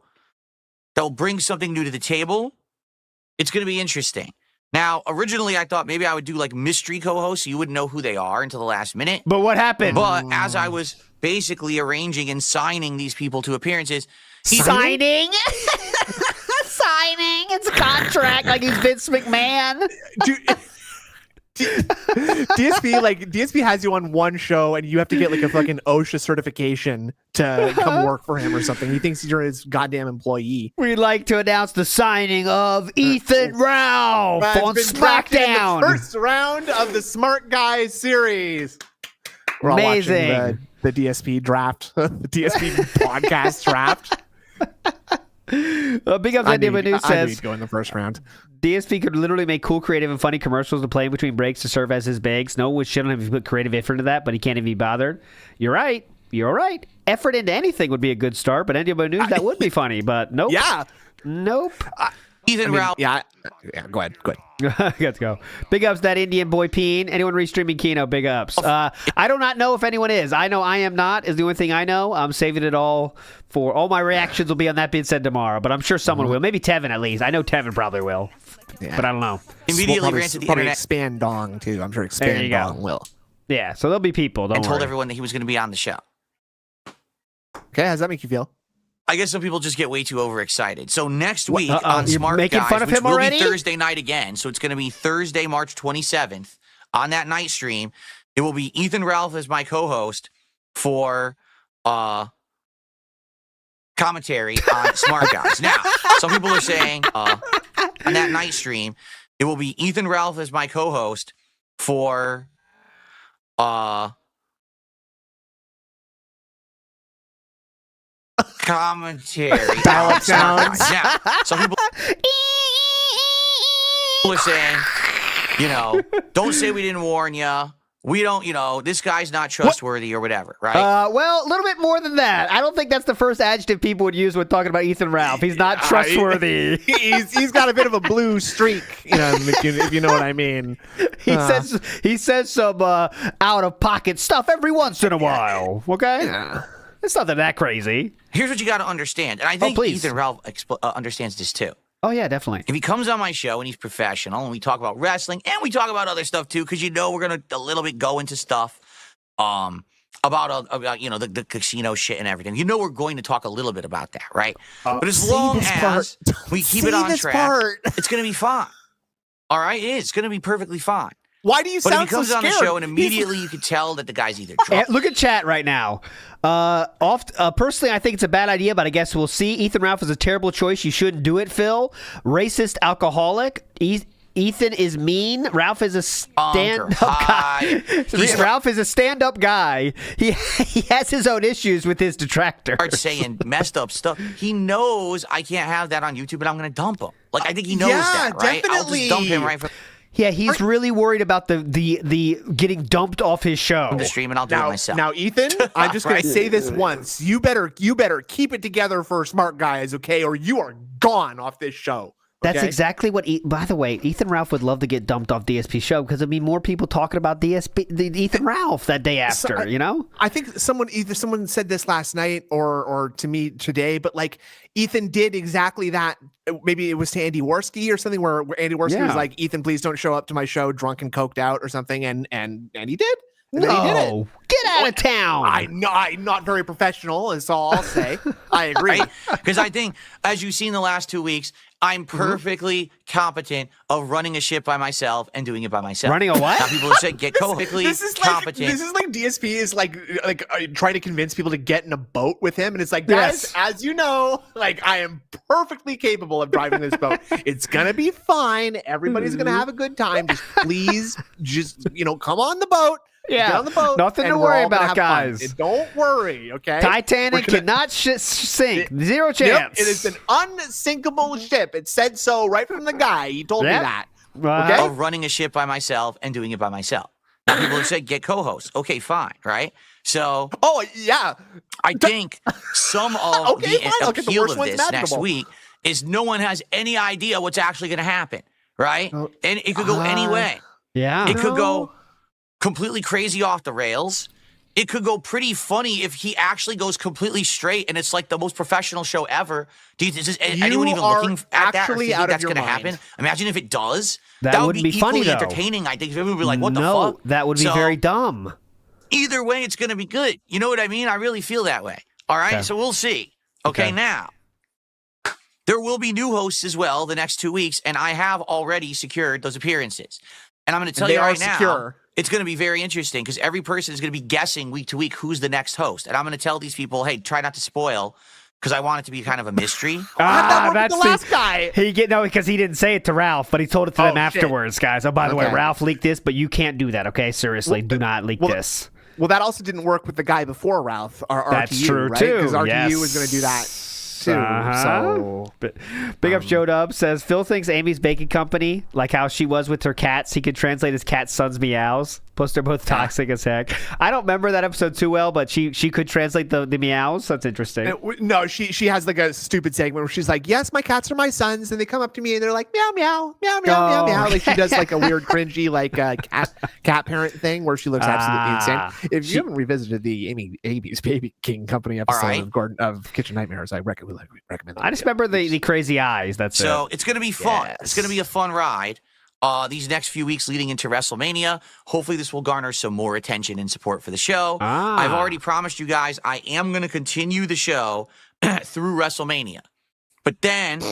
that will bring something new to the table. It's going to be interesting. Now, originally I thought maybe I would do like mystery co-hosts so you wouldn't know who they are until the last minute. But what happened? But as I was basically arranging and signing these people to appearances, signing? Signing? It's a contract like he's Vince McMahon. Dude, DSP has you on one show and you have to get like a fucking OSHA certification to come work for him or something. He thinks you're his goddamn employee. We'd like to announce the signing of Ethan Ralph on SmackDown. The first round of the Smart Guys series. We're all Amazing. watching the DSP draft, the DSP podcast draft. Big up that Dewie News I knew says he'd go in the first round. DSP could literally make cool, creative, and funny commercials to play in between breaks to serve as his bags. No one would shit on him if he put creative effort into that, but he can't even be bothered. You're right. You're right. Effort into anything would be a good start, but Dewie News, that would be funny, but nope. Yeah. Nope. Ethan Ralph. Yeah, go ahead. Let's go. Big ups that Indian boy Peen. Anyone restreaming Kino, big ups. I do not know if anyone is. I know I am not, is the only thing I know. I'm saving it all for all my reactions will be on that being said tomorrow, but I'm sure someone will. Maybe Tevin at least. I know Tevin probably will, but I don't know. Immediately ran to the internet. Expand Dong, too. I'm sure Expand Dong will. Yeah, so there'll be people. Don't and worry. told everyone that he was going to be on the show. Okay, how does that make you feel? I guess some people just get way too overexcited. So next week on You're Smart making Guys, fun of which him will already? be Thursday night again. So it's going to be Thursday, March 27th. On that night stream, it will be Ethan Ralph as my co-host for commentary on Smart Guys. Now, some people are saying on that night stream, it will be Ethan Ralph as my co-host for commentary. Ballot sounds. Now, some people are saying, don't say we didn't warn you. We don't, this guy's not trustworthy or whatever, right? Well, a little bit more than that. I don't think that's the first adjective people would use when talking about Ethan Ralph. He's not trustworthy. He's got a bit of a blue streak, if you know what I mean. He says some out of pocket stuff every once in a while. Okay, it's nothing that crazy. Here's what you got to understand, and I think Ethan Ralph understands this too. Oh yeah, definitely. If he comes on my show and he's professional, and we talk about wrestling and we talk about other stuff too, because we're gonna a little bit go into stuff about the casino shit and everything. We're going to talk a little bit about that, right? But as long as we keep it on track, it's gonna be fine. All right, it is. It's gonna be perfectly fine. Why do you sound so scared? But if he comes on the show and immediately you can tell that the guy's either drunk. Look at chat right now. Personally, I think it's a bad idea, but I guess we'll see. Ethan Ralph is a terrible choice. You shouldn't do it, Phil. Racist, alcoholic. Ethan is mean. Ralph is a stand-up guy. Ralph is a stand-up guy. He has his own issues with his detractors. Starts saying messed up stuff. He knows I can't have that on YouTube, but I'm going to dump him. Like I think he knows that, right? Definitely. I'll just dump him right from. Yeah, he's really worried about the getting dumped off his show. The stream, and I'll do it myself. Now, Ethan, I'm just going to say this once. You better keep it together for Smart Guys, okay? Or you are gone off this show. That's exactly what. By the way, Ethan Ralph would love to get dumped off DSP show because there'd be more people talking about Ethan Ralph that day after. I think someone said this last night or to me today, but like Ethan did exactly that. Maybe it was to Andy Worski or something where Andy Worski was like, "Ethan, please don't show up to my show drunk and coked out or something," and he did. And then he did it. No, get out of town. I'm not very professional, is all I'll say. I agree. Because I think, as you've seen the last 2 weeks, I'm perfectly competent of running a ship by myself and doing it by myself. Running a what? Now people say get co-hopefully competent. This is like DSP is like trying to convince people to get in a boat with him, and it's like, guys, as you know, like I am perfectly capable of driving this boat. It's gonna be fine. Everybody's gonna have a good time. Just please, come on the boat. Yeah, get on the boat. Nothing to worry about, guys. Don't worry, okay? Titanic cannot sink. Zero chance. Yep, it is an unsinkable ship. It said so right from the guy. He told me that. Okay? Of running a ship by myself and doing it by myself. Now people have said get co-hosts. Okay, fine, right? So, I think some of the appeal of this next week is no one has any idea what's actually going to happen, right? And it could go any way. Yeah, it could go completely crazy off the rails. It could go pretty funny if he actually goes completely straight and it's like the most professional show ever. Is anyone even looking at that or think that's going to happen? Imagine if it does. That would be funny, though. Entertaining. I think everyone would be like, what the fuck? That would be very dumb. Either way, it's going to be good. You know what I mean? I really feel that way. All right? Okay. So we'll see. Okay, now, there will be new hosts as well the next 2 weeks, and I have already secured those appearances. And I'm going to tell you right now, it's going to be very interesting because every person is going to be guessing week to week who's the next host. And I'm going to tell these people, hey, try not to spoil because I want it to be kind of a mystery. That's the last guy. Because he didn't say it to Ralph, but he told it to them afterwards, guys. Oh, by the way, Ralph leaked this, but you can't do that, okay? Seriously, do not leak this. Well, that also didn't work with the guy before Ralph, That's RTU, true, right? too. Because RTU was going to do that. So, Big up Showed Up says Phil thinks Amy's Baking Company, like how she was with her cats, he could translate his cat's son's meows. Plus they're both toxic as heck. I don't remember that episode too well, but she could translate the meows. That's interesting. No, she has like a stupid segment where she's like, yes, my cats are my sons, and they come up to me and they're like meow meow meow meow meow meow. Like she does like a weird cringy like cat parent thing where she looks absolutely insane. If you haven't revisited the Amy's Baking Company episode of Kitchen Nightmares, I recommend that. I just remember the crazy eyes. That's so it's gonna be fun. Yes. It's gonna be a fun ride. These next few weeks leading into WrestleMania. Hopefully this will garner some more attention and support for the show. I've already promised you guys I am going to continue the show through WrestleMania. But then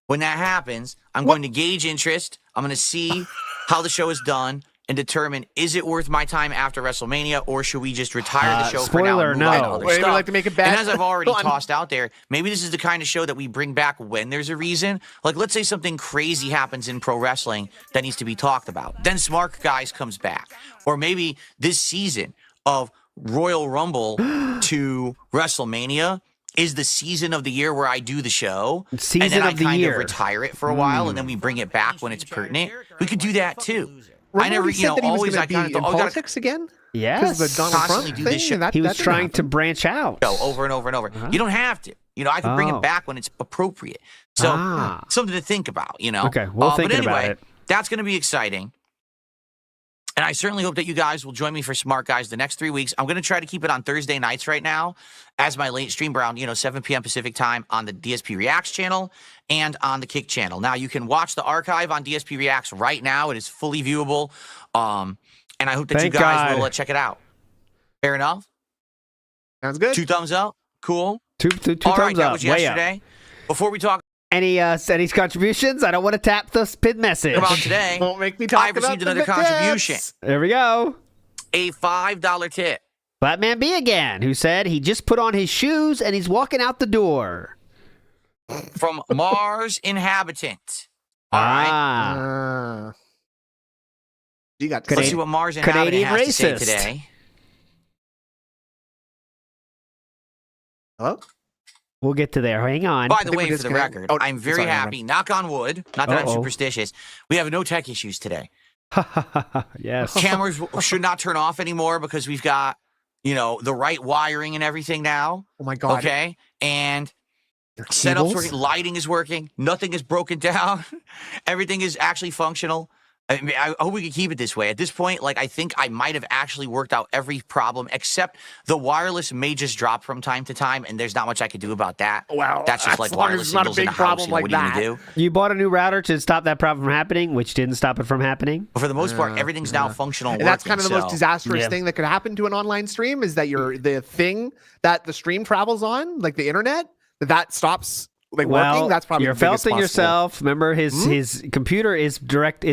when that happens, I'm going to gauge interest. I'm going to see how the show is done and determine, is it worth my time after WrestleMania, or should we just retire the show for now and move on to other stuff? Like to make a bet? And as I've already tossed out there, maybe this is the kind of show that we bring back when there's a reason. Like, let's say something crazy happens in pro wrestling that needs to be talked about. Then Smart Guys comes back. Or maybe this season of Royal Rumble to WrestleMania is the season of the year where I do the show. And then I kind of retire it for a while, and then we bring it back when it's pertinent. We could do that, too. Remember I never, always I kind of politics again. Yes, the Donald constantly Trump do this shit. He was trying to branch out over and over and over. You don't have to. I can bring it back when it's appropriate. So something to think about. Okay, we'll think about it. That's going to be exciting. And I certainly hope that you guys will join me for Smart Guys the next 3 weeks. I'm going to try to keep it on Thursday nights right now as my late stream around, 7 p.m. Pacific time on the DSP Reacts channel and on the Kick channel. Now, you can watch the archive on DSP Reacts right now. It is fully viewable. And I hope that you guys will check it out. Fair enough? Sounds good. 2 thumbs up. Cool. Two All thumbs right, that up. was yesterday. Before we talk any contributions, I don't want to tap the pin message. about today, don't make me talk I've received another contribution. There we go. A $5 tip. Flatman B again, who said he just put on his shoes and he's walking out the door. From Mars Inhabitant. All right. You got Let's see what Mars Inhabitant Canadian has to say racist. today. Hello? We'll get to there. Hang on. By the way, for the record, I'm very happy. Knock on wood. Not that I'm superstitious. We have no tech issues today. Yes. Cameras should not turn off anymore because we've got, the right wiring and everything now. Oh my God. Okay. And setup's working. Lighting is working. Nothing is broken down. Everything is actually functional. I mean, I hope we can keep it this way. At this point, like, I think I might have actually worked out every problem except the wireless may just drop from time to time, and there's not much I could do about that. Well, that's just as like long as wireless it's not a signals in big the house. problem You know, like what are you that. gonna do? You bought a new router to stop that problem from happening, which didn't stop it from happening. But for the most part, everything's now functional. And that's kind of the most so- disastrous Yeah. thing that could happen to an online stream is that the thing that the stream travels on, like the internet, that stops working. That's probably you're the biggest felting possible. yourself. Remember, his computer is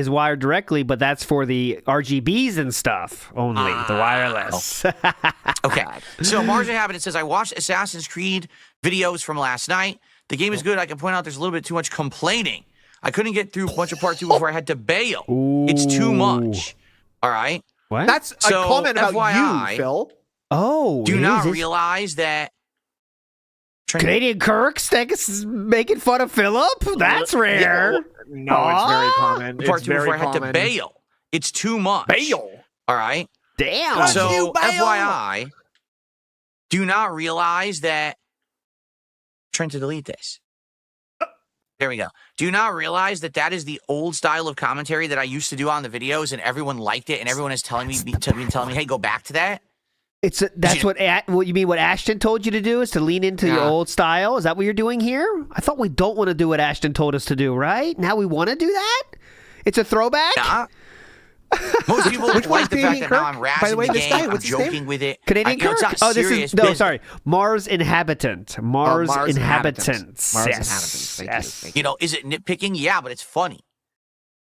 wired directly, but that's for the RGBs and stuff only. The wireless. Okay, so Mars Inhabitant says, I watched Assassin's Creed videos from last night. The game is good. I can point out there's a little bit too much complaining. I couldn't get through a bunch of part 2 before I had to bail. It's too much. All right? What? That's a So, comment about FYI, you, Phil. Oh, Do it not is. realize that Canadian Kirk's making fun of Philip? That's rare. No, it's very common. part It's 2 very before I had to common. bail. It's too much. Bail. All right? Damn. Fuck So, you, bail. FYI, do not realize that. Trying to delete this. There we go. Do not realize that that is the old style of commentary that I used to do on the videos, and everyone liked it, and everyone is telling me, hey, go back to that. That's what you mean. What Ashton told you to do is to lean into your old style. Is that what you're doing here? I thought we don't want to do what Ashton told us to do. Right now, we want to do that. It's a throwback. Nah. Most people like the fact Canadian that Kirk? now I'm By razzing the way, the this game. guy, I'm what's his joking name? with it. Canadian No, Kirk. it's not serious business. Sorry, Mars Inhabitant. Mars Inhabitants. Mars Yes. Inhabitants. Thank you. Yes. Thank you. You know, is it nitpicking? Yeah, but it's funny.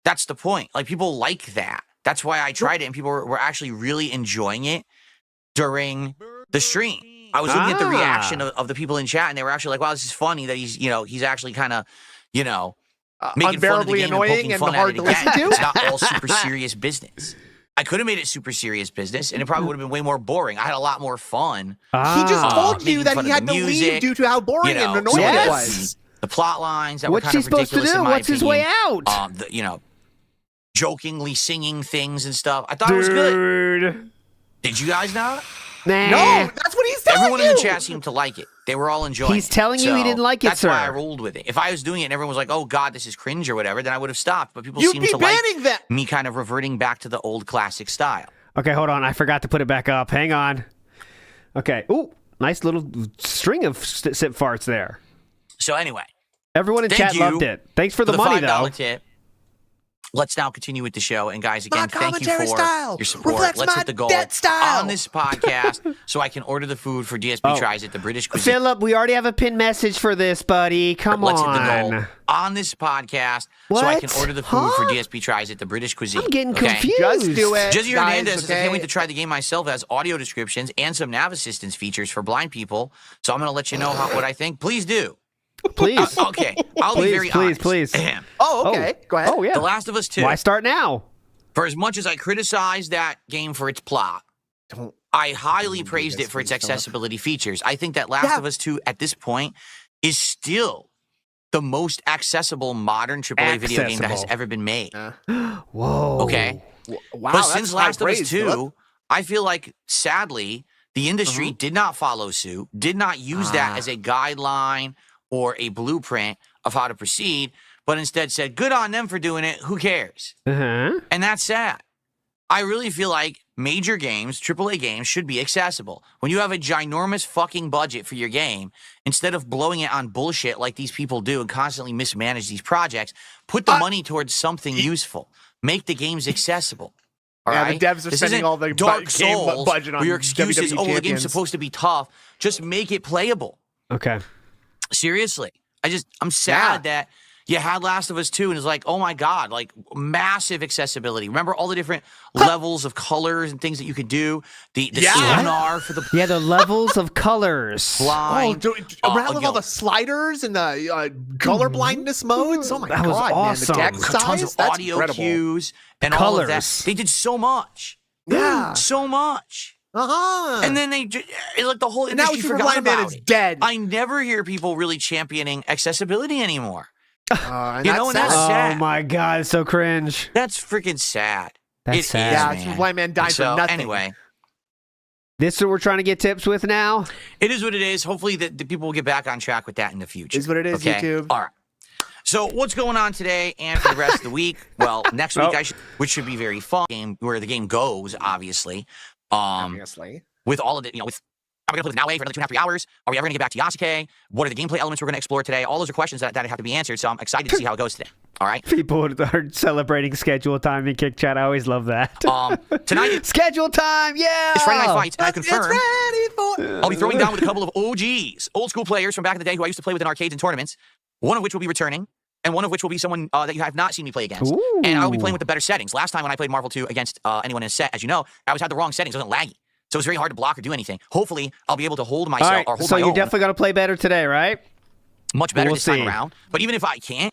That's the point. Like, people like that. That's why I tried it, and people were actually really enjoying it during the stream. I was looking at the reaction of the people in chat, and they were actually like, wow, this is funny that he's actually kind of, making fun of the Unbearably game annoying and and poking fun hard at to it again. listen to? It's not all super serious business. I could have made it super serious business, and it probably would have been way more boring. I had a lot more fun. He just told you making that fun he of had the to leave music, due to how boring and annoying some of it the- was. The plot lines that What's were he kind of supposed to ridiculous do? in my What's his way opinion. out? Jokingly singing things and stuff. I thought it was good. Dude. Did you guys not? Nah. No, that's what he's telling Everyone you. in the chat seemed to like it. They were all enjoying it. He's telling you he didn't like it, that's why I sir. rolled with it. If I was doing it and everyone was like, oh, God, this is cringe or whatever, then I would have stopped. But people You'd seem be to like banning them. me kind of reverting back to the old classic style. Okay, hold on. I forgot to put it back up. Hang on. Okay. Ooh, nice little string of sip farts there. So anyway, Everyone in Thank chat you loved it. Thanks for the money, $5 though. tip. Let's now continue with the show. And guys, again, My thank you commentary for style your support. reflects Let's my hit the goal debt style. on this podcast so I can order the food for DSP Tries at the British Cuisine. Philip, we already have a pin message for this, buddy. Come Let's on. hit the goal on this podcast so I can What? order the food for Huh? DSP Tries at the British Cuisine. I'm getting okay? confused. Just do it. Jesse guys, Hernandez says, I okay? can't wait to try the game myself. It has audio descriptions and some nav assistance features for blind people. So I'm going to let you know what I think. Please do. Please. Okay, I'll be very honest. please. Oh, okay. Go ahead. Oh, yeah. The Last of Us 2. Why start now? For as much as I criticize that game for its plot, Don't- I highly do praised this, it for its please, Philip. accessibility featers. I think that Last of Us 2 at this point is still the most accessible modern AAA video game that has Accessible. ever been made. Whoa. Okay? Wow, But that's since high Last of Us praise, 2, Philip. I feel like, sadly, the industry did not follow suit, did not use that as a guideline or a blueprint of how to proceed, but instead said, good on them for doing it, who cares? Uh-huh. And that's sad. I really feel like major games, AAA games, should be accessible. When you have a ginormous fucking budget for your game, instead of blowing it on bullshit like these people do and constantly mismanage these projects, put the money towards something useful. Make the games accessible. All Yeah, right? the devs are This spending isn't all the Dark game Souls, budget on where your excuse is, WWE oh, the game's champions." supposed to be tough. Just make it playable. Okay. Seriously. I'm sad that you had Last of Us 2 and it's like, oh my God, like massive accessibility. Remember all the different levels of colors and things that you could do? The sonar for the Yeah, the levels of colors. Oh, blind. around with all the sliders and the color blindness modes. Oh my That god, was man! awesome. The deck tons size, of that's audio incredible. cues and all of that. colors. They did so much. Yeah. So much. Uh-huh. And then like the whole And now industry Super forgot Blind Man about is it. dead. I never hear people really championing accessibility anymore. And You know, and that's that's sad. Oh sad. my God, it's so cringe. That's freaking sad. That's It is, sad. Yeah, man. Super Blind Man died So, for nothing. Anyway, This is what we're trying to get tips with now? it is what it is. Hopefully the people will get back on track with that in the future. Is what it is, okay? YouTube. All right. So what's going on today and for the rest of the week? Well, next week, which should be very fun, game where the game goes, obviously. With all of it, with are we going to play with Naue for another 2.5 hours? Are we ever going to get back to Yasuke? What are the gameplay elements we're going to explore today? All those are questions that have to be answered, so I'm excited to see how it goes today. All right? People are celebrating schedule time in Kick Chat. I always love that. Tonight... schedule time, yeah! It's Friday Night Fights, and I confirm I'll be throwing down with a couple of OGs, old school players from back in the day who I used to play with in arcades and tournaments, one of which will be returning, and one of which will be someone that you have not seen me play against. Ooh. And I'll be playing with the better settings. Last time when I played Marvel 2 against anyone in a set, as you know, I always had the wrong settings. It wasn't laggy. So it's very hard to block or do anything. Hopefully, I'll be able to hold myself right, or hold so my you're own. definitely going to play better today, right? Much better We'll this time see. around. But even if I can't,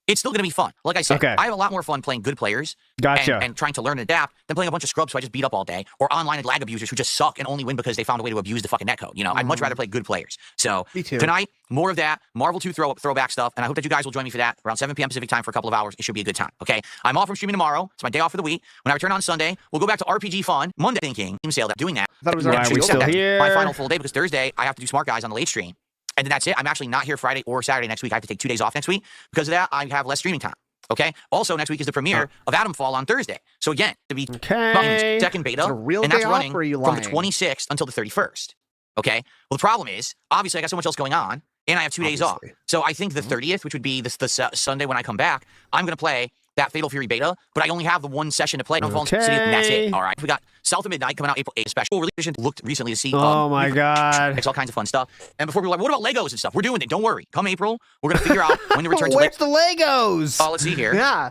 it's still going to be fun. Like I said, I have a lot more fun playing good players and trying to learn and adapt than playing a bunch of scrubs who I just beat up all day, or online lag abusers who just suck and only win because they found a way to abuse the fucking netcode. You know, I'd much rather play good players. So tonight, more of that, Marvel 2 throwback stuff, and I hope that you guys will join me for that around 7 p.m. Pacific time for a couple of hours. It should be a good time, okay? I'm off from streaming tomorrow. It's my day off for the week. When I return on Sunday, we'll go back to RPG Fun. Monday, thinking, team sale, doing that. I thought it was Why are we still here? My final full day because Thursday, I have to do Smart Guys on the late stream. And then that's it. I'm actually not here Friday or Saturday next week. I have to take 2 days off next week. Because of that, I have less streaming time. Okay. Also, next week is the premiere of Atomfall on Thursday. So again, to be second beta, and that's running from the 26th until the 31st. Okay. Well, the problem is, obviously, I got so much else going on, and I have 2 days off. So I think the 30th, which would be the Sunday when I come back, I'm going to play that Fatal Fury beta, but I only have the one session to play. And that's it. All right. We got South of Midnight coming out April 8th special. Release looked recently to see. Oh my God. It's all kinds of fun stuff. And before people are like, what about Legos and stuff? We're doing it. Don't worry. Come April, we're going to figure out when to return to Where's the Legos? Oh, let's see here. Yeah.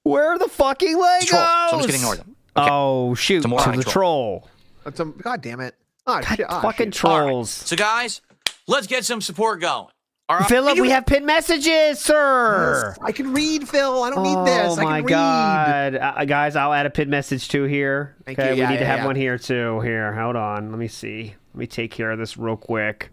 Where are the fucking Legos? Troll. So I'm just going to ignore them. Okay. Oh, shoot. To the troll. God damn it. Oh, God, shit. Oh, fucking shit. trolls. Right. So, guys, let's get some support going. All right. Philip, we have pinned messages, sir. I can read, Phil. I don't need this. Oh, I my can God. Guys, I'll add a pinned message too here. Thank okay, you. we need to have one here too. Here, hold on. Let me see. Let me take care of this real quick.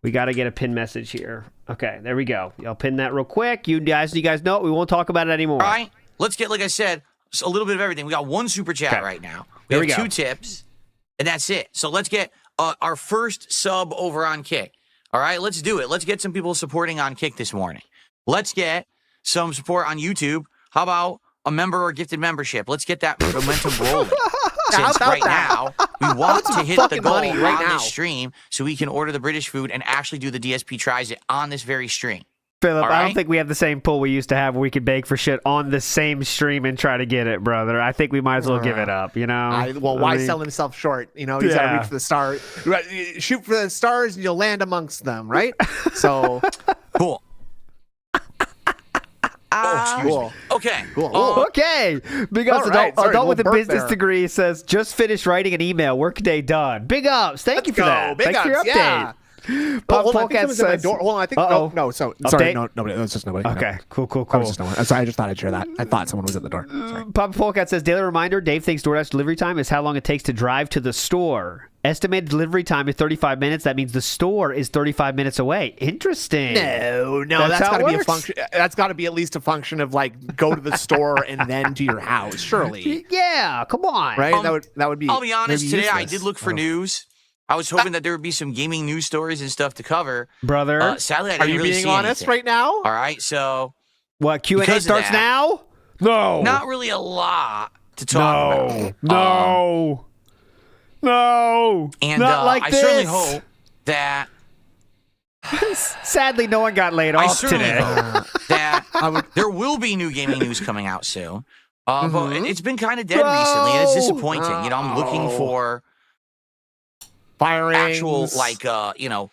We got to get a pinned message here. Okay, there we go. I'll pin that real quick. You guys know it. We won't talk about it anymore. All right. Let's get, like I said, a little bit of everything. We got one super chat right now. We have 2 tips, and that's it. So let's get our first sub over on Kick. All right, let's do it. Let's get some people supporting on Kick this morning. Let's get some support on YouTube. How about a member or gifted membership? Let's get that momentum rolling. Since right now, we want to hit the goal on this stream so we can order the British food and actually do the DSP tries it on this very stream. Philip, I don't think we have the same pull we used to have where we could beg for shit on the same stream and try to get it, brother. I think we might as well give it up, you know? Why sell himself short? You know, he's got to reach for the stars. Shoot for the stars and you'll land amongst them, right? So. Cool. Cool. Okay. Cool. Okay. Big ups. Adult with a business degree says, just finished writing an email. Workday done. Big ups. Thank you for that. Big Thanks for your update. Yeah. Hold on, I think someone's at my door. Hold on, I think sorry, nobody. It was just nobody. Okay, cool. That was just no one. Sorry, I just thought I'd share that. I thought someone was at the door. Sorry. Papa Polecat says, daily reminder, Dave thinks DoorDash delivery time is how long it takes to drive to the store. Estimated delivery time is 35 minutes. That means the store is 35 minutes away. Interesting. No, that's got to be a function. That's got to be at least a function of like go to the store and then to your house. Surely. Yeah, come on. Right? That would be. I'll be honest. Today I did look for news. I was hoping that there would be some gaming news stories and stuff to cover. Brother. Sadly, I didn't really see anything. Are you being honest right now? All right, so. What, Q&A starts now? No. Not really a lot to talk about. No. And not like I this. certainly hope that. Sadly, no one got laid off today. Hope that there will be new gaming news coming out soon. But it's been kind of dead recently, and it's disappointing. You know, I'm looking for firings, actual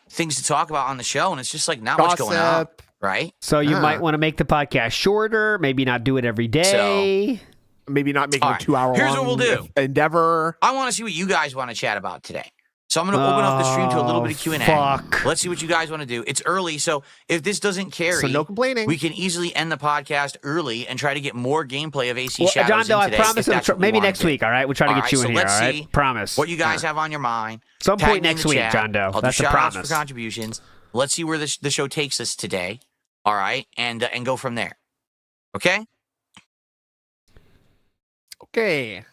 things to talk about on the show, and it's just like not much going on, right? So you might want to make the podcast shorter, maybe not do it every day. Maybe not make it a 2-hour Here's what we'll do. Endeavor. I want to see what you guys want to chat about today. So I'm going to open up the stream to a little bit of Q&A. Fuck. Let's see what you guys want to do. It's early, so if this doesn't carry, so no complaining. We can easily end the podcast early and try to get more gameplay of AC Shadows John Doe, in today. I promise maybe next week, all right? We'll try to get you in here, all right? Promise. What you guys have on your mind. Some point next week, John Doe. That's a promise. For contributions. Let's see where the show takes us today, all right? And go from there. Okay? Okay.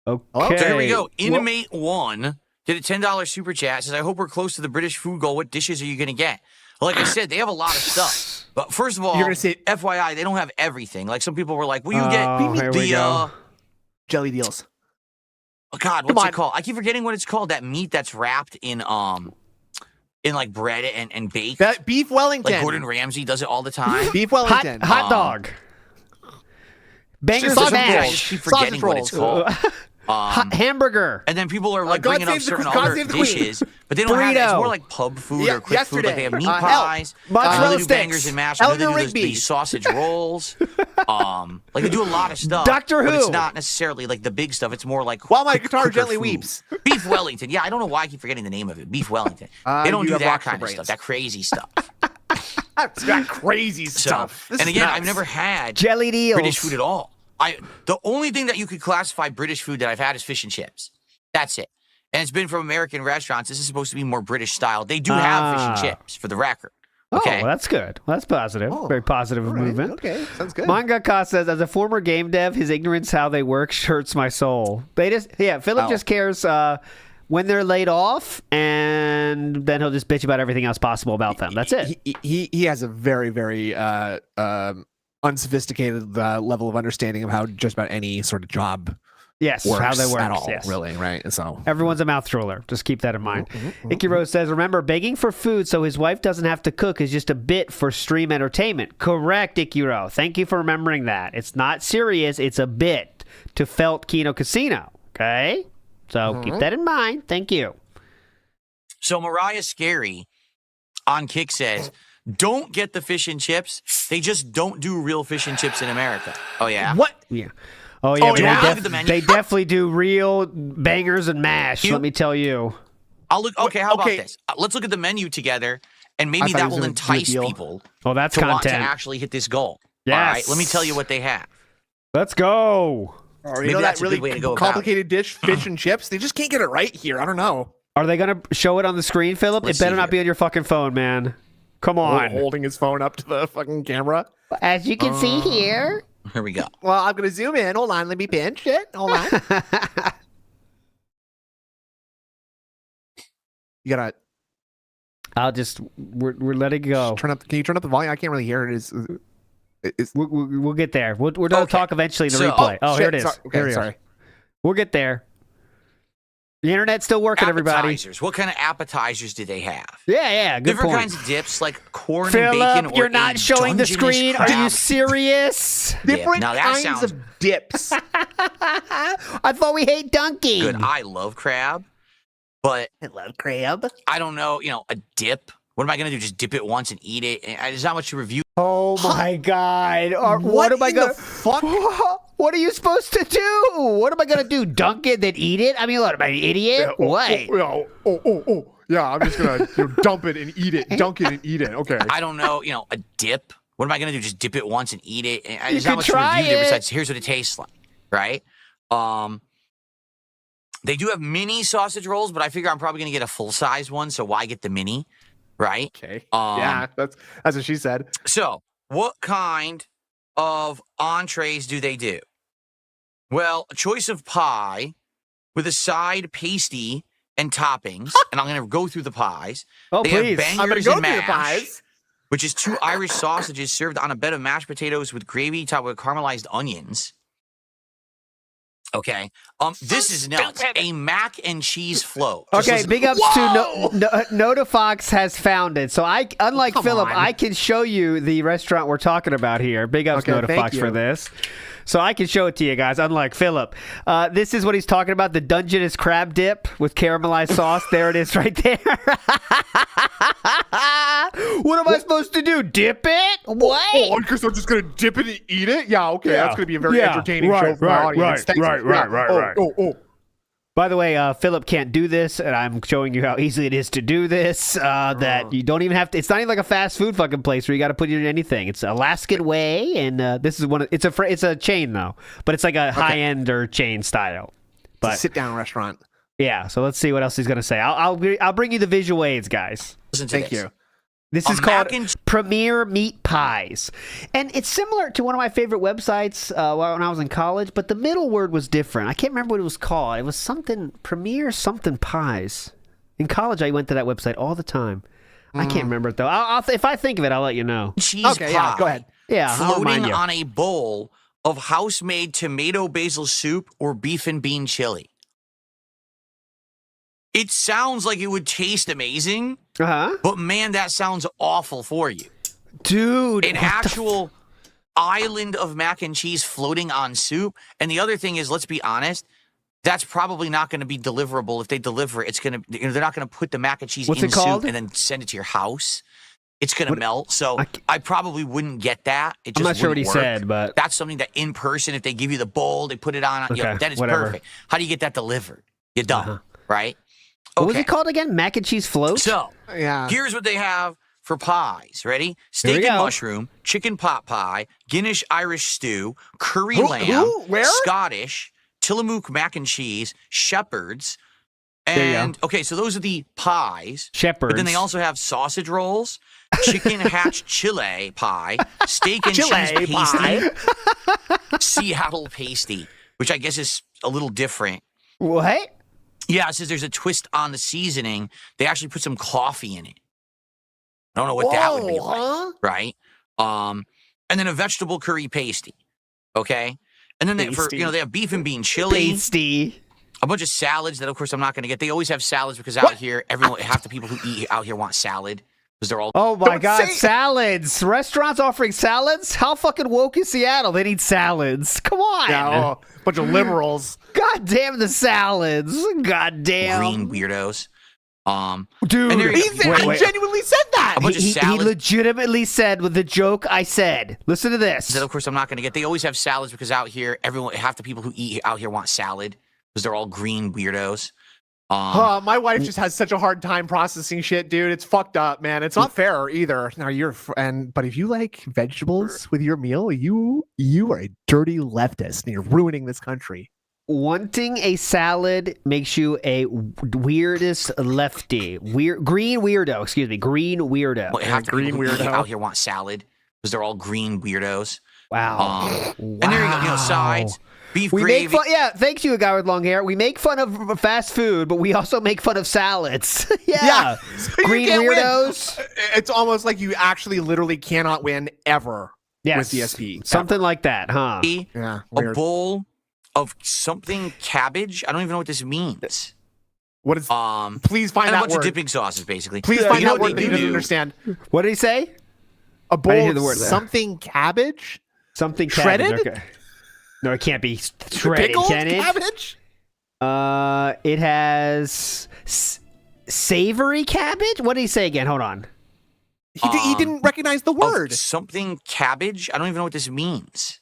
So here we go. Inmate1 did a $10 super chat. Says, I hope we're close to the British food goal. What dishes are you going to get? Like I said, they have a lot of stuff. But first of all, You're gonna say- FYI, they don't have everything. Like some people were like, "Will you get here we go. Jelly deals. Oh God, what's it called? I keep forgetting what it's called. That meat that's wrapped in like bread and baked. That beef Wellington. Like Gordon Ramsay does it all the time. Beef Wellington. Hot dog. Bangers sausage and I rolls. just mash. keep forgetting Sausage what it's called. Hot hamburger. And then people are like God bringing up save the certain queen. God other save the queen. dishes, but they don't have that. It's Burrito. more like pub food Yeah, or quick food. Like they have meat yesterday. pies. mozzarella they do sticks. bangers and mash. They Eleanor do Rigby. these sausage rolls. Like they do a lot of stuff. Doctor But Who. it's not necessarily like the big stuff. It's more like While my quick- guitar quicker gently food. weeps. Beef Wellington. Yeah, I don't know why I keep forgetting the name of it. Beef Wellington. They don't you do have that rock kind of brains. stuff. That crazy stuff. That's got crazy So, stuff. This and is again, nuts. I've never had Jelly deals. British food at all. The only thing that you could classify British food that I've had is fish and chips. That's it. And it's been from American restaurants. This is supposed to be more British style. They do have fish and chips, for the record. Okay. Oh, well, that's good. Well, that's positive. Oh, Very positive All right, movement. Okay, sounds good. Manga Cost says, as a former game dev, his ignorance how they work hurts my soul. Philip just cares when they're laid off, and then he'll just bitch about everything else possible about them. That's it. He has a very, very unsophisticated level of understanding of how just about any sort of job Yes, works how they work. at all, Yes. really, right? So Everyone's a mouth drooler. Just keep that in mind. Icky Rose says, remember, begging for food so his wife doesn't have to cook is just a bit for stream entertainment. Correct, Ikiro. Thank you for remembering that. It's not serious. It's a bit to Felt Kino Casino. Okay? So keep that in mind. Thank you. So Mariah Scary on Kick says, don't get the fish and chips. They just don't do real fish and chips in America. Oh, yeah? what? Yeah. Oh, yeah. Oh, but yeah? They, Look at the menu. they definitely do real bangers and mash, let me tell you. I'll look. Okay, how Okay. about this? Let's look at the menu together, and I maybe thought that it was will gonna do a entice deal. people Oh, that's to want to content. actually hit this goal. Yes. All right, let me tell you what they have. Let's go. Or, Maybe that that's a really good way to go about complicated dish, fish and chips. They just can't get it right here. I don't know. Are they going to show it on the screen, Philip? Let's It better see not be on your fucking phone, man. Come on. Holding his phone up to the fucking camera. As you can see here. Here we go. Well, I'm gonna zoom in. Hold on, let me pinch it. Hold on. You gotta I'll just, we're letting go. turn up. Can you turn up the volume? I can't really hear it. We'll get there. We're going to Okay. talk eventually in the So- replay. Oh, here it shit, is. sorry. Okay, Here it is. sorry. We'll get there. The internet's still working, everybody. Appetizers. What kind of appetizers do they have? Yeah, good Different point. kinds of dips, like corn and bacon. Philip, Or you're a not showing the Dungeness screen. Are you crab serious? dip. Different Now that kinds sounds of dips. I thought we hate dunking. good. I love crab, but I love crab. I don't know. A dip. What am I gonna do? Just dip it once and eat it? There's not much to review. Oh my God! What am I in the gonna? fuck? What are you supposed to do? What am I gonna do? Dunk it, then eat it? I mean, what am I, an idiot? What? Yeah, I'm just gonna dump it and eat it. Dunk it and eat it. Okay. I don't know. A dip. What am I gonna do? Just dip it once and eat it? There's could not much to try review there it. besides here's what it tastes like, right? They do have mini sausage rolls, but I figure I'm probably gonna get a full size one. So why get the mini, right? Okay. Um, Yeah, that's what she said. So, what kind of entrees do they do? Well, a choice of pie with a side pasty and toppings, and I'm going to go through the pies. Oh, They please. have I'm gonna bangers go and through the mash, pies. which is 2 Irish sausages served on a bed of mashed potatoes with gravy topped with caramelized onions. Okay. This is nuts. A mac and cheese float. Just Okay, listen- big ups to Notifox has found it. So unlike Come Philip, on. I can show you the restaurant we're talking about here. Big ups Okay, Notifox thank for you. this. So I can show it to you guys, unlike Philip. This is what he's talking about, the Dungeness crab dip with caramelized sauce. There it is right there. What am I supposed to do? Dip it? What? Oh, I guess I'm just gonna dip it and eat it. Yeah, okay, Yeah. that's gonna be a very Yeah. entertaining Right, show for the right, audience. right, Thanks. right, Yeah. right. Oh. By the way, Philip can't do this, and I'm showing you how easy it is to do this. That you don't even have to. It's not even like a fast food fucking place where you got to put it in anything. It's Alaskan Way, and this is one. It's a chain though, but it's like a high end or chain style. It's a But sit-down restaurant. yeah, so let's see what else he's gonna say. I'll bring you the visual aids, guys. Listen to Thank this. you. This A is called mac and- Premier Meat Pies. And it's similar to one of my favorite websites when I was in college, but the middle word was different. I can't remember what it was called. It was something, Premier something Pies. In college, I went to that website all the time. I can't remember it though. If I think of it, I'll let you know. Cheese Okay, pie. yeah, go ahead. Yeah, I'll remind Floating you. on a bowl of house-made tomato basil soup or beef and bean chili. It sounds like it would taste amazing, but man, that sounds awful for you. Dude. An actual island of mac and cheese floating on soup. And the other thing is, let's be honest, that's probably not going to be deliverable. If they deliver, it's going to, they're not going to put the mac and cheese in soup and then send it to your house. It's going to melt. So I probably wouldn't get that. It just I'm not sure what he work. said, but That's something that in person, if they give you the bowl, they put it on, then it's perfect. How do you get that delivered? You don't, right? What was it called again? Mac and cheese float? So, here's what they have for pies. Ready? Here we Steak and go. mushroom, chicken pot pie, Guinness Irish stew, curry lamb, Where? Scottish, Tillamook mac and cheese, Shepherd's. There you And, okay, so those are the pies. Shepherd's. But then they also have sausage rolls, chicken hatch chile pie, steak and cheese pasty, Seattle pasty, which I guess is a little different. What? Yeah, it says there's a twist on the seasoning. They actually put some coffee in it. I don't know what that would be like, right? And then a vegetable curry pasty, okay? And then they have beef and bean chili, Pasty. a bunch of salads that, of course, I'm not going to get. They always have salads because out here, half the people who eat out here want salad because they're all. Oh my God, salads! Restaurants offering salads? How fucking woke is Seattle? They need salads. Come on. Yeah, bunch of liberals. God damn the salads. God damn. Green weirdos. Dude, and He genuinely said that. A bunch of he salads. legitimately said with the joke I said. Listen to this. That, of course, I'm not going to get. They always have salads because out here, half the people who eat out here want salad because they're all green weirdos. My wife just has such a hard time processing shit, dude. It's fucked up, man. It's not fair either. Now but if you like vegetables with your meal, you are a dirty leftist and you're ruining this country. Wanting a salad makes you a weirdest lefty. Green weirdo. Excuse me. Green weirdo. Well, half the people who eat out here want salad because they're all green weirdos. Wow. And there you go. Sides, beef gravy. Thank you, a guy with long hair. We make fun of fast food, but we also make fun of salads. Yeah. So Green weirdos. It's almost like you actually literally cannot win ever Yes. with DSP. Something like that, huh? Yeah. A bowl of something cabbage. I don't even know what this means. What is? Please find and that a bunch word. of dipping sauces, basically. Please find that what word that they you didn't do? understand. What did he say? A bowl hear of the word there. something cabbage. Something Shredded? cabbage. Okay. No, it can't be shredded, Pickled can it? cabbage. It has savory cabbage. What did he say again? Hold on. He didn't recognize the word. Something cabbage. I don't even know what this means.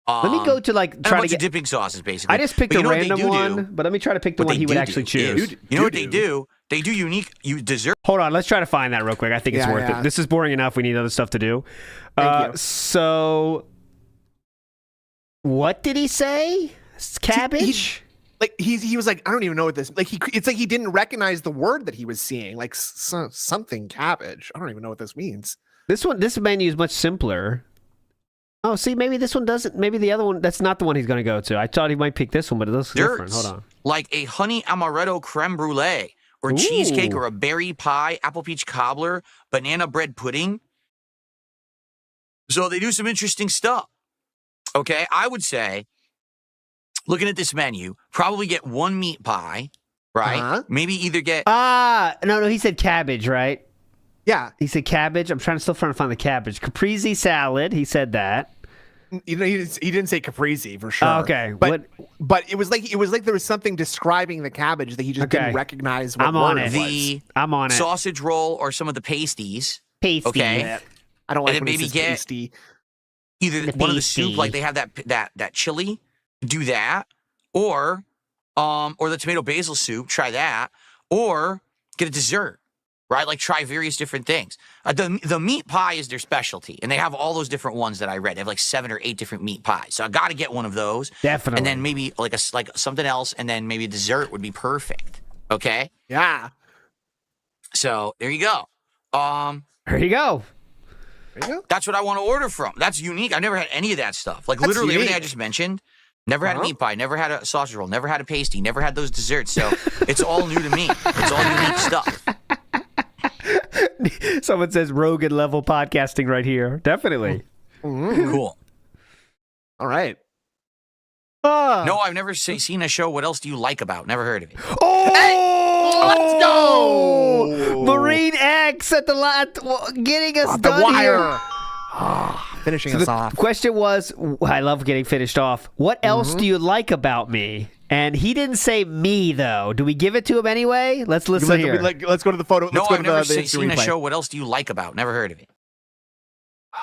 Let me go to and a try to bunch get of dipping sauces, basically. I just picked But a you know what they random do one, but let me try to pick the one he would actually choose. You know what they do? They do unique dessert. Hold on, let's try to find that real quick. I think it's worth it. This is boring enough. We need other stuff to do. Thank you. So, what did he say? Cabbage? He was like, I don't even know what this. It's like he didn't recognize the word that he was seeing. Like something cabbage. I don't even know what this means. This menu is much simpler. Oh, see, maybe this one doesn't. Maybe the other one. That's not the one he's going to go to. I thought he might pick this one, but it looks different. Hold on. Like a honey amaretto creme brulee, or cheesecake, or a berry pie, apple peach cobbler, banana bread pudding. So they do some interesting stuff. Okay, I would say, looking at this menu, probably get one meat pie, right? Uh-huh. Maybe either get. No, he said cabbage, right? Yeah, he said cabbage. I'm trying to find the cabbage. Caprese salad. He said that. You know, he didn't say caprese for sure. Okay, but it was like there was something describing the cabbage that he just didn't recognize. What I'm on word it. was. I'm on it. Sausage roll or some of the pasties. Pasty. Okay, I don't like and when then he maybe says get pasty. either one of the soup, like they have that chili. Do that, or the tomato basil soup. Try that, or get a dessert. Right, like try various different things. The meat pie is their specialty, and they have all those different ones that I read. They have like 7 or 8 different meat pies, so I got to get one of those. Definitely, and then maybe like something else, and then maybe a dessert would be perfect. Okay. Yeah. So there you go. There you go. That's what I want to order from. That's unique. I've never had any of that stuff. Like That's literally unique. everything I just mentioned. Never had a meat pie, never had a sausage roll, never had a pasty, never had those desserts. So it's all new to me. It's all unique stuff. Someone says Rogan level podcasting right here. Definitely. Cool. All right. No, I've never seen a show. What else do you like about? Never heard of it. Oh, let's go! Marine X at the getting us The done wire. here. Finishing So us the off. question was, I love getting finished off. What else do you like about me? And he didn't say me, though. Do we give it to him anyway? Let's listen here. Let's go to the photo. No, Let's go I've to never the seen a replay. show. What else do you like about? Never heard of it. Do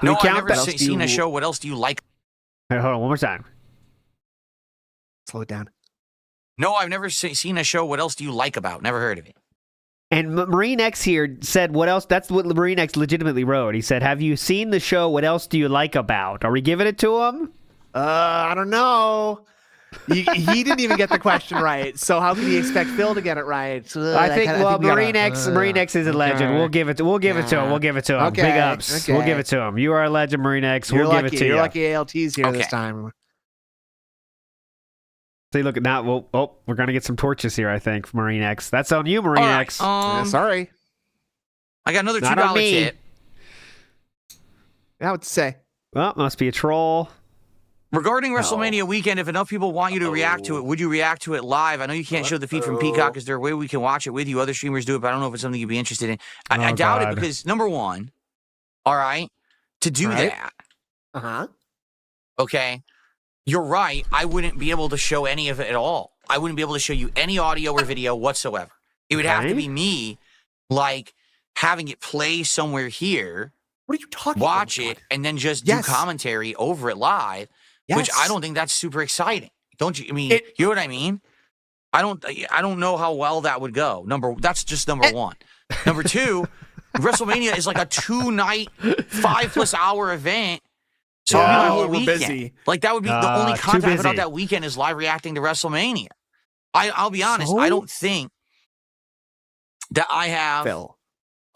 we No, I've count never that? seen a show. What else do you like? Hey, hold on, one more time. Slow it down. No, I've never seen a show. What else do you like about? Never heard of it. And Marine X here said, what else? That's what Marine X legitimately wrote. He said, have you seen the show? What else do you like about? Are we giving it to him? I don't know. He didn't even get the question right, so how can he expect Phil to get it right? I think Marine X is a legend. okay. We'll give it to him. We'll give it to him. Okay, Big ups. okay. We'll give it to him. You are a legend, Marine X. You're We'll lucky. give it to You're you. lucky ALT's here this Okay. time. See, look at now. We're gonna get some torches here. I think Marine X. That's on you, Marine All right, X. Yeah, sorry. I got another Not on $2 me. tip. Yeah, what to say? Well, must be a troll. Regarding WrestleMania weekend, if enough people want you to react to it, would you react to it live? I know you can't show the feed from Peacock. Is there a way we can watch it with you? Other streamers do it, but I don't know if it's something you'd be interested in. I doubt it because, number one, all right, to do Right. that, Uh-huh. okay, you're right. I wouldn't be able to show any of it at all. I wouldn't be able to show you any audio or video whatsoever. It would have to Okay. be me, like, having it play somewhere here, What are you talking watch about? it, and then just Yes. do commentary over it live. Which I don't think that's super exciting. Don't you? I mean, you know what I mean? I don't know how well that would go. That's just number one. Number two, WrestleMania is like a 2-night, 5+ hour event. So it'd be my whole we're weekend. busy. Like that would be the only too content I put busy. out that weekend is live reacting to WrestleMania. I'll be honest, So? I don't think that I have Phil.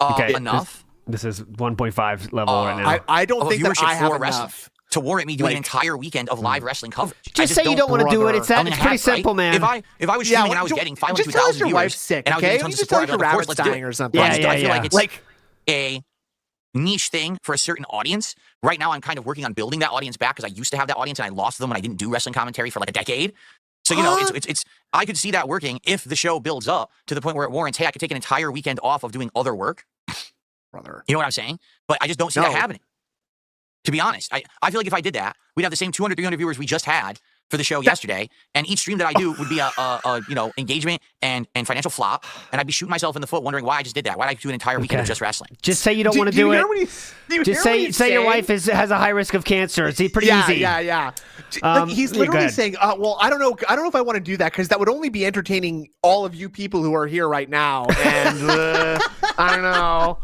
Okay, enough This is 1.5 level right now. I don't of think that viewership I have for wrestling enough. to warrant me doing Like- an entire weekend of live wrestling coverage. I just say you don't want to do it. It's I that. mean, It's I pretty have, right? simple, man. If I was streaming and I was Just getting tell us 502,000 your viewers wife's sick, and I was okay? getting tons You of just tell support, us your of course, rabbit's let's do dying it. or something. But I Yeah, feel yeah. like it's Like, a niche thing for a certain audience. Right now, I'm kind of working on building that audience back because I used to have that audience and I lost them when I didn't do wrestling commentary for like a decade. So, you know, it's I could see that working if the show builds up to the point where it warrants, hey, I could take an entire weekend off of doing other work. brother. You know what I'm saying? But I just don't see that happening. To be honest, I feel like if I did that, we'd have the same 200, 300 viewers we just had for the show yesterday, and each stream that I do would be a you know, engagement and financial flop, and I'd be shooting myself in the foot wondering why I just did that. Why did I do an entire weekend of just wrestling? Just say you don't want to do it. Just say your wife has a high risk of cancer. It's pretty easy. Yeah. Um, He's yeah, go literally ahead. saying, well, I don't know if I want to do that because that would only be entertaining all of you people who are here right now. And I don't know.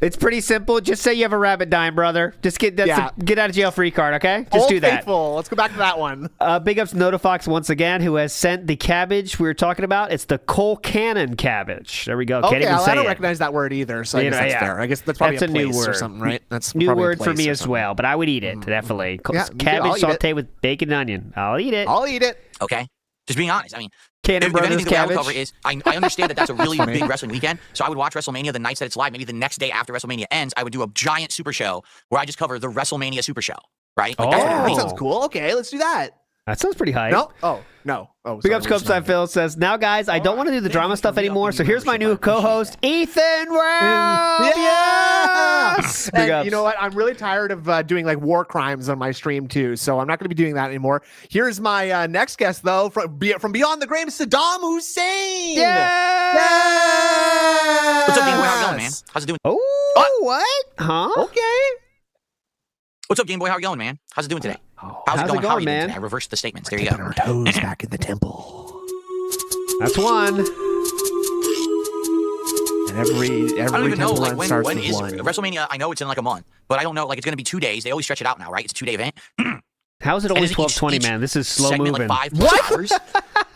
It's pretty simple. Just say you have a rabbit dying, brother. Just get get out of jail free card, okay? Just Old do that. Faithful. Let's go back to that one. Big ups to Notifox once again, who has sent the cabbage we were talking about. It's the Cole Cannon cabbage. There we go. Can't Okay, even I say don't it. recognize that word either, so I You guess know, that's yeah. fair. I guess that's probably That's a new place or word. something, right? That's New probably a word for place me or as something. well, but I would eat it, definitely. Yeah, me too. Cabbage I'll eat it. sauteed with bacon and onion. I'll eat it. I'll eat it. Okay? Just being honest. I mean, Cannon if Brothers anything, the way I would cabbage. cover is, I understand that that's a really big wrestling weekend, so I would watch WrestleMania the nights that it's live. Maybe the next day after WrestleMania ends, I would do a giant super show where I just cover the WrestleMania super show, right? Like, that's what it would That be. sounds cool. Okay, let's do that. That sounds pretty hype. No? Oh, no. Oh, Big sorry, ups, we're just Copeside not- Phil says, now guys, I don't want to do the drama stuff anymore, so here's my new co-host, Ethan Round. Yeah! Yes! Big And ups. you know what? I'm really tired of doing like war crimes on my stream too, so I'm not going to be doing that anymore. Here's my next guest though, from Beyond the Grave, Saddam Hussein. Yeah! What's up, Game Boy? How you going, man? How's it doing? Oh, what? Huh? Okay. What's up, Game Boy? How you going, man? How's it doing today? How's it going? How are you doing man? today? I reversed the statements. There you Dipping go. our toes back in the temple. That's one. And every I don't even know, temple like, run when starts is with one. WrestleMania? I know it's in like a month, but I don't know. Like, it's going to be 2 days. They always stretch it out now, right? It's a 2-day event. How is it And always is it 12:20, each man? This is slow segment, moving. like 5+ hours.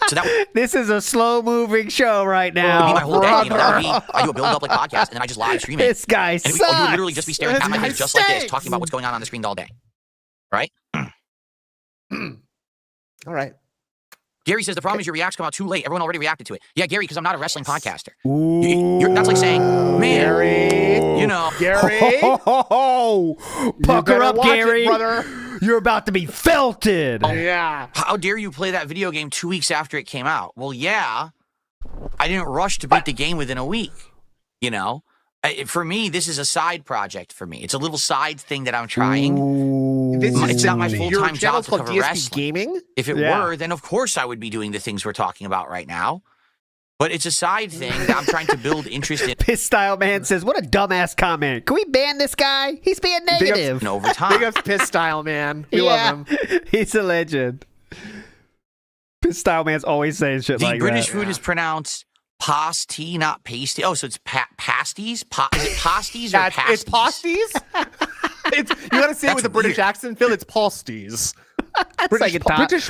So that would This is a slow moving show right be now. my whole day. You know, that would be, I do a build up like podcast, and then I just live stream it. This guy And sucks. we would literally just be staring at my This face guy just like this, stinks. talking about what's going on the screen all day. Right? All right. Gary says the problem is your reacts come out too late. Everyone already reacted to it. Yeah, Gary, because I'm not a wrestling podcaster. That's like saying, man, Gary, you know, Gary, pucker up, Gary. brother. You're about to be felted. Yeah. how dare you play that video game 2 weeks after it came out? Well, yeah, I didn't rush to beat the game within a week. You know, for me, this is a side project for me. It's a little side thing that I'm trying. It's not my full-time job to cover wrestling. Gaming? If it were, then of course I would be doing the things we're talking about right now. But it's a side thing that I'm trying to build interest in. Piss Style Man says, what a dumbass comment. Can we ban this guy? He's being negative. Over time. Big ups Piss Style Man. We love him. He's a legend. Piss Style Man's always saying shit like that. The British food is pronounced pasty, not pasty. Oh, so it's pasties? Is it pasties or pasties? It's pasties? You gotta say it with a British accent, Phil. It's pasties. British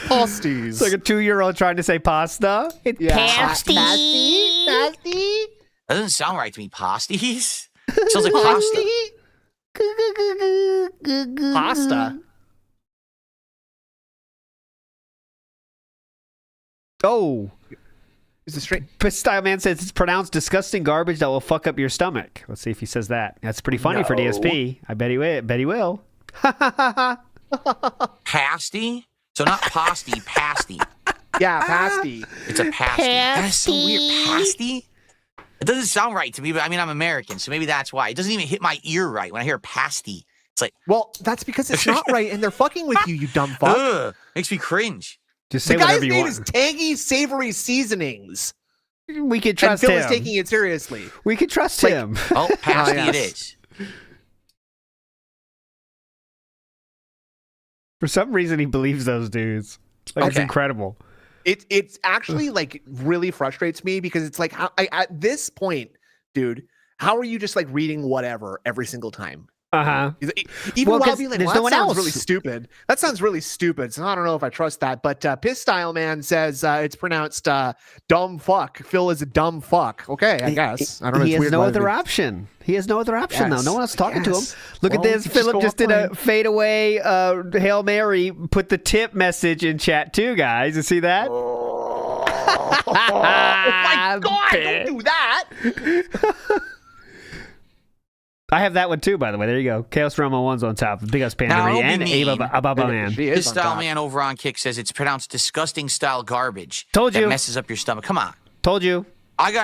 pasties. It's like a 2-year-old trying to say pasta. It's pasty. Pasty. That doesn't sound right to me. Pasties? It sounds like pasta. Pasta. Oh. Is it straight? Piss Style Man says it's pronounced disgusting garbage that will fuck up your stomach. Let's see if he says that. That's pretty funny for DSP. I bet he will. Pasty? So not pasty, pasty. Yeah, pasty. It's a pasty. That's so weird. Pasty? It doesn't sound right to me, but I mean, I'm American, so maybe that's why. It doesn't even hit my ear right when I hear pasty. It's like, well, that's because it's not right, and they're fucking with you dumb fuck. Ugh, makes me cringe. Just say the guy's whatever you name want. is Tangy Savory Seasonings. We could trust and Phil him. is taking it seriously. We could trust him. Oh, pasty yes. it is. For some reason, he believes those dudes. Like, it's incredible. It's actually like really frustrates me because it's like at this point, dude, how are you just like reading whatever every single time? Even while being like, well, that sounds really stupid. That sounds really stupid. So I don't know if I trust that. But Piss Style Man says it's pronounced dumb fuck. Phil is a dumb fuck. Okay, I guess. I don't know. He has no other option. He has no other option, though. No one else talking to him. Look at this. Philip just did a fadeaway Hail Mary, put the tip message in chat too, guys. You see that? Oh my God, don't do that. I have that one too, by the way. There you go. Chaos Realm 1's on top. Big Us Pandering and Ababa Man. This style man over on Kick says it's pronounced disgusting style garbage. Told you. That messes up your stomach. Come on. Told you.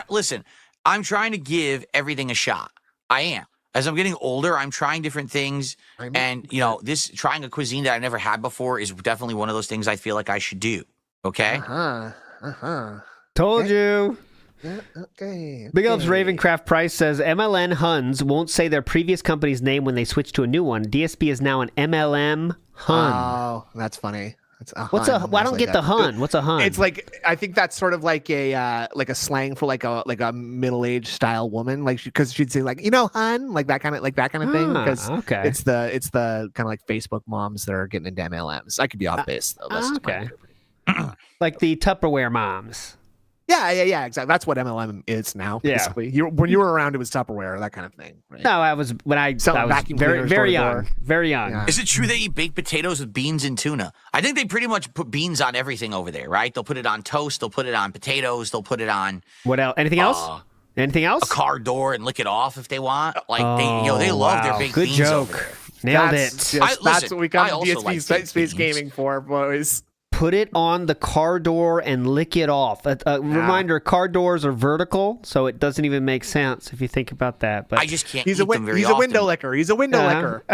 Listen, I'm trying to give everything a shot. I am. As I'm getting older, I'm trying different things. And, you know, trying a cuisine that I've never had before is definitely one of those things I feel like I should do. Okay? Told you. Okay. Big ups Ravencraft Price says MLN Huns won't say their previous company's name when they switch to a new one. DSP is now an MLM Hun. Oh, that's funny. What's a? Well, I don't get the Hun. What's a Hun? It's like, I think that's sort of like a slang for like a middle-aged style woman, like because she'd say like, you know, Hun, like that kind of thing. Because it's the kind of like Facebook moms that are getting into MLMs. I could be off base though. That's okay. Like the Tupperware moms. Yeah, exactly. That's what MLM is now, basically. When you were around, it was Tupperware, that kind of thing. Right? No, I was very young. Very young. Yeah. Is it true they eat baked potatoes with beans and tuna? I think they pretty much put beans on everything over there, right? They'll put it on toast, they'll put it on potatoes, they'll put it on what else? Anything else? Anything else? A car door and lick it off if they want. Like they love their baked beans over there. Nailed it. That's what we come to DSP Space Gaming for, boys. Put it on the car door and lick it off. Reminder, car doors are vertical, so it doesn't even make sense if you think about that. But I just can't eat them very often. He's a window licker. He's a window licker.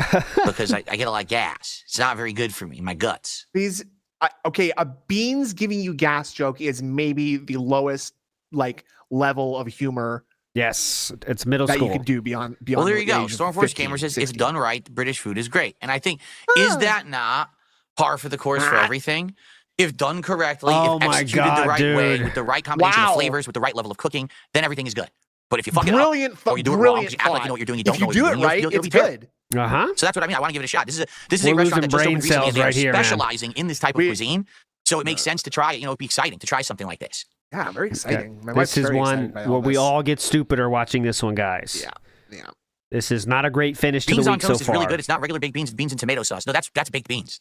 Because I get a lot of gas. It's not very good for me, my guts. A beans giving you gas joke is maybe the lowest like level of humor. Yes, it's middle school. That you can do beyond. Well, there you go. Stormforce Gamer says, if done right, British food is great. And I think, is that not par for the course for everything? If done correctly, if executed the right way, with the right combination of flavors, with the right level of cooking, then everything is good. But if you fuck it up, or you do it wrong, you act like you know what you're doing, you don't know what you're doing, right, it's good. So that's what I mean. I want to give it a shot. This is a restaurant that just opened recently, and they're specializing in this type of cuisine. So it makes sense to try it. You know, it'd be exciting to try something like this. Yeah, very exciting. This is one where we all get stupider watching this one, guys. Yeah. This is not a great finish to Beans the on week so toast is far. really good. It's not regular baked beans. It's beans and tomato sauce. No, that's baked beans.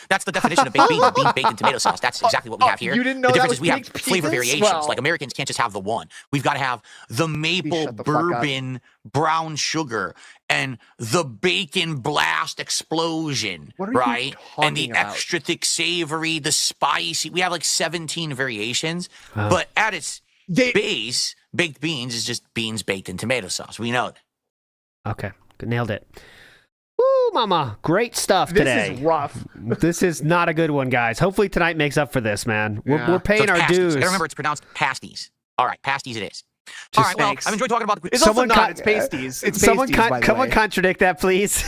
That's the definition of baked beans. Beans baked in tomato sauce. That's exactly what we have here. You didn't know the that difference was is we have baked flavor beans? variations. Well. Like Americans can't just have the one. We've got to have the maple shut the fuck up. bourbon brown sugar and the bacon blast explosion, What are you right? And the talking about? extra thick savory, the spicy. We have like 17 variations, but at its base, baked beans is just beans baked in tomato sauce. We know that. Okay, nailed it. Woo, mama. Great stuff today. This is rough. This is not a good one, guys. Hopefully tonight makes up for this, man. Yeah. We're paying So it's our pasties. dues. I gotta remember it's pronounced pasties. All right, pasties it is. All right, well, thanks. I've enjoyed talking about the It's Someone also not. con- It's pasties. It's Someone pasties, by the come way. and contradict that, please.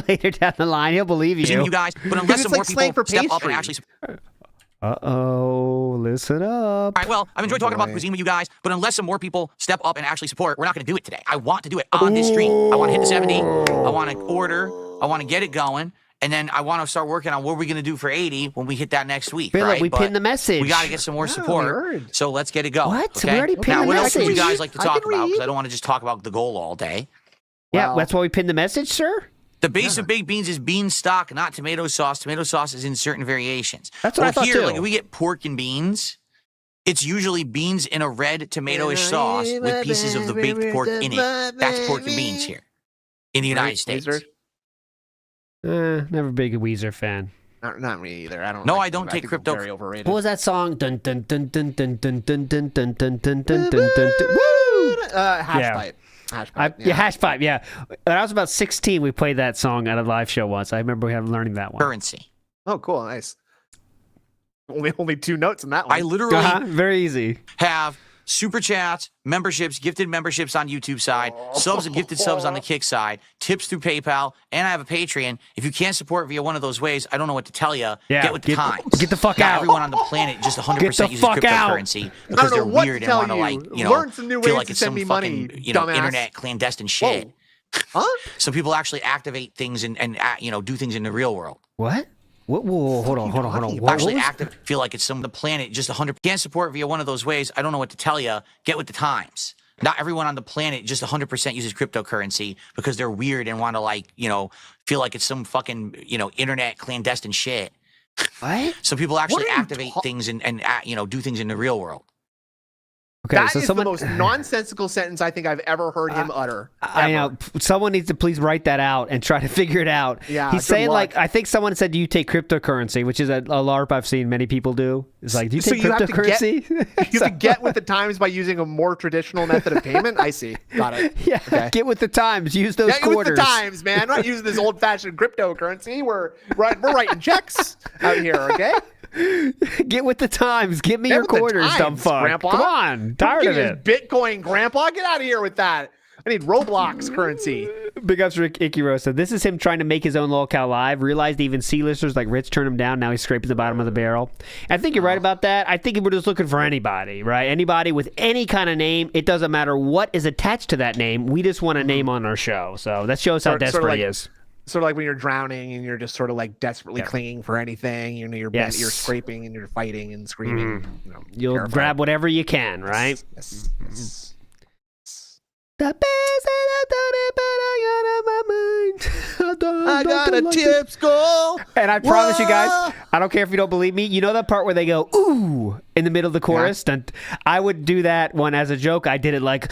Later down the line, he'll believe you you. guys, but unless it's some like more slang people for step up pastry. and actually. Uh-oh, listen up. All right, well, I've enjoyed talking about boy. cuisine with you guys, but unless some more people step up and actually support, we're not going to do it today. I want to do it on this stream. I want to hit the 70. I want to order. I want to get it going. And then I want to start working on what we're going to do for 80 when we hit that next week. Philip, right? we But pinned the message. We got to get some more Yeah, we support. heard. So let's get it going. What? Okay? We already pinned now, the what else would you message. guys like to I talk can about? Because read. I don't want to just talk about the goal all day. Yeah, Well- that's why we pinned the message, sir. The base of baked beans is bean stock, not tomato sauce. Tomato sauce is in certain variations. That's what I thought, here, too. like if we get pork and beans, it's usually beans in a red tomatoish sauce with pieces of the baked pork in it. That's pork and beans here in the United States. Weezer? Never big a Weezer fan. Not me either. I don't. No, like I don't them. take think they're crypto- Very overrated. What was that song? Dun dun dun dun dun dun dun dun dun dun dun dun dun dun. Woo! Hash Yeah. pipe. Hash Yeah, pipe. hash pipe. Yeah, when I was about 16, we played that song at a live show once. I remember learning that one. Currency. Oh, cool. Nice. Only 2 notes in that one. I literally Very easy. have super chats, memberships, gifted memberships on YouTube side, subs and gifted subs on the Kick side, tips through PayPal, and I have a Patreon. If you can't support via one of those ways, I don't know what to tell you. Yeah, Get with the times. get the fuck Not out. everyone on the planet just 100% Get the uses fuck out. cryptocurrency I because don't they're know what weird to and tell want to you. like, Learn some new feel ways like to it's send some me fucking, money, you know, dumbass. internet clandestine shit. Huh? So people actually activate things and do things in the real world. What? Whoa, hold on. talking What Actually was- feel like it's some of the planet just 100 can't support via one of those ways. I don't know what to tell you. Get with the times. Not everyone on the planet just 100% uses cryptocurrency because they're weird and want to like, feel like it's some fucking, internet clandestine shit. What? So people actually are you activate things and do things in the real world. Okay, That so is someone. the most nonsensical sentence I think I've ever heard him utter. I know. Someone needs to please write that out and try to figure it out. Yeah, He's good saying luck. I think someone said, "Do you take cryptocurrency?" Which is a LARP I've seen many people do. It's like, "Do you So take you have to get- cryptocurrency?" You have to get with the times by using a more traditional method of payment. I see. Got it. Yeah, Okay. get with the times. Use those Get with quarters. the times, man. I'm not using this old-fashioned cryptocurrency. We're writing checks out here, okay? Get with the times. Give me Get your with the quarters, dumb times, fuck. Grandpa. Come on, tired Give of me it. this Bitcoin, Grandpa. Get out of here with that. I need Roblox currency. Big ups, Rick Ikiro said, "This is him trying to make his own lolcow live. Realized even C-listers like Rich turned him down. Now he's scraping the bottom of the barrel." I think you're right about that. I think we're just looking for anybody, right? Anybody with any kind of name. It doesn't matter what is attached to that name. We just want a name on our show. So that shows how Sort of desperate like- he is. Sort of like when you're drowning and you're just sort of like desperately clinging for anything. You're Yes. you're scraping and you're fighting and screaming. You'll terrified. grab whatever you can, right? Yes. The best that I thought it, but I got out of my mind. I got a tips goal. And I promise you guys, Whoa. I don't care if you don't believe me. You know that part where they go, ooh, in the middle of the chorus? And I would do that one as a joke. I did it like,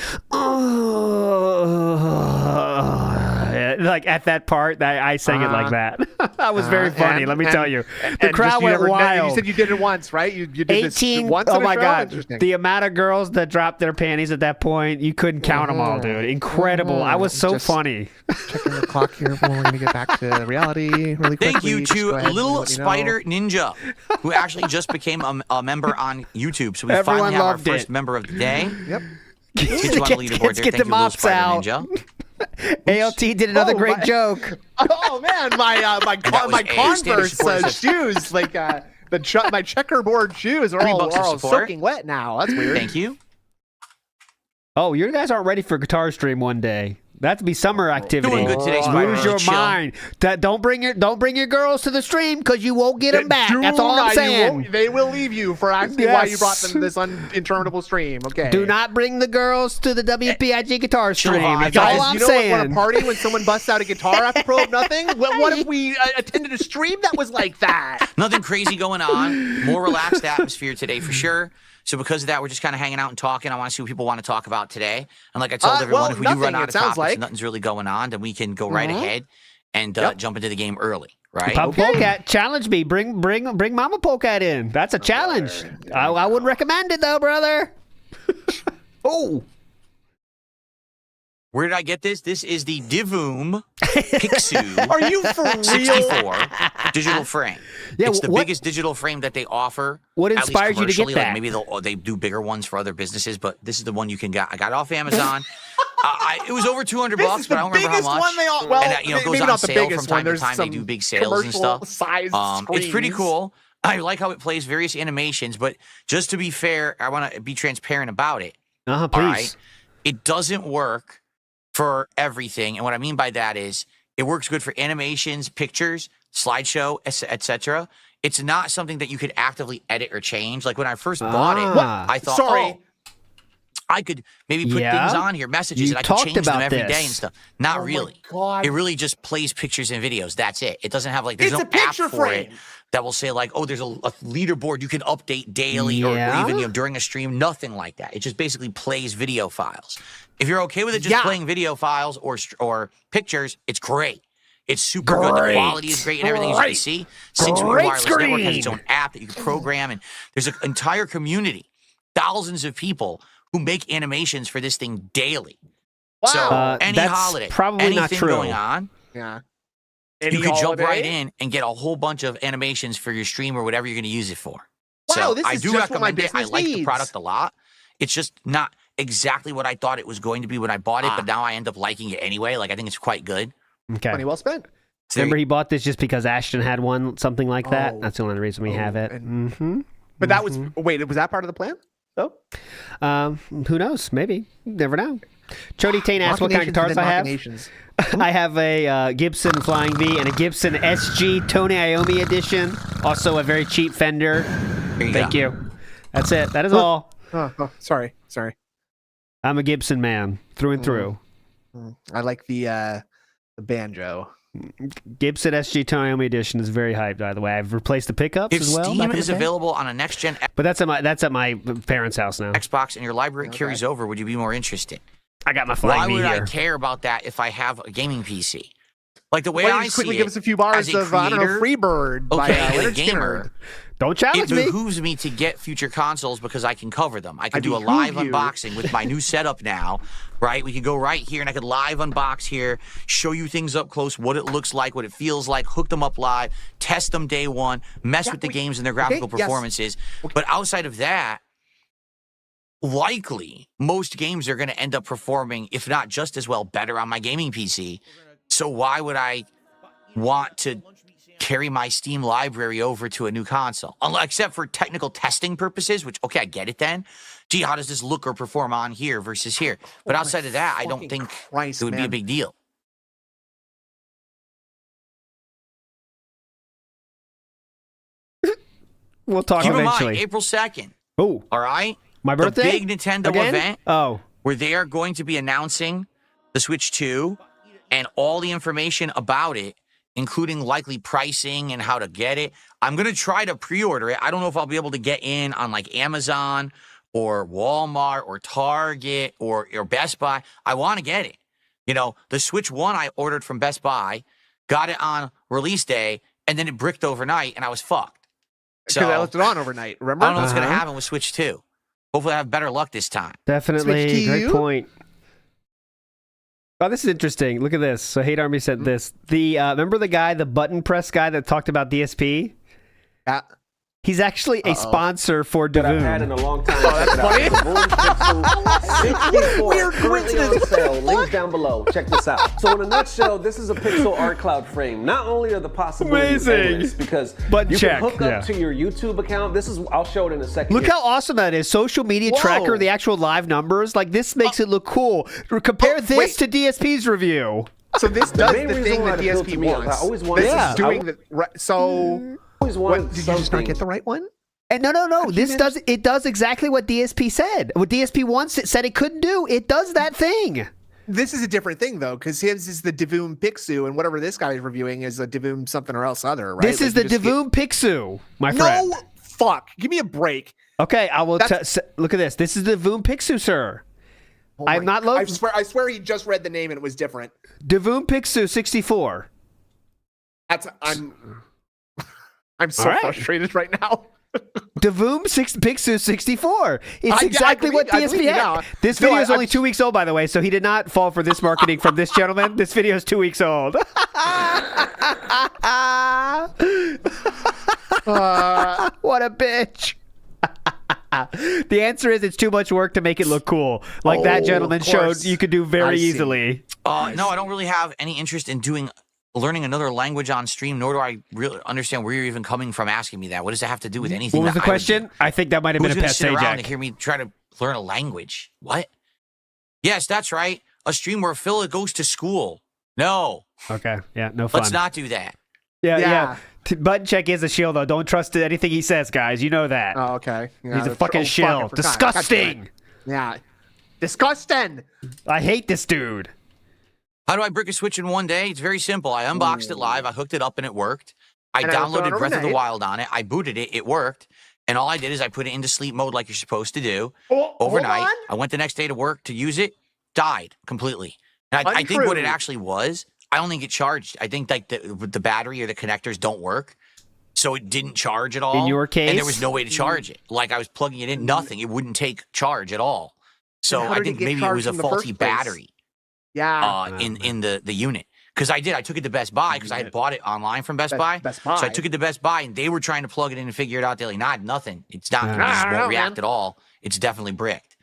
like at that part, I sang it like that. That was very funny, let me tell you. The crowd went wild. You said you did it once, right? You did 18, this once oh in a my show? God. Interesting. The amount of girls that dropped their panties at that point, you couldn't count them all, dude. Incredible. I was so Just- funny. Checking the clock here. We're going to get back to reality really quickly. Thank you Just to go ahead and Little let me know. Spider Ninja, who actually just became a member on YouTube. So we Everyone finally have our loved it. first member of the day. Yep. Get you on the leaderboard Let's there. get Thank the you, Little mops Spider out. Ninja. ALT did another Oh, great my- joke. Oh man, my that was my a standard Converse support shoes, like my checkerboard shoes are all, $3 of are all support. soaking wet now. That's weird. Thank you. Oh, you guys aren't ready for Guitar Stream one day. That'd be summer activity. Doing good today, Spider. Lose your Chill. mind. Don't bring your girls to the stream because you won't get them back. That's all I'm saying. They will leave you for asking why you brought them to this interminable stream. Okay. Do not bring the girls to the WPIG guitar stream. That's all Guys, I'm you know saying. what, a party when someone busts out a guitar after Pro of Nothing? What if we attended a stream that was like that? Nothing crazy going on. More relaxed atmosphere today for sure. So because of that, we're just kind of hanging out and talking. I want to see what people want to talk about today. And like I told everyone, if we do run out of topics and nothing's really going on, then we can go right ahead and jump into the game early, right? Papa Polecat, challenge me. Bring Mama Polecat in. That's a challenge. I wouldn't recommend it though, brother. Oh. Where did I get this? This is the Divoom Pixu. Are you for real? 64 digital frame. Yeah, it's the biggest digital frame that they offer. What at least inspired you to get commercially. that? Like maybe they do bigger ones for other businesses, but this is the one you can get. I got it off Amazon. It was over $200, but I don't remember how much. One they all, well, and it goes maybe on not the sale biggest from time one. to time. They do big sales and stuff. It's pretty cool. I like how it plays various animations, but just to be fair, I want to be transparent about it. Please. All right? It doesn't work for everything, and what I mean by that is it works good for animations, pictures, slideshow, etc. It's not something that you could actively edit or change. Like when I first bought it, I thought, I could maybe put things on here, messages, and I could change them every day and stuff. Not really. It really just plays pictures and videos. That's it. It doesn't have like there's no app for it that will say like, oh, there's a leaderboard you can update daily or even during a stream. Nothing like that. It just basically plays video files. If you're okay with it just playing video files or pictures, it's great. It's super good. The quality is great and everything, as you can see. Syncs with your wireless network, has its own app that you can program, and there's an entire community, thousands of people who make animations for this thing daily. Wow. So any that's holiday, probably anything not true. going on, you could jump right in and get a whole bunch of animations for your stream or whatever you're going to use it for. Wow, so this I is do just what my recommend it. I business like the needs. product a lot. It's just not exactly what I thought it was going to be when I bought it, but now I end up liking it anyway. Like I think it's quite good. Okay. Money well spent. Remember, he bought this just because Ashton had one, something like that. That's the only reason we have it. But that was wait, was that part of the plan? Oh, who knows? Maybe. Never know. Chody Tane asked what kind of guitars I have. I have a Gibson Flying V and a Gibson SG Tony Iommi edition. Also a very cheap Fender. Thank you. That's it. That is all. Sorry. I'm a Gibson man through and through. I like the banjo. Gibson SG Tony Iommi edition is very hyped, by the way. I've replaced the pickups If as well. Steam is available on a next-gen But that's at my parents' house now. Xbox and your library carries over, would you be more interested? I got my Flying V Why would here. I care about that if I have a gaming PC? Like the way Why don't I you see quickly it, give us a few bars as a of creator, Freebird by and a Leonard gamer, Skinner. Don't challenge it me. behooves me to get future consoles because I can cover them. I can do a behoove live you. unboxing with my new setup now, right? We can go right here and I could live unbox here, show you things up close, what it looks like, what it feels like, hook them up live, test them day one, mess with the games and their graphical performances. But outside of that, likely most games are going to end up performing, if not just as well, better on my gaming PC. So why would I want to carry my Steam library over to a new console? Except for technical testing purposes, which, okay, I get it then. Gee, how does this look or perform on here versus here? But outside of that, I don't think it would be a big deal. We'll talk Keep in eventually. mind, April 2nd. Oh, All right? my birthday? The big Nintendo Again? event Oh. where they are going to be announcing the Switch 2 and all the information about it, including likely pricing and how to get it. I'm going to try to pre-order it. I don't know if I'll be able to get in on like Amazon or Walmart or Target or Best Buy. I want to get it. You know, the Switch 1 I ordered from Best Buy, got it on release day, and then it bricked overnight, and I was fucked. Because I left it on overnight, remember? I don't know what's going to happen with Switch 2. Hopefully I have better luck this time. Definitely. Switch to Great you? point. Oh, this is interesting. Look at this. So Hate Army said this. The remember the guy, the button press guy that talked about DSP? Yeah. He's actually a sponsor for that I've had Devoon. in a long time. Oh, that's funny. Weird coincidence. On sale. Links down below. Check this out. So in a nutshell, this is a pixel art cloud frame. Not only are the possibilities Amazing. endless, because But you check, can hook up to your YouTube account. I'll show it in a second. Look how awesome that is. Social media tracker, the actual live numbers. Like, this makes it look cool. Compare this to DSP's review. So this does main the reason thing why that it appealed DSP to me is wants. I always wanted This to- is doing the right. So always wanted what, did you just not something. get the right one? And no. This does exactly what DSP said. What DSP once said it couldn't do. It does that thing. This is a different thing though, because his is the Devoom Pixu, and whatever this guy is reviewing is a Devoom something or else other, right? This is the you just Devoom Pixu, my get- friend. No, fuck. Give me a break. Okay, I will look at this. This is the Devoom Pixu, sir. Oh I'm my not God. loading. I swear he just read the name and it was different. Devoom Pixu 64. I'm so All right. frustrated right now. Devoom Pixu 64. It's exactly what I believe DSP you had. now. This No, video is I- only 2 weeks old, by the way, so he did not fall for this marketing from this gentleman. This video is 2 weeks old. What a bitch. The answer is it's too much work to make it look cool. Like that gentleman of showed course. you could do I very see. easily. No, I don't really have any interest in learning another language on stream, nor do I really understand where you're even coming from asking me that. What does that have to do with anything? What was the that I would question? do? I think that might have been Who's a going to pet sit around and Sajak. hear me try to learn a language? What? Yes, that's right. A stream where Phil goes to school. No, Okay, yeah, no fun. let's not do that. Yeah. Button check is a shill, though. Don't trust anything he says, guys. You know that. Oh, okay. Yeah, He's a that's- fucking fuck, I shill. forgot. Disgusting. Yeah. Disgusting. I hate this dude. How do I brick a switch in one day? It's very simple. I unboxed it live. I hooked it up and it worked. I And I left it downloaded on Breath of the overnight. Wild on it. I booted it. It worked. And all I did is I put it into sleep mode like you're supposed to do Hold overnight. on. I went the next day to work to use it. Died completely. And I think what it Untrue. actually was, I only get charged. I think like the battery or the connectors don't work. So it didn't charge at all. In your And there case? was no way to charge it. Like I was plugging it in, nothing. It wouldn't take charge at all. So Then how I did it think get maybe it charged was a in the faulty first place? battery Yeah. in the unit. Because I took it to Best Buy because I had bought it online from Best Buy. Best So I Buy. took it to Best Buy and they were trying to plug it in and figure it out. They're like, nah, nothing. It's not. It just I don't know, won't react man. at all. It's definitely bricked.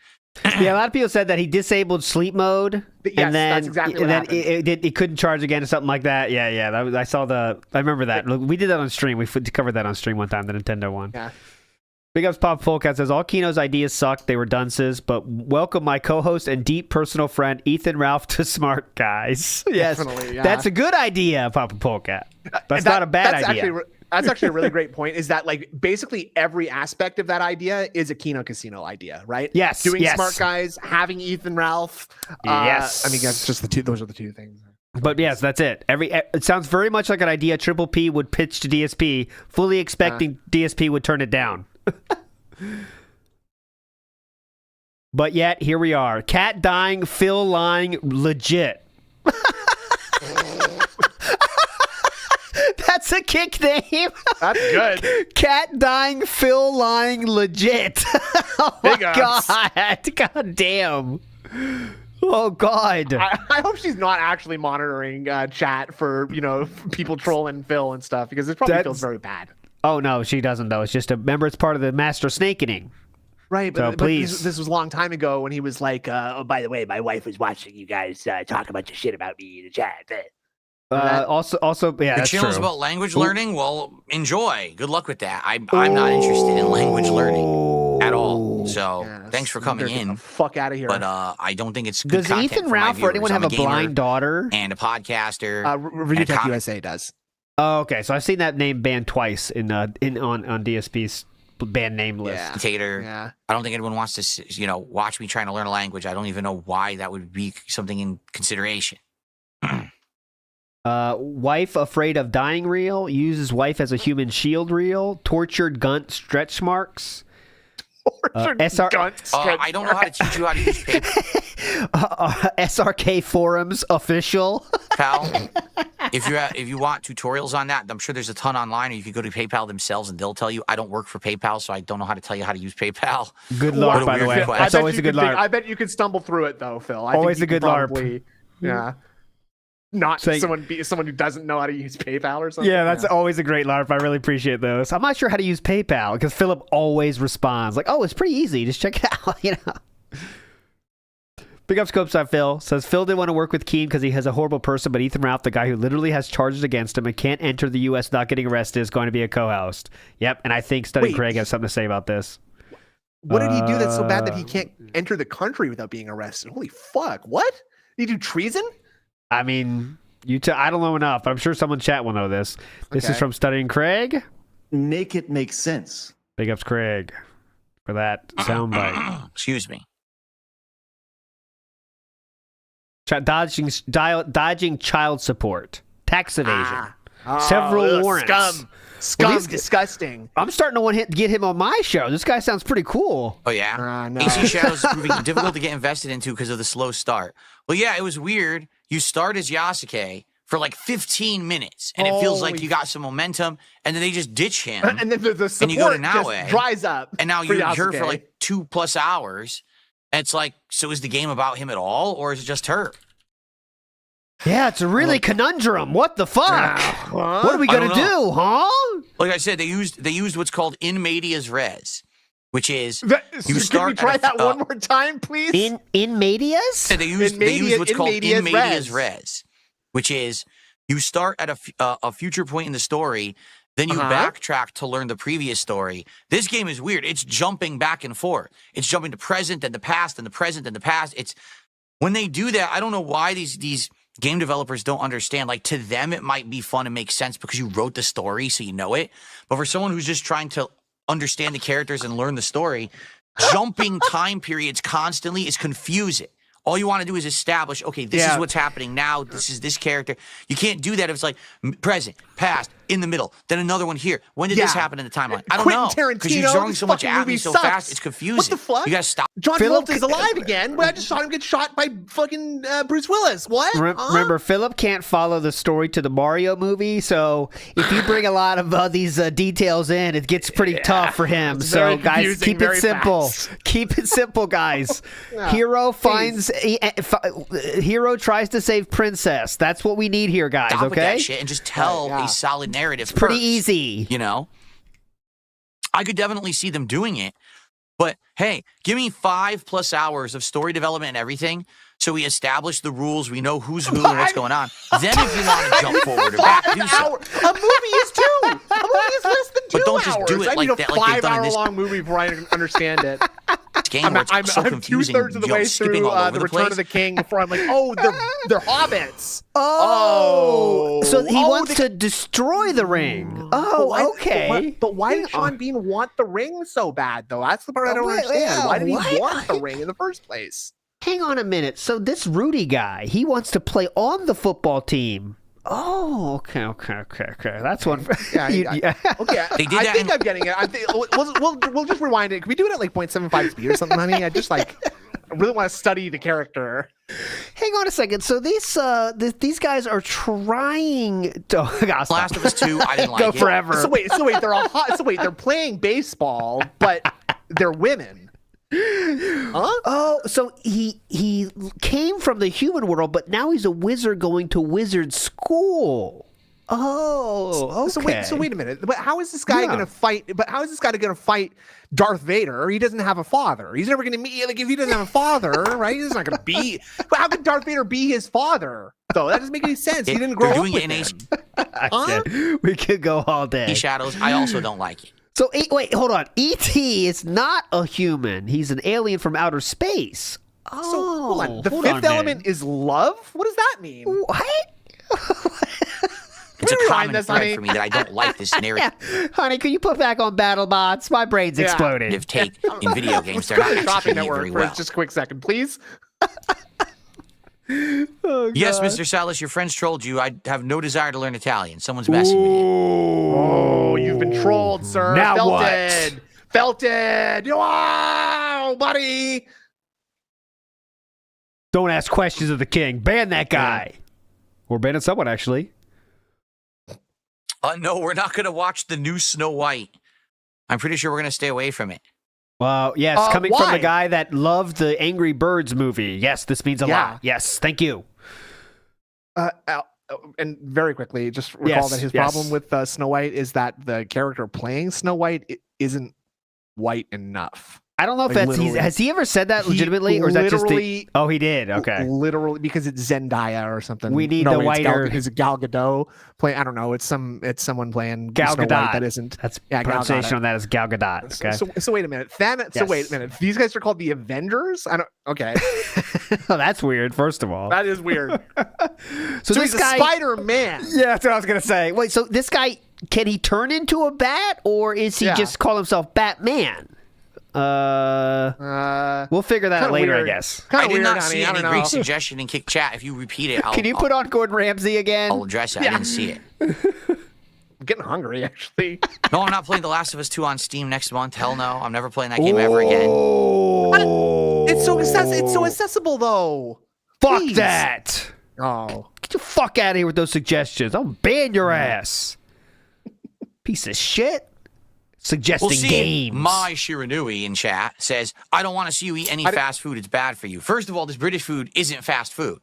Yeah, a lot of people said that he disabled sleep mode, Yes, and then that's exactly and what then happened. it couldn't charge again or something like that. Yeah. I remember that. Look, we did that on stream. We covered that on stream one time. The Nintendo one. Yeah. Big ups, Pop Polkat says all Kino's ideas sucked. They were dunces, but welcome my co-host and deep personal friend Ethan Ralph to Smart Guys. Yes, Definitely, yeah. that's a good idea, Papa Polkat. That's not a bad idea. That's actually a really great point. Is that like basically every aspect of that idea is a Kino Casino idea, right? Yes, Doing yes. Smart Guys, having Ethan Ralph. Yes. I mean, that's just the two. Those are the two things. But yes, that's it. It sounds very much like an idea Triple P would pitch to DSP, fully expecting DSP would turn it down. But yet, here we are. Cat dying, Phil lying, legit. That's a kick name. That's good. Cat dying, Phil lying, legit. Oh my Big ups. god. God damn. Oh god. I hope she's not actually monitoring chat for people trolling Phil and stuff because it probably feels very bad. Oh no, she doesn't though. It's just remember it's part of the master snakening. Right, So but please. this was a long time ago when he was like, "Oh, by the way, my wife was watching you guys talk a bunch of shit about me in the chat." Also, yeah, Your that's channel is true. about language learning. Well, enjoy. Good luck with that. I'm not interested in language learning at all. So Yes, thanks for coming they're getting in. the fuck out of here. But I don't think it's good Does content Ethan for my Ralph or anyone viewers. have I'm a gamer blind daughter? and a podcaster. Review and Tech com- USA does. Oh, okay. So I've seen that name banned twice on DSP's band name list. Yeah. Tater. Yeah. I don't think anyone wants to, watch me trying to learn a language. I don't even know why that would be something in consideration. Wife afraid of dying reel uses wife as a human shield reel. Tortured gunt stretch marks. SR I don't know how to teach you how to use PayPal, SRK forums official. pal. If you want tutorials on that, I'm sure there's a ton online, or you can go to PayPal themselves and they'll tell you. I don't work for PayPal, so I don't know how to tell you how to use PayPal. Good What luck, a by the weird way. request. That's always a good LARP. I bet you could stumble through it though, Phil. Always a good LARP. LARP. Yeah. not Saying- someone who doesn't know how to use PayPal or something. Yeah, that's always a great LARP. I really appreciate those. I'm not sure how to use PayPal because Philip always responds like, "Oh, it's pretty easy. Just check it out." You know. Big up Scopeside Phil says Phil didn't want to work with Keen because he has a horrible person, but Ethan Ralph, the guy who literally has charges against him and can't enter the U.S. without getting arrested, is going to be a co-host. Yep, and I think Study Wait. Craig has something to say about this. What did he do that's so bad that he can't enter the country without being arrested? Holy fuck! What? Did he do treason? I mean, I don't know enough, but I'm sure someone in chat will know this. This is Okay. from Studying Craig. Make it make sense. Big ups Craig for that soundbite. Excuse me. Dodging child support, tax evasion, Oh, several warrants. Scum, Well, these- disgusting. I'm starting to want to get him on my show. This guy sounds pretty cool. Oh, yeah? No. AC Shadows is proving difficult to get invested into because of the slow start. Well, yeah, it was weird. You start as Yasuke for like 15 minutes, and it feels like Holy you got some momentum, and then they just ditch him. And then the support And you go to just Naue, dries up. And now for you're here for Yasuke. like 2+ hours. And it's like, so is the game about him at all, or is it just her? Yeah, it's a really conundrum. What the fuck? What are we I gonna don't do, know. huh? Like I said, they used what's called in medias res, which is Can we start try at a- that one more time, please? In medias? they used what's called in medias res, which is you start at a future point in the story, then you backtrack to learn the previous story. This game is weird. It's jumping back and forth. It's jumping to present and the past and the present and the past. It's when they do that, I don't know why these game developers don't understand. Like, to them, it might be fun and make sense because you wrote the story, so you know it. But for someone who's just trying to understand the characters and learn the story, jumping time periods constantly is confusing. All you want to do is establish, okay, this is what's happening now. This is this character. You can't do that if it's like present, past, in the middle, then another one here. When did this happen in the timeline? I don't know. Quentin Because you're Tarantino, throwing this so much fucking at movie me so sucks. fast, it's confusing. What the fuck? You got to stop. John Philip- Travolta's alive again. I just saw him get shot by fucking Bruce Willis. What? Remember, Philip can't follow the story to the Mario movie, so if you bring a lot of these details in, it gets pretty tough for him. It's So, very guys, confusing, keep it very simple. fast. Keep it simple, guys. Hero finds... Hero tries to save Princess. That's what we need here, guys, Stop with okay? that shit and just tell a solid narrative. Pretty first, easy. You know? I could definitely see them doing it. But hey, give me 5+ hours of story development and everything, so we establish the rules, we know who's who and what's going on. Then if you want to jump forward or back, do so. A movie is 2. A movie is less than 2 But don't just hours. do it I like need that, a like they've done in 5-hour this- long movie before I understand it. This game where it's so confusing, 2/3 of the way skipping through all over the the Return place. of the King before I'm like, oh, they're hobbits. So he Oh, wants to destroy the ring. Oh, okay. But why did Sean Bean want the ring so bad, though? That's the part I don't understand. Why did he want the ring in the first place? Hang on a minute. So this Rudy guy, he wants to play on the football team. Oh, okay. That's one. Yeah, Okay, They did I that think in- I'm getting it. I think we'll just rewind it. Can we do it at like 0.75 speed or something, honey? I really want to study the character. Hang on a second. So these guys are trying to. Last of Us 2, I didn't like Go it. forever. So wait, they're playing baseball, but they're women. Huh? Oh, so he came from the human world, but now he's a wizard going to wizard school. Oh, okay. So wait a minute. But how is this guy going to fight? But how is this guy going to fight Darth Vader? He doesn't have a father. He's never going to meet. Like, if he doesn't have a father, right? He's not going to be. But how could Darth Vader be his father? Though that doesn't make any sense. He didn't grow They're up doing with it in him. Huh? We could go all day. Shadows, I also don't like it. So wait, hold on. E.T. is not a human. He's an alien from outer space. Oh, So hold on. The hold fifth on, man. element is love. What does that mean? What? It's a rewind common this, thread honey. for me that I don't like this narrative Honey, can you put back on BattleBots? My brain's exploding. take in video games. They're not Shopping executing it network very for well. just a quick second, please. Yes, Mr. Salas, your friends trolled you. I have no desire to learn Italian. Someone's messing with you. Oh, you've been trolled, sir. Now Felted. Felted. Wow, buddy. Don't ask questions of the king. Ban that guy. Or ban someone, actually. No, we're not going to watch the new Snow White. I'm pretty sure we're going to stay away from it. Well, yes, coming from why? the guy that loved the Angry Birds movie. Yes, this means a lot. Yes, thank you. And very quickly, just recall Yes, that his yes. problem with Snow White is that the character playing Snow White isn't white enough. I don't know if Like, that's literally. has he ever said that He legitimately, or is that just the? literally- Oh, he did. Okay. Literally, because it's Zendaya or something. We need no, the wait, whiter- Is it Gal Gadot playing? I don't know. It's someone playing Gal Snow White Gadot. that isn't. That's Yeah, Gal pronunciation Gadot. on that is Gal Gadot. Okay. So wait a minute. So Yes. wait a minute. These guys are called the Avengers. I don't. Okay, Oh, that's weird. First of all, that is weird. so So this he's a guy. Spider-Man. Yeah, that's what I was gonna say. Wait, so this guy can he turn into a bat, or is he Yeah. just call himself Batman? We'll figure that out Kinda later, weird. I guess. Kind I of did weird, not honey. see I any don't great know. suggestion in Kick Chat. If you repeat it, Can you put on Gordon Ramsay again? I'll address it. I didn't see it. I'm getting hungry, actually. No, I'm not playing The Last of Us 2 on Steam next month. Hell no. I'm never playing that game ever again. Oh, It's so accessible, though. fuck Please. that! Oh, Get the fuck out of here with those suggestions. I'll ban your ass. Piece of shit. Suggesting Well, see, games. my Shiranui in chat says, I don't want to see you eat any fast food. It's bad for you. First of all, this British food isn't fast food.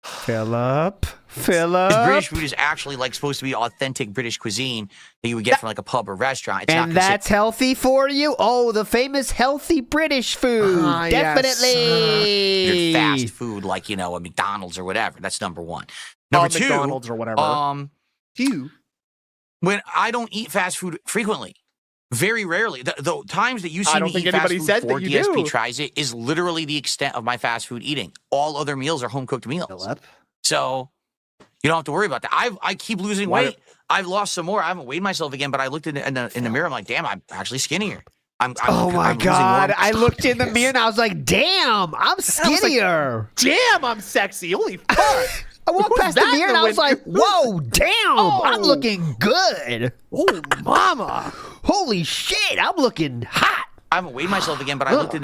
Philip. This British Philip. food is actually like supposed to be authentic British cuisine that you would get from like a pub or restaurant. It's And not that's healthy for you? Oh, the famous healthy British food. Yes. Definitely. considered fast food like, a McDonald's or whatever. That's number one. Number two, McDonald's or whatever. Two. when I don't eat fast food frequently, very rarely. The times that you see I don't me think eat fast anybody food said before that you DSP do. tries it is literally the extent of my fast food eating. All other meals are home cooked meals. Philip. So you don't have to worry about that. I keep losing Why- weight. I've lost some more. I haven't weighed myself again, but I looked in the mirror. I'm like, damn, I'm actually skinnier. Oh my I'm losing God. more- I looked in the mirror and I was like, damn, I'm skinnier. Damn, I'm sexy. Holy fuck. I walked Who's past the that mirror and I was like, window? whoa, damn, I'm Oh. looking good. Oh, mama. Holy shit, I'm looking hot. I haven't weighed myself again, but I looked in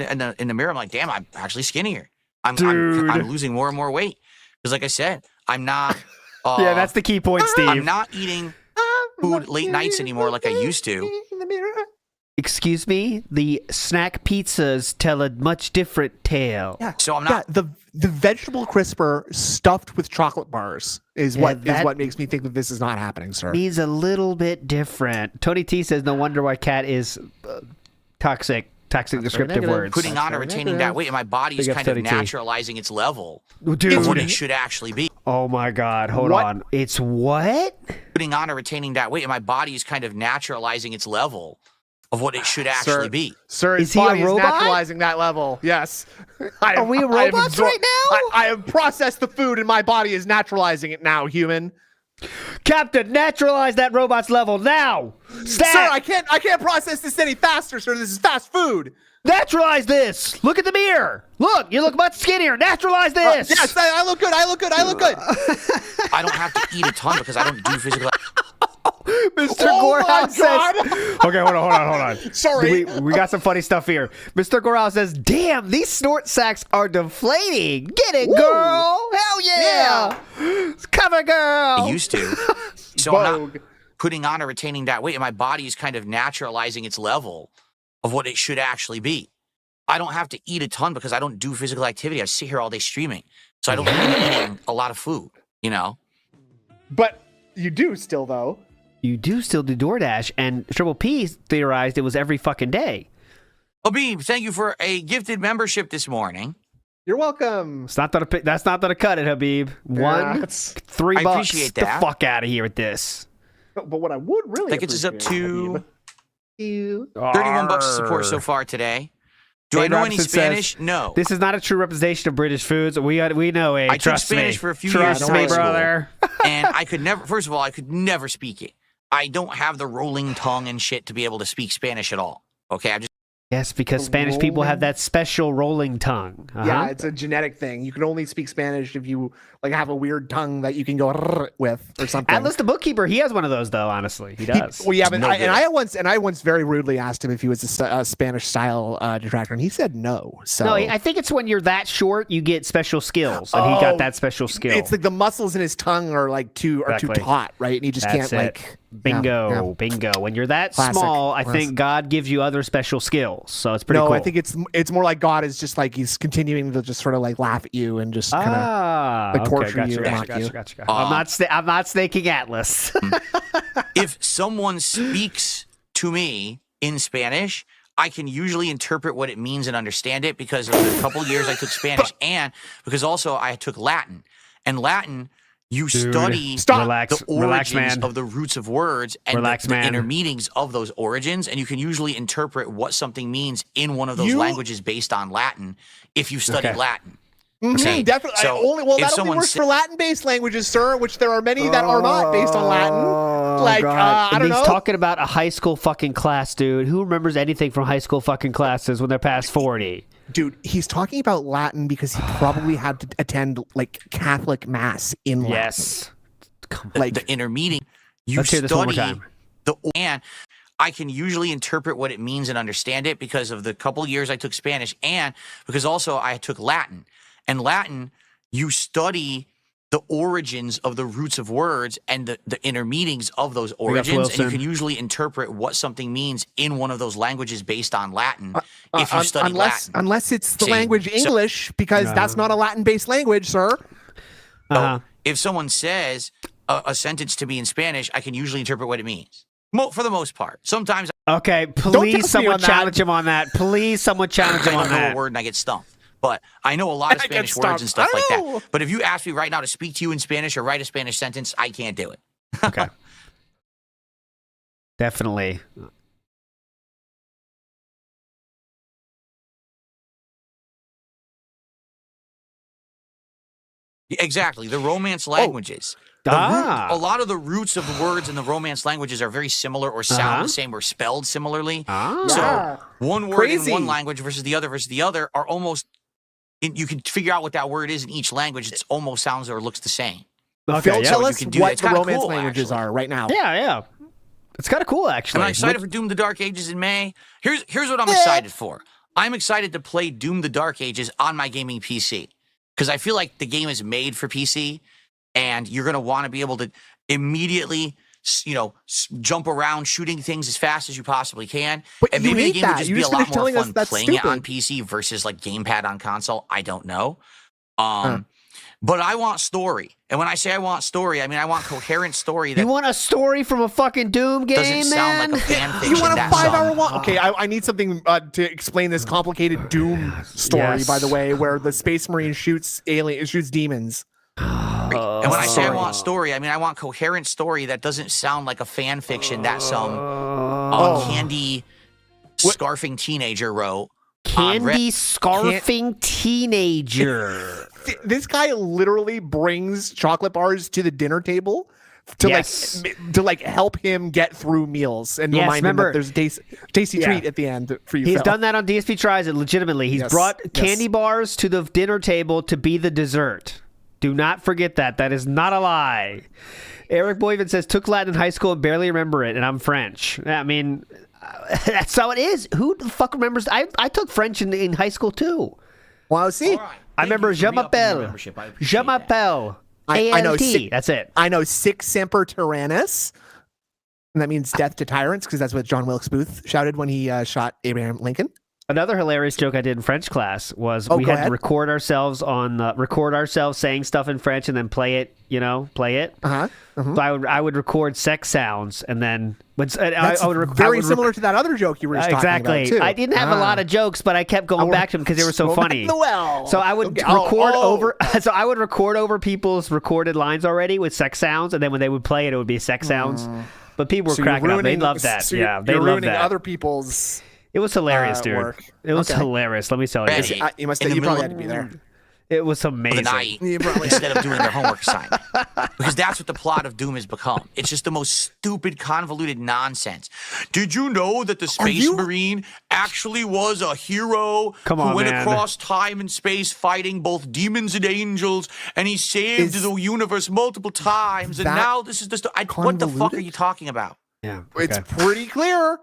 the mirror. I'm like, damn, I'm actually skinnier. I'm Dude. losing more and more weight because, like I said, I'm not. Yeah, that's the key point, Steve. I'm not eating food late nights anymore like I used to. In the mirror. Excuse me? The snack pizzas tell a much different tale. Yeah. So I'm Yeah, not. the vegetable crisper stuffed with chocolate bars is Yeah, what that- makes me think that this is not happening, sir. He's a little bit different. Tony T says, no wonder why Cat is toxic descriptive negative. words. Putting on or very retaining negative. that weight, and my body is Big up kind of 30T. naturalizing its level of Dude. what it should actually be. Oh my God, hold What? on. It's what? Putting on or retaining that weight, and my body is kind of naturalizing its level of what it should actually be. Sir, his Is he a body is robot? naturalizing that level. Yes. Are we robots right now? I have processed the food and my body is naturalizing it now, human. Captain, naturalize that robot's level now. Stat. Sir, I can't process this any faster, sir. This is fast food. Naturalize this. Look at the mirror. Look, you look much skinnier. Naturalize this. Yes, I look good. I look good. I look good. I don't have to eat a ton because I don't do physical. Mr. Oh my Gorehouse God. says. Okay, hold on. Sorry. We got some funny stuff here. Mr. Gorehouse says, "Damn, these snort sacks are deflating. Get it, girl. Hell yeah. Cover girl." I used to. So I'm not Vogue. putting on or retaining that weight, and my body is kind of naturalizing its level of what it should actually be. I don't have to eat a ton because I don't do physical activity. I sit here all day streaming. So I don't be eating a lot of food, But you do still, though. You do still do DoorDash, and Triple P theorized it was every fucking day. Habib, thank you for a gifted membership this morning. You're welcome. It's not that that's not that I cut it, Habib. One, That's- $3. I appreciate that. The fuck out of here with this. But what I would really That gets us up appreciate, to Habib, you. $31 of support so far today. Do I Dave know any Robinson Spanish? says, No. This is not a true representation of British foods. We know it. I took Trust Spanish me. for a few Trust years in me, high school. brother. And I could never, first of all, I could never speak it. I don't have the rolling tongue and shit to be able to speak Spanish at all. Okay, I just Yes, because Spanish people have that special rolling tongue. Yeah, it's a genetic thing. You can only speak Spanish if you have a weird tongue that you can go with or something. Atlas the bookkeeper, he has one of those though. Honestly, he does. Well, yeah, but No good. I once very rudely asked him if he was a Spanish style detractor, and he said no. So No, I think it's when you're that short, you get special skills, and he got that special skill. it's like the muscles in his tongue are too Exactly. taut, right? And he just That's can't it. Bingo. When you're that Classic. small, I think God gives you other special skills. So it's pretty No, cool. I think it's more like God is just like he's continuing to just sort of like laugh at you and just kind of like torture you and mock you. Gotcha. I'm not snaking Atlas. If someone speaks to me in Spanish, I can usually interpret what it means and understand it because of the couple years I took Spanish and because also I took Latin. And Latin, you study the origins of the roots of words and the intermeanings of those origins, and you can usually interpret what something means in one of those languages based on Latin if you study Latin. Okay. Definitely. So that only works for Latin-based languages, sir, which there are many that are not based on Latin. Like, I don't know. He's talking about a high school fucking class, dude. Who remembers anything from high school fucking classes when they're past 40? Dude, he's talking about Latin because he probably had to attend like Catholic mass in Latin. Yes. Like the intermeaning, you Let's hear this one more study time. and I can usually interpret what it means and understand it because of the couple years I took Spanish and because also I took Latin. And Latin, you study the origins of the roots of words and the intermeanings of those origins, and you can usually interpret what something means in one of those languages based on Latin if you study Latin. Unless it's the language English, because that's not a Latin-based language, sir. So if someone says a sentence to me in Spanish, I can usually interpret what it means. For the most part. Sometimes okay, please someone challenge him on that. Please someone challenge him on I know that. a word and I get stumped. But I know a lot of Spanish words and stuff like that. But if you ask me right now to speak to you in Spanish or write a Spanish sentence, I can't do it. Okay. Definitely. Exactly. The Romance languages. A lot of the roots of the words in the Romance languages are very similar or sound the same or spelled similarly. So one word in one language versus the other are almost... You can figure out what that word is in each language. It almost sounds or looks the same. Okay, Phil, tell us what the Romance languages are right now. Yeah. It's kind of cool, actually. I'm excited for Doom the Dark Ages in May. Here's what I'm excited for. I'm excited to play Doom the Dark Ages on my gaming PC because I feel like the game is made for PC, and you're going to want to be able to immediately, jump around shooting things as fast as you possibly can. But and maybe the game would just be a lot more fun fun playing it on PC versus like gamepad on console. I don't know. But I want story. And when I say I want story, I mean I want coherent story. You want a story from a fucking Doom game, doesn't sound like a fan fiction. You want a 5-hour one? Okay, I need something to explain this complicated Doom story, by the way, where the Space Marine shoots demons. And when I say I want story, I mean I want coherent story that doesn't sound like a fan fiction that some candy scarfing teenager wrote. Candy scarfing teenager. This guy literally brings chocolate bars to the dinner table to help him get through meals and remind him that there's a tasty treat at the end for you. He's done that on DSP Tries It legitimately. He's brought candy bars to the dinner table to be the dessert. Do not forget that. That is not a lie. Eric Boyven says, took Latin in high school and barely remember it, and I'm French. I mean, that's how it is. Who the fuck remembers? I took French in high school, too. Well, see. Right. I remember Je m'appelle. Je m'appelle. I know. That's it. I know Sic Semper Tyrannis. And that means death to tyrants, because that's what John Wilkes Booth shouted when he shot Abraham Lincoln. Another hilarious joke I did in French class was we had to record ourselves saying stuff in French and then play it. So I would record sex sounds and then I would very similar to that other joke you were just talking about too. I didn't have a lot of jokes, but I kept going back to them because they were so funny. So I would record over people's recorded lines already with sex sounds, and then when they would play it, it would be sex sounds. But people were cracking up. They loved that. So they loved that. Other people's. It was hilarious, dude. Work. It was hilarious. Let me tell you. You probably had to be there. It was amazing. Night, instead of doing their homework assignment. Because that's what the plot of Doom has become. It's just the most stupid, convoluted nonsense. Did you know that the Space Marine actually was a hero who went across time and space fighting both demons and angels, and he saved the universe multiple times, and now this is the story. What the fuck are you talking about? Yeah, it's pretty clear.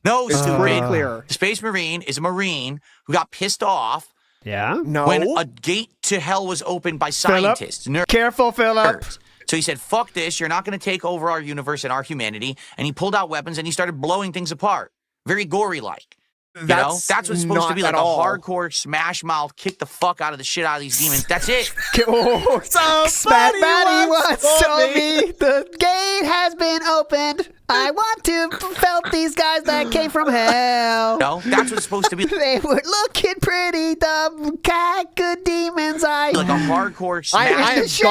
No, it's pretty clear. The Space Marine is a Marine who got pissed off. Yeah. No. When a gate to hell was opened by scientists. Careful, Philip. So he said, fuck this, you're not going to take over our universe and our humanity. And he pulled out weapons and he started blowing things apart. Very gory-like. That's what it's supposed to be, like a hardcore smash mouth, kick the fuck out of the shit out of these demons. That's it. Somebody once told me the gate has been opened. I want to felt these guys that came from hell. No, that's what it's supposed to be. They were looking pretty dumb, good demons. Like a hardcore smash.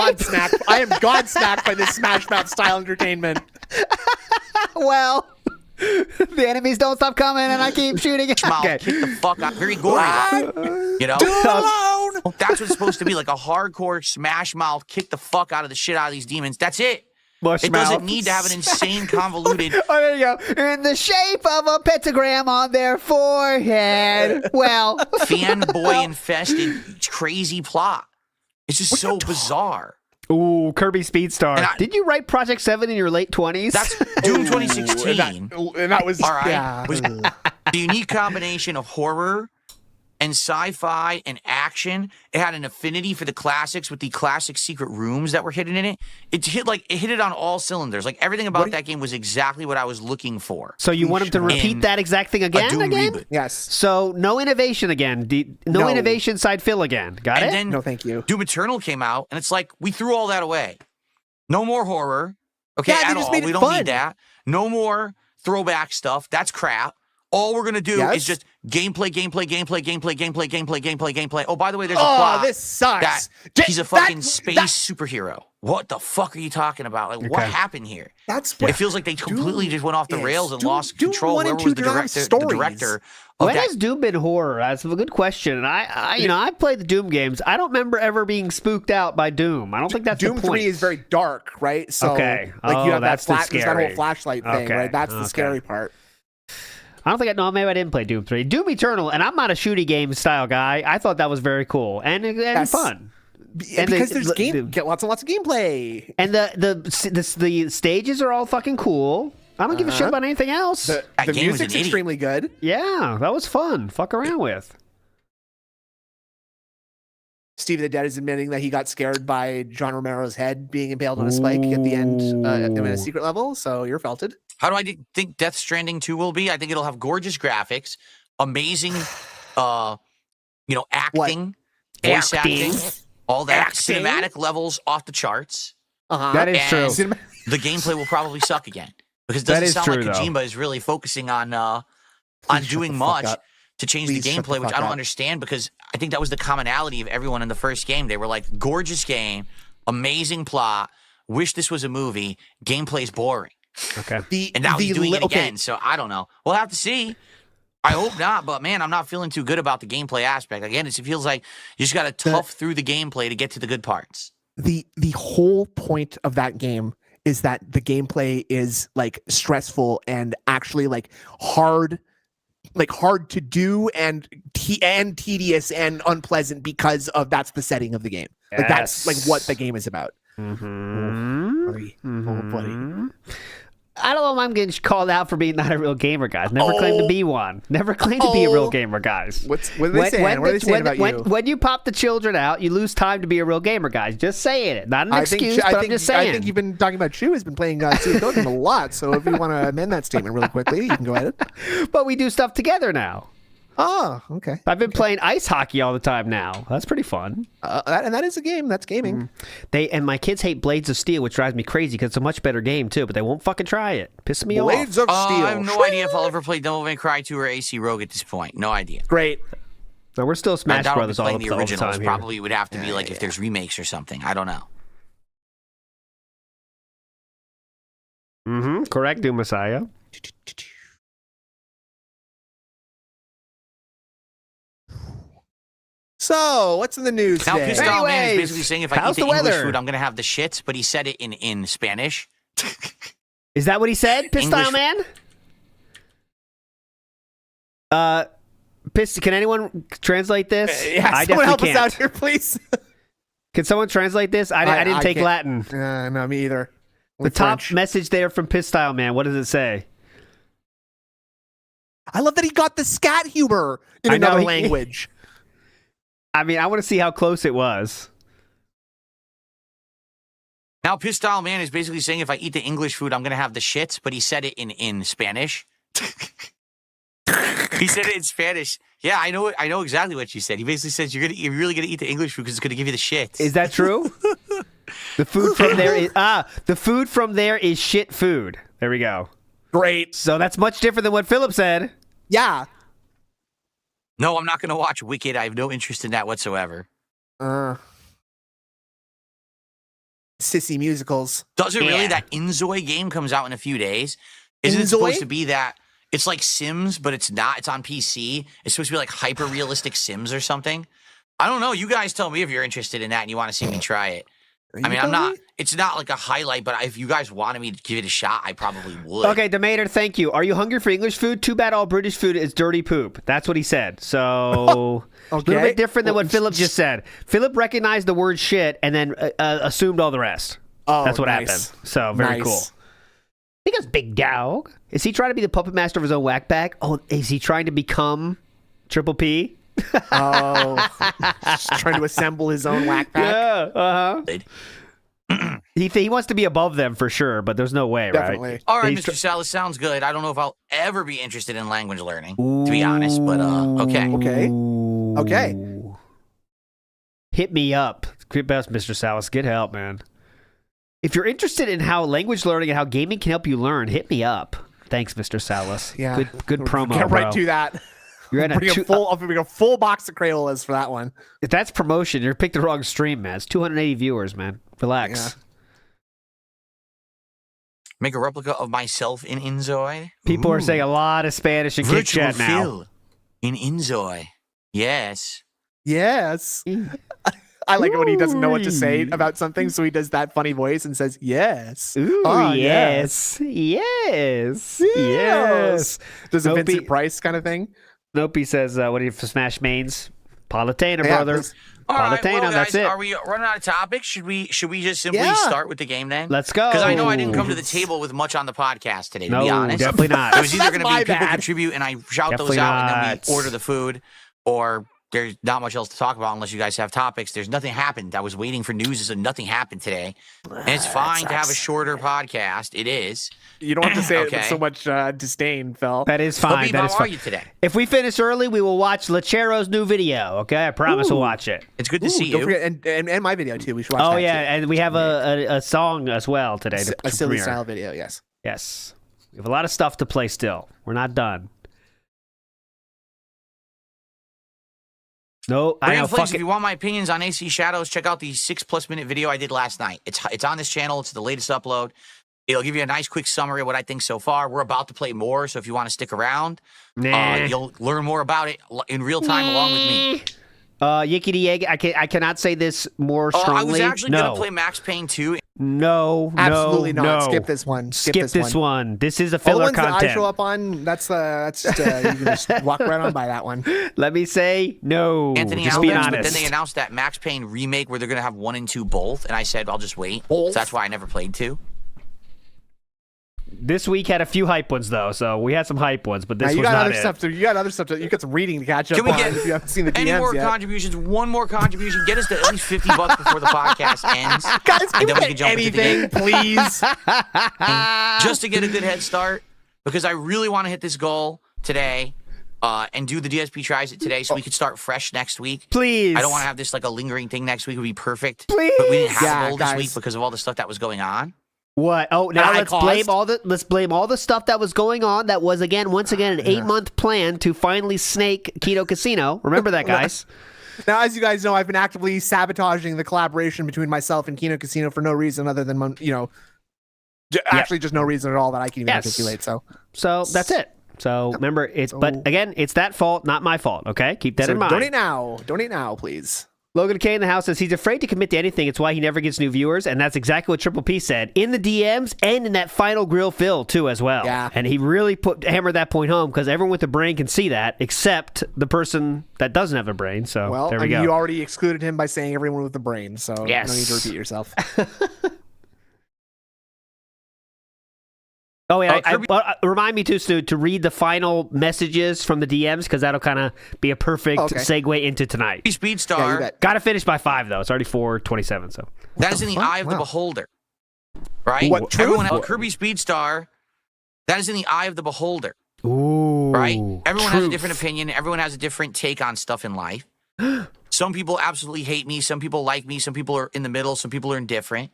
I am godsmacked by this Smash Mouth style entertainment. Well, the enemies don't stop coming, and I keep shooting. Okay. Kick the fuck out. Very gory. You know? That's what it's supposed to be, like a hardcore smash mouth, kick the fuck out of the shit out of these demons. That's it. It doesn't need to have an insane, convoluted. Oh, there you go. In the shape of a pentagram on their forehead. Well, fanboy infested, crazy plot. It's just so bizarre. Ooh, Kirby Speedstar. Did you write Project 7 in your late 20s? That's Doom 2016. And that was all right. Yeah. It was the unique combination of horror and sci-fi and action. It had an affinity for the classics with the classic secret rooms that were hidden in it. It hit it on all cylinders. Like everything about that game was exactly what I was looking for. So you want him to repeat that exact thing again? Reboot. Yes. So no innovation again. No innovation side fill again. Got it? Then no, thank you. Doom Eternal came out, and it's like we threw all that away. No more horror. Okay, at all. We don't need that. No more throwback stuff. That's crap. All we're going to do is just gameplay. Oh, by the way, there's a plot. This sucks. He's a fucking space superhero. What the fuck are you talking about? Like, what happened here? It feels like they completely just went off the rails and lost control. Whoever was the director of when has Doom been horror? That's a good question. And I played the Doom games. I don't remember ever being spooked out by Doom. I don't think that's Doom the point. 3 is very dark, right? So, okay. Like you have that whole flashlight thing, right? That's the scary part. I don't think maybe I didn't play Doom 3. Doom Eternal, and I'm not a shooty game style guy. I thought that was very cool and fun. And because there's get lots and lots of gameplay. And the stages are all fucking cool. I don't give a shit about anything else. The music's extremely good. Yeah, that was fun. Fuck around with. Steve the Dead is admitting that he got scared by John Romero's head being impaled on a spike at the end in a secret level, so you're felted. How do I think Death Stranding 2 will be? I think it'll have gorgeous graphics, amazing, acting, voice acting, all that. Cinematic levels off the charts. That is true. The gameplay will probably suck again because it doesn't sound like Kojima is really focusing on doing much to change the gameplay, which I don't understand because I think that was the commonality of everyone in the first game. They were like, gorgeous game, amazing plot, wish this was a movie, gameplay's boring. Okay. And now he's doing it again, so I don't know. We'll have to see. I hope not, but man, I'm not feeling too good about the gameplay aspect. Again, it feels like you just got to tough through the gameplay to get to the good parts. The whole point of that game is that the gameplay is like stressful and actually like hard to do and tedious and unpleasant because of that's the setting of the game. Like that's like what the game is about. Buddy. I don't know if I'm getting called out for being not a real gamer, guys. Never claimed to be one. Never claimed to be a real gamer, guys. What are they saying? What are they saying about you? When you pop the children out, you lose time to be a real gamer, guys. Just saying it. Not an excuse, but I'm just saying. I think you've been talking about Chew has been playing Sea of Doden a lot, so if you want to amend that statement really quickly, you can go ahead. But we do stuff together now. Oh, okay. I've been playing ice hockey all the time now. That's pretty fun. And that is a game. That's gaming. And my kids hate Blades of Steel, which drives me crazy because it's a much better game too. But they won't fucking try it. Pissing me Blades off. of Steel. I have no idea if I'll ever play Devil May Cry 2 or AC Rogue at this point. No idea. Great. No, we're still Smash Brothers all the originals. time. Probably would have to be like if there's remakes or something. I don't know. Correct, Doom Messiah. So, what's in the news Now, today? Pissed Off Man is basically saying if I eat the English weather? food, I'm going to have the shits, but he said it in Spanish. Is that what he said, Pissed Off Man? Can anyone translate this? Yeah, someone help us out here, please. Can someone translate this? I didn't take Latin. No, me either. The top message there from Piss Style Man, what does it say? I love that he got the scat humor in another language. I mean, I want to see how close it was. Now, Pistol Man is basically saying if I eat the English food, I'm going to have the shits, but he said it in Spanish. He said it in Spanish. Yeah, I know exactly what you said. He basically says you're really going to eat the English food because it's going to give you the shits. Is that true? The food from there is shit food. There we go. Great. So that's much different than what Philip said. Yeah. No, I'm not going to watch Wicked. I have no interest in that whatsoever. Sissy musicals. Does it really? Yeah. That Inzoi game comes out in a few days. Isn't it supposed to be that? It's like Sims, but it's not. It's on PC. It's supposed to be like hyper-realistic Sims or something. I don't know. You guys tell me if you're interested in that and you want to see me try it. I mean, I'm not. It's not like a highlight, but if you guys wanted me to give it a shot, I probably would. Okay, Demeter, thank you. Are you hungry for English food? Too bad all British food is dirty poop. That's what he said. So a little bit different than what Philip just said. Philip recognized the word shit and then assumed all the rest. Oh, that's what nice. happened. So very cool. I think it's Big Dog. Is he trying to be the puppet master of his own whack bag? Oh, is he trying to become Triple P? Oh, just trying to assemble his own whack pack. Yeah, he wants to be above them for sure, but there's no way, Definitely. right? All right, Mr. Salas, sounds good. I don't know if I'll ever be interested in language learning, to be honest, but okay. Okay. Hit me up. Good best, Mr. Salas. Get help, man. If you're interested in how language learning and how gaming can help you learn, hit me up. Thanks, Mr. Salas. Yeah. Good promo, Get bro. right to that. You're in I'll bring a full box of Crayolas for that one. If that's promotion, you picked the wrong stream, man. It's 280 viewers, man. Relax. Yeah. Make a replica of myself in Inzoi. People are saying a lot of Spanish in Kick Virtual Chat now. Phil in Inzoi. Yes. Yes. I like it when he doesn't know what to say about something, so he does that funny voice and says, yes. Ooh, Oh, yes. Yes. Does a Nope, Vincent Price kind of thing? Nope, he says, what do you for Smash Mains? Palatena, Yeah, brother. please. All right, Palatena, well, that's guys, it. are we running out of topics? Should we just simply Yeah. start with the game then? Let's go. Because I know I didn't come to the table with much on the podcast today, to No, be honest. definitely not. It was either going to My be people bad. contribute and I shout Definitely those out and then not. we order the food, or there's not much else to talk about unless you guys have topics. There's nothing happened. I was waiting for news, so nothing happened today. And it's fine to have a shorter podcast. It is. You don't have to say it Okay. with so much disdain, Phil. That is Well, fine. Beeb, That is how are fine. you today? If we finish early, we will watch Lechero's new video. Okay, I promise we'll watch it. It's good to see Don't you. forget, and my video too. We should watch Oh that yeah, too. and we have a song as well today. To A silly premiere. style video, yes. Yes, we have a lot of stuff to play still. We're not done. No, I know. Please, Fuck if it. you want my opinions on AC Shadows, check out the 6+ minute video I did last night. It's on this channel. It's the latest upload. It'll give you a nice quick summary of what I think so far. We're about to play more, so if you want to stick around, Nah. you'll learn more about it in real time along with me. Yickety yeg. I cannot say this more strongly. I was actually no. going to play Max Payne 2. No, Absolutely no, not. no. Skip this one. Skip this one. This is a All the filler ones that I content. show up on, that's just, you can just walk right on by that one. Let me say no. Anthony Just Alves, being but honest. then they announced that Max Payne remake where they're going to have 1 and 2 both, and I said I'll just wait. Both? So that's why I never played 2. This week had a few hype ones though, so we had some hype ones, but this Now, you was got not other it. stuff. You got other stuff. You got some reading to catch up Can we on get if you haven't seen the any DMs more yet. contributions? One more contribution. Get us to at least $50 before the podcast ends. Guys, And can then we we can get jump into the anything, please? just to get a good head start, because I really want to hit this goal today and do the DSP tries it today so we could start fresh next week. Please. I don't want to have this like a lingering thing next week. It would be perfect. Please. But we didn't have Yeah, a goal this guys. week because of all the stuff that was going on. What? Oh, now That I let's blame caused. let's blame all the stuff that was going on. That was once again an 8-month plan to finally snake Keto Casino. Remember that, guys? Now, as you guys know, I've been actively sabotaging the collaboration between myself and Kino Casino for no reason other than, actually just no reason at all that I can even Yes. articulate. So that's it. So remember, but again, it's that fault, not my fault. Okay, keep that in mind. Donate now, please. Logan K in the house says he's afraid to commit to anything. It's why he never gets new viewers, and that's exactly what Triple P said in the DMs and in that final grill fill too, as well. Yeah. And he really hammered that point home because everyone with a brain can see that, except the person that doesn't have a brain. So Well, there we go. you already excluded him by saying everyone with a brain, so Yes. no need to repeat yourself. Oh, yeah. Kirby- Remind me, too, Stu, to read the final messages from the DMs because that'll kind of be a perfect Okay. segue into tonight. Speed Yeah, you Star, bet. Got to finish by 5, though. It's already 4:27, so. that is in the fuck? eye of the Wow. beholder. right? What, Everyone truth? has Kirby Speedstar. That is in the eye of the beholder, Ooh. right? Everyone has a truth. different opinion. Everyone has a different take on stuff in life. Some people absolutely hate me. Some people like me. Some people are in the middle. Some people are indifferent.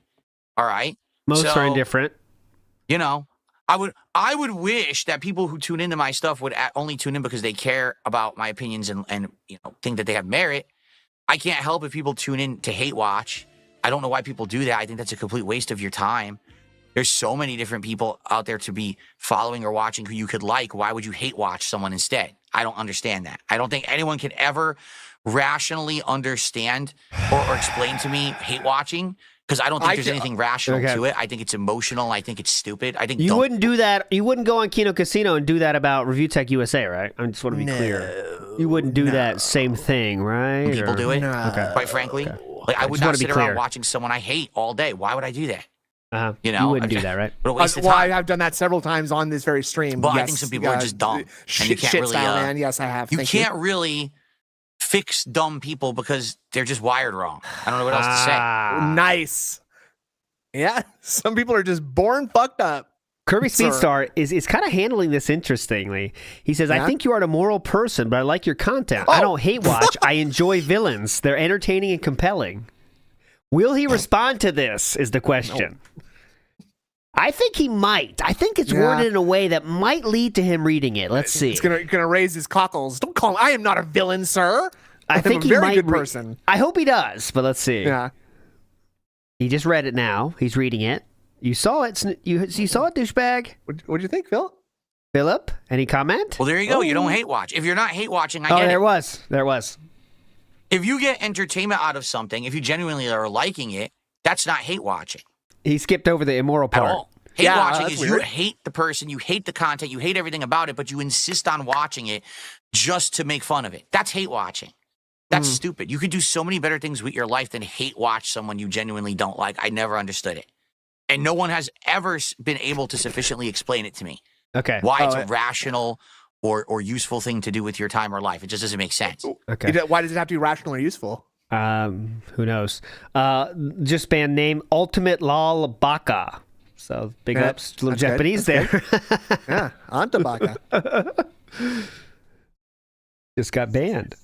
All right. Most So, are indifferent. You know, I would wish that people who tune into my stuff would only tune in because they care about my opinions and think that they have merit. I can't help if people tune in to hate watch. I don't know why people do that. I think that's a complete waste of your time. There's so many different people out there to be following or watching who you could like. Why would you hate watch someone instead? I don't understand that. I don't think anyone can ever rationally understand or explain to me hate watching, because I don't think there's anything rational to it. I think it's emotional. I think it's stupid. I think You wouldn't do that. You wouldn't go on Kino Casino and do that about Review Tech USA, right? I just want to be clear. You wouldn't do that same thing, right? People do it. Okay. Quite frankly, like I would not sit around watching someone I hate all day. Why would I do that? You wouldn't do that, right? What a waste of Well, time. I've done that several times on this very stream. Well, yes, I think some people are just dumb, and you can't shit really. style, man. Yes, I have. You Thank can't really fix dumb people because they're just wired wrong. I don't know what else to say. Nice. Yeah, some people are just born fucked up. Kirby Sir. Speedstar is kind of handling this interestingly. He says, I think you are a moral person, but I like your content. I don't hate watch. I enjoy villains. They're entertaining and compelling. Will he respond to this is the question. I think he might. I think it's worded in a way that might lead to him reading it. Let's see. It's gonna raise his cockles. Don't call him. I am not a villain, sir. I think I'm a he very might good person. I hope he does, but let's see. Yeah. He just read it now. He's reading it. You saw it. You saw it, douchebag? What'd you think, Phil? Philip? Any comment? Well, there you go. You don't hate watch. If you're not hate watching, I get there it. was. There was. If you get entertainment out of something, if you genuinely are liking it, that's not hate watching He skipped over the immoral at part. all. Hate watching that's is you weird. hate the person, you hate the content, you hate everything about it, but you insist on watching it just to make fun of it. That's hate watching. That's stupid. You could do so many better things with your life than hate watch someone you genuinely don't like. I never understood it. And no one has ever been able to sufficiently explain it to me. Okay. Why it's a rational or useful thing to do with your time or life. It just doesn't make sense. Okay. Why does it have to be rational or useful? Who knows? Just band name Ultimate Lal Baka. So big ups, little that's good. Japanese That's there. Yeah, Antabaka. Just got banned.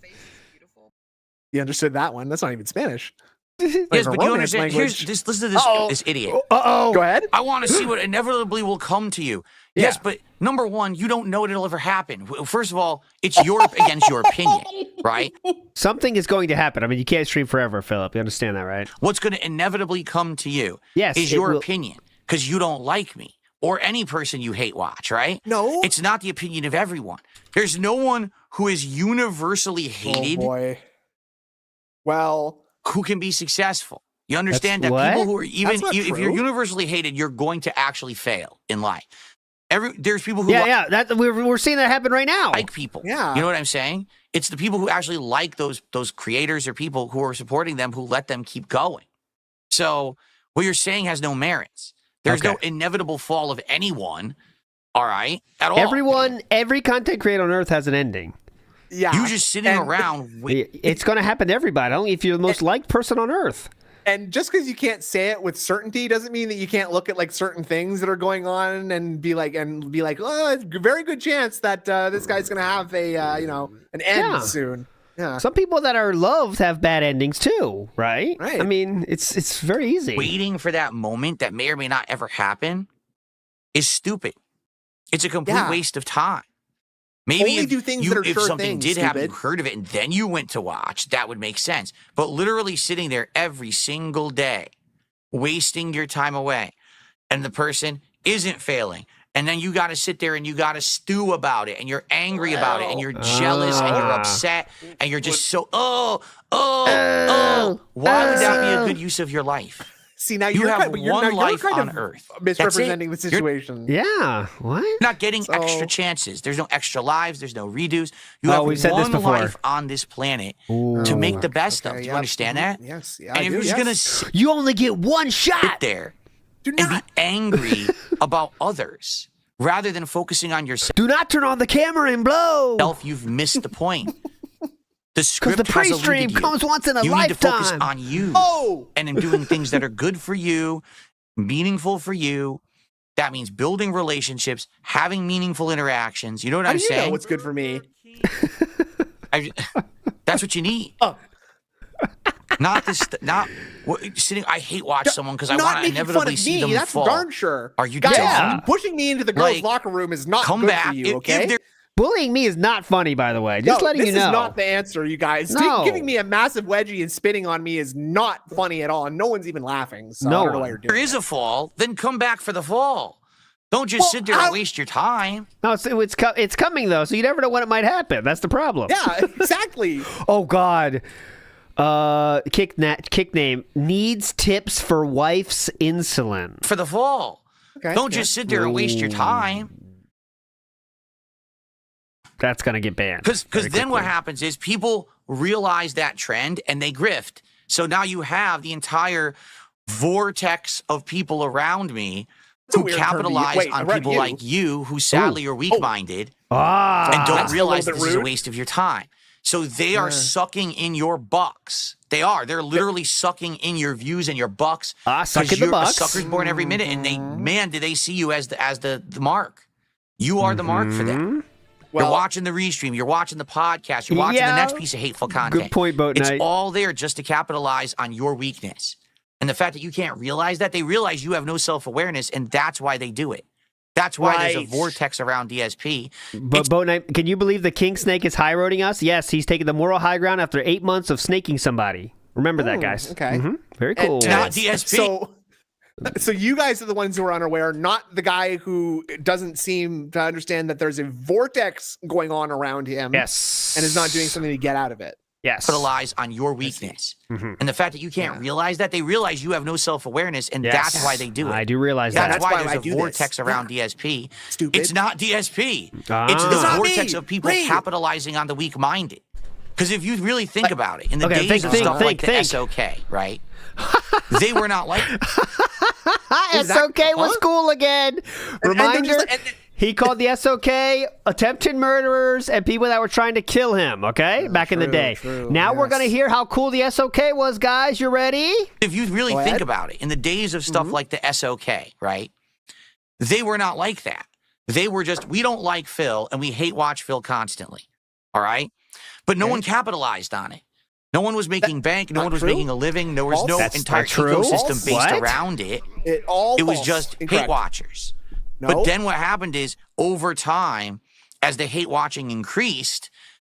You understood that one. That's not even Spanish. Yes, a but you Romance understand. language. Listen to this idiot. Go ahead. I want to see what inevitably will come to you. Yes, but number one, you don't know it'll ever happen. First of all, it's against your opinion, right? Something is going to happen. I mean, you can't stream forever, Philip. You understand that, right? What's going to inevitably come to you Yes, is it your will. opinion because you don't like me or any person you hate watch, right? No. It's not the opinion of everyone. There's no one who is universally Oh hated boy. Well, who can be successful. You understand That's that what? people who are That's not if you're true. universally hated, you're going to actually fail in life. There's people who That we're seeing that happen right now. like people. Yeah. You know what I'm saying? It's the people who actually like those creators or people who are supporting them who let them keep going. So what you're saying has no merits. There's no inevitable fall of anyone, all right, at all. Every content creator on Earth has an ending. yeah. You just sitting around with It's going to happen to everybody. Only if you're the most liked person on Earth. And just because you can't say it with certainty doesn't mean that you can't look at like certain things that are going on and be like, oh, it's a very good chance that this guy's gonna have a an end soon. Yeah. Some people that are loved have bad endings too, right? Right. I mean, it's very easy. waiting for that moment that may or may not ever happen is stupid. It's a complete waste of time. Maybe Only if do things that are if sure something things, did happen, you stupid. heard of it, and then you went to watch, that would make sense. But literally sitting there every single day, wasting your time away, and the person isn't failing, and then you got to sit there and you got to stew about it, and you're angry about it, and you're jealous, and you're upset, and you're just so Why would that be a good use of your life? See, now You you're have kind, but you're, one now you're life kind on of Earth. misrepresenting the That's it. situation. Yeah. What? You're not getting extra chances. There's no extra lives. There's no redos. You have we've said this one before. life on this planet to make the best of. Do you yeah. understand that? Yes. Yeah. And I if do, you're just yes. gonna sit You only get one shot. there Do and be not. angry about others rather than focusing on yourself, Do not turn on the camera and blow. you've missed the point. The Because script the has Preestream eluded you. comes once in a You need to focus lifetime. on you Oh. and in doing things that are good for you meaningful for you. That means building relationships, having meaningful interactions. You know what I'm How do you saying? know what's good for me? That's what you need. Oh. Not this. Not sitting. I hate watch someone because I Not want to making inevitably fun of see me. them That's fall. darn sure. Are you guys? dumb? Pushing me into the girls' Like, locker room is not come good back for you. if Okay. there- Bullying me is not funny, by the way. Just letting you know. This is not the answer, you guys. No. Giving me a massive wedgie and spitting on me is not funny at all, and no one's even laughing. So No I don't know one. why you're there doing is a fall, then come back for the fall. Don't just sit there and waste your time. No, it's coming though, so you never know when it might happen. That's the problem. Yeah, exactly. Oh God. Kick name needs tips for wife's insulin. For the fall. Okay. Don't just sit there and waste your time. That's gonna get banned. Because very then what quickly. happens is people realize that trend and they grift. So now you have the entire vortex of people around me That's a who weird term to capitalize use. Wait, on around people you? like you who sadly are weak-minded and don't That's a realize little this bit is a rude. waste of your time. So they are sucking in your bucks. They are. They're literally sucking in your views and your bucks. Sucking 'cause the you're bucks. a sucker's born every minute, and do they see you as the mark? You are the mark for them. Well, You're watching the restream. You're watching the podcast. You're watching the next piece of hateful content. Good point, Boat It's Night. all there just to capitalize on your weakness. And the fact that you can't realize that, they realize you have no self-awareness, and that's why they do it. That's why there's a Right. vortex around DSP. But Boat Night, can you believe the King Snake is high roading us? Yes, he's taking the moral high ground after 8 months of snaking somebody. Remember that, guys. okay. Very cool. And- Not DSP. So you guys are the ones who are unaware, not the guy who doesn't seem to understand that there's a vortex going on around him. Yes. And is not doing something to get out of it. Yes. Capitalize on your weakness. And the fact that you can't realize that, they realize you have no self-awareness, and Yes. that's why they do it. I do realize That's that. why why I there's do a this. vortex around DSP. Stupid. It's not DSP. It's the It's not vortex me. of people Read. capitalizing on the weak-minded. Because if you really think about it, in the Okay, days think, of think, stuff think, like the think. SOK, right? They were not like It's okay. Was cool again. Reminder. He called the SOK attempted murderers and people that were trying to kill him, okay? Back in the day. Now we're going to hear how cool the SOK was, guys. You ready? if you really think about it, in the days of stuff like the SOK, right? They were not like that. They were just, we don't like Phil and we hate watch Phil constantly. All right? But no one capitalized on it. No one was making bank. No not one was true. making a living. There was False. no That's entire not true. ecosystem False. based What? around it. It was false. just Incorrect. hate watchers. No. But then what happened is, over time, as the hate watching increased,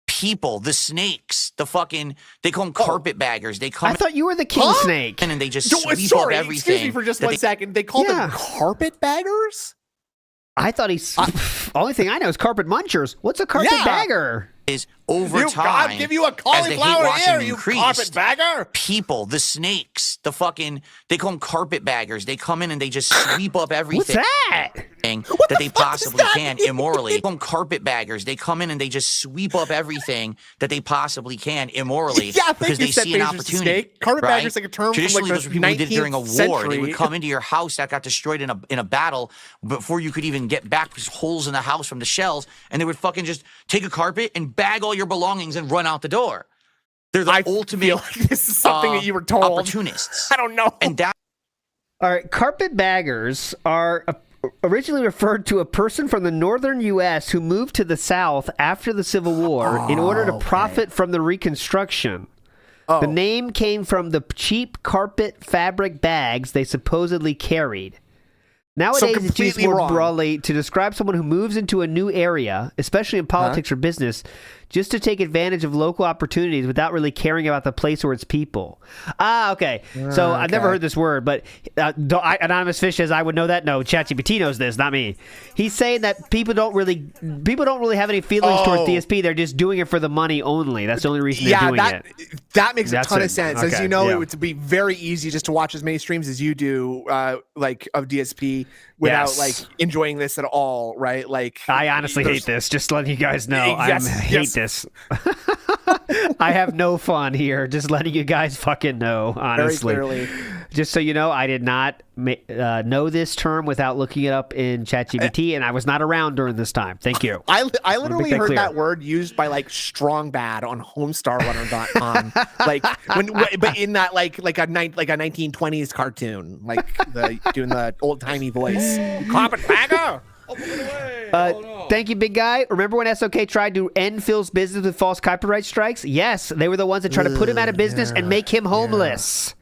people, the snakes, the fucking, they call them carpetbaggers. They come I thought you were the King Snake. in and they just No, sweep sorry, up everything. excuse me for just that 1 they- second. They call Yeah. them carpetbaggers? I thought he's. Only thing I know is carpet munchers. What's a carpet Yeah. bagger? Is over You, time. God, give you a as the cauliflower hate-watching ear, you increased, carpetbagger. people, the snakes, the fucking, they call them carpetbaggers. They come in and they just sweep up What's everything. that? That they possibly that can mean? immorally. They call them carpetbaggers. They come in and they just sweep up everything that they possibly can immorally Yeah, thank because you, they Seth see an Bezos' opportunity. snake. Carpetbagger's right? like a term from, like, Traditionally, the those were people who did it during a 19th war. They century. would come into your house that got destroyed in a battle before you could even get back. There's holes in the house from the shells, and they would fucking just take a carpet and bag all your belongings and run out the door. They're the I ultimate feel like this is something that you were told. opportunists. I don't know. And that All right, carpetbaggers are originally referred to a person from the northern U.S. who moved to the South after the Civil War in order to profit from the Reconstruction. Oh. The name came from the cheap carpet fabric bags they supposedly carried. Nowadays, it's used completely more wrong. broadly to describe someone who moves into a new area, especially in politics or business, just to take advantage of local opportunities without really caring about the place or its people. Ah, okay. So I've never heard this word, but Anonymous Fish says I would know that. No, ChatGPT knows this, not me. He's saying that people don't really have any feelings towards DSP. They're just doing it for the money only. That's the only reason they're doing it. That makes That's a ton it. of sense. Okay, As you know, yeah. it would be very easy just to watch as many streams as you do, like of DSP, without Yes. like enjoying this at all, right? Like, I honestly hate this. Just letting you guys know, Yes, I hate yes. this. I have no fun here. Just letting you guys fucking know, honestly. very clearly. just so you know, I did not know this term without looking it up in ChatGPT, and I was not around during this time. Thank you. I literally heard clear. that word used by like Strong Bad on HomestarRunner.com, like but in that like a 1920s cartoon, like doing the old timey voice. Carpetbagger. Thank you, big guy. Remember when SOK tried to end Phil's business with false copyright strikes? Yes, they were the ones that tried to put him out of business and make him homeless.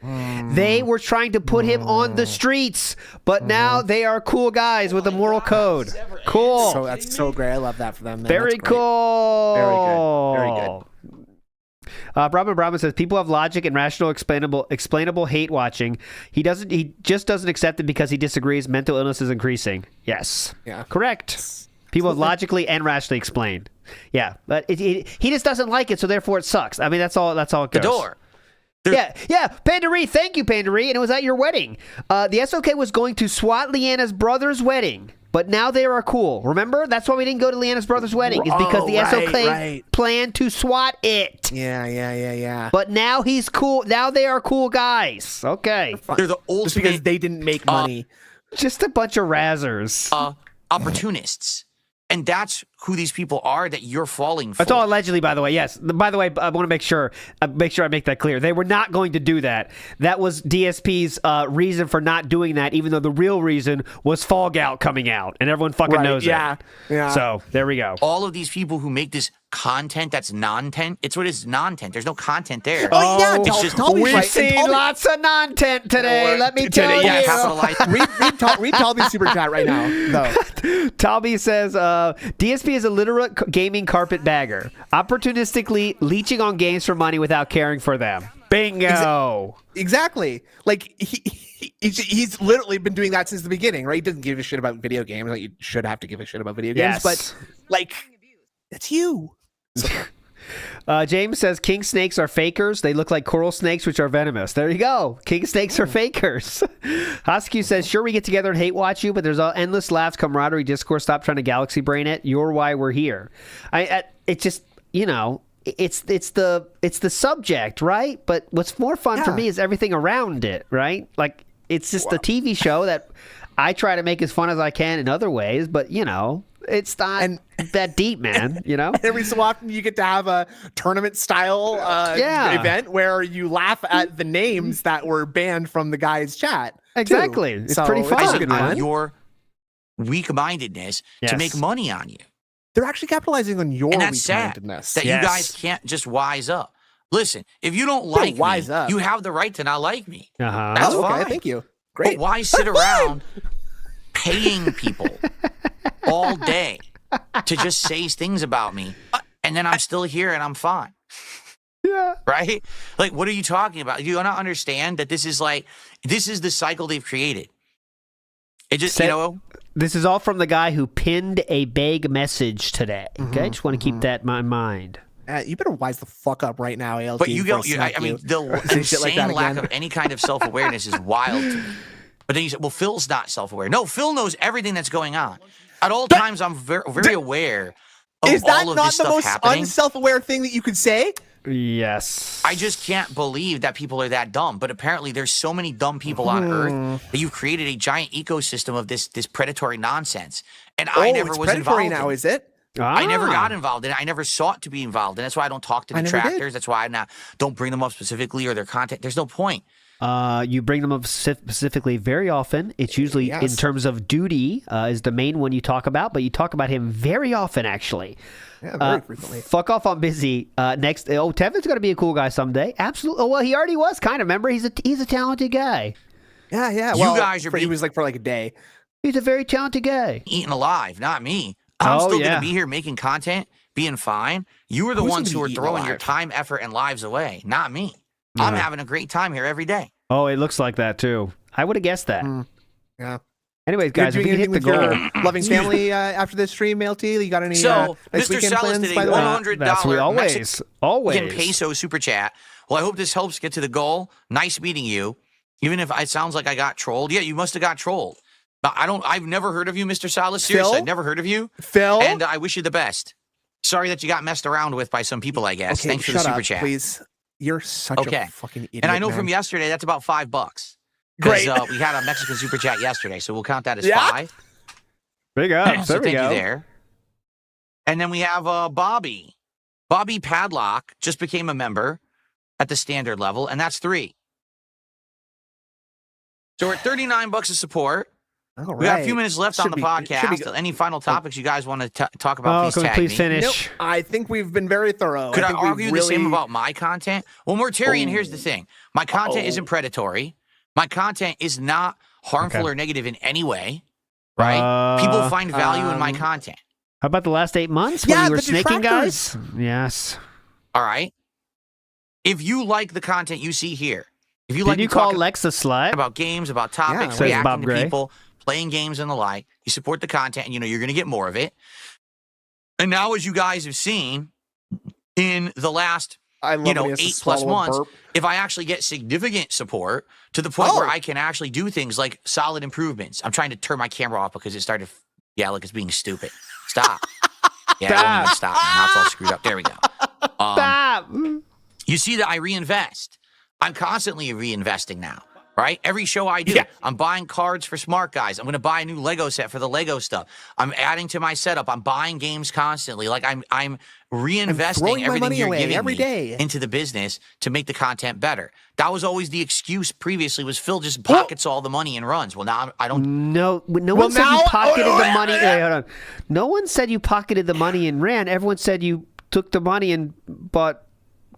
They were trying to put him on the streets, but now they are cool guys with a moral code. Cool. So that's so great. I love that for them. Man. Very That's great. cool. Very good. Very good. Brahma says people have logic and rational, explainable hate watching. He just doesn't accept it because he disagrees. Mental illness is increasing. Yes. Yeah. Correct. People have logically and rationally explained. Yeah, but he just doesn't like it, so therefore it sucks. I mean, that's all it goes. The door. Yeah. Pandari, thank you, Pandari, and it was at your wedding. The SOK was going to swat Leanna's brother's wedding, but now they are cool. Remember? That's why we didn't go to Leanna's brother's wedding, is because the SOK planned to swat it. Yeah. But now he's cool. Now they are cool guys. Okay. They're the Just ultimate because they didn't make money. Just a bunch of razzers. opportunists. And that's who these people are that you're falling for. That's all allegedly, by the way. Yes. By the way, I want to make sure I make that clear. They were not going to do that. That was DSP's reason for not doing that, even though the real reason was Fallout coming out, and everyone fucking knows it. Yeah. So there we go. All of these people who make this content that's non-tent, it's what is non-tent. There's no content there. Oh, yeah. It's just We've seen lots of non-tent today. Let me tell you. Capitalize. read Talby's super chat right now. No. Talby says, DSP is a literal gaming carpetbagger, opportunistically leeching on games for money without caring for them. Bingo. Exactly. Like he's literally been doing that since the beginning, right? He doesn't give a shit about video games. Like you should have to give a shit about video games, but like it's you. James says king snakes are fakers. They look like coral snakes, which are venomous. There you go. King snakes are fakers. Hosky says, sure, we get together and hate watch you, but there's endless laughs, camaraderie, discourse. Stop trying to galaxy brain it. You're why we're here. It just, it's the subject, right? But what's more fun for me is everything around it, right? Like it's just a TV show that I try to make as fun as I can in other ways, but it's not that deep, man. Every so often you get to have a tournament style event where you laugh at the names that were banned from the guy's chat. Exactly. It's pretty fun, man. Your weak-mindedness to make money on you. They're actually capitalizing on your and that's sad weak-mindedness. that you guys can't just wise up. Listen, if you don't like me, you have the right to not like me. That's fine. Okay, thank you. Great. But why sit around paying people all day to just say things about me, and then I'm still here and I'm fine? Yeah. Right? Like, what are you talking about? You don't understand that this is the cycle they've created. It just, This is all from the guy who pinned a vague message today. Okay, just want to keep that in mind. You better wise the fuck up right now, ALT. But you don't. I mean, the insane lack of any kind of self-awareness is wild to me. But then you say, well, Phil's not self-aware. No, Phil knows everything that's going on. At all times, I'm very aware of all of this stuff happening. Is that not the most unself-aware thing that you could say? Yes. I just can't believe that people are that dumb. But apparently, there's so many dumb people on Earth that you've created a giant ecosystem of this predatory nonsense. And I never was involved now, is it? I never got involved in it. I never sought to be involved. And that's why I don't talk to detractors. That's why I don't bring them up specifically or their content. There's no point. You bring them up specifically very often. It's usually in terms of duty is the main one you talk about, but you talk about him very often, actually. Yeah, very frequently. Fuck off on busy. Next, Tevin's going to be a cool guy someday. Absolutely. Oh, well, he already was kind of. Remember, he's a talented guy. Yeah. You guys are he was like for like a day. He's a very talented guy. Eaten alive, not me. I'm still going to be here making content, being fine. You are the ones who are throwing your time, effort, and lives away, not me. I'm having a great time here every day. Oh, it looks like that, too. I would have guessed that. Yeah. Anyways, guys, if we can hit the goal. Loving family after this stream, LT? You got any nice Mr. weekend plans, did a by the way? $100 That's always. Mexican peso super chat. Well, I hope this helps get to the goal. Nice meeting you. Even if it sounds like I got trolled. Yeah, you must have got trolled. I've never heard of you, Mr. Salas. Seriously, I've never heard of you. Phil? And I wish you the best. Sorry that you got messed around with by some people, I guess. Okay, thanks for the super chat. Please. You're such a fucking idiot. And I know from yesterday that's about $5. Because Great. we had a Mexican super chat yesterday, so we'll count that as Yeah. 5. Big up. So There we thank go. you there. And then we have Bobby. Bobby Padlock just became a member at the standard level, and that's 3. So we're at $39 a support. All We got a right. few minutes left on the podcast. Any final topics you guys want to talk about? Oh, Please can we tag please me. finish? Nope. I think we've been very thorough. Could I think we've argue the same about my content? Well, Mortarian, here's the thing. My content isn't predatory. My content is not harmful or negative in any way, right? People find value in my content. How about the last 8 months when Yeah, you were the snaking detractors. guys? Yes. All right? If you like the content you see here, if you like Did you me call talking Lex a slut? about games, about topics, Says Bob reacting to Gray. people, playing games and the like, you support the content and you know you're going to get more of it. And now, as you guys have seen in the last I love 8+ months, if I actually get significant support to the point where I can actually do things like solid improvements. I'm trying to turn my camera off because it started, look, it's being stupid. Stop. Yeah, it won't even stop. Now it's all screwed up. There we go. Stop. You see that I reinvest. I'm constantly reinvesting now, right? Every show I do, I'm buying cards for smart guys. I'm going to buy a new Lego set for the Lego stuff. I'm adding to my setup. I'm buying games constantly. Like I'm reinvesting everything you're giving every me day into the business to make the content better. That was always the excuse previously, was Phil just pockets all the money and runs. Well, now I don't. No one said you pocketed the money. Wait, hold on. No one said you pocketed the money and ran. Everyone said you took the money and bought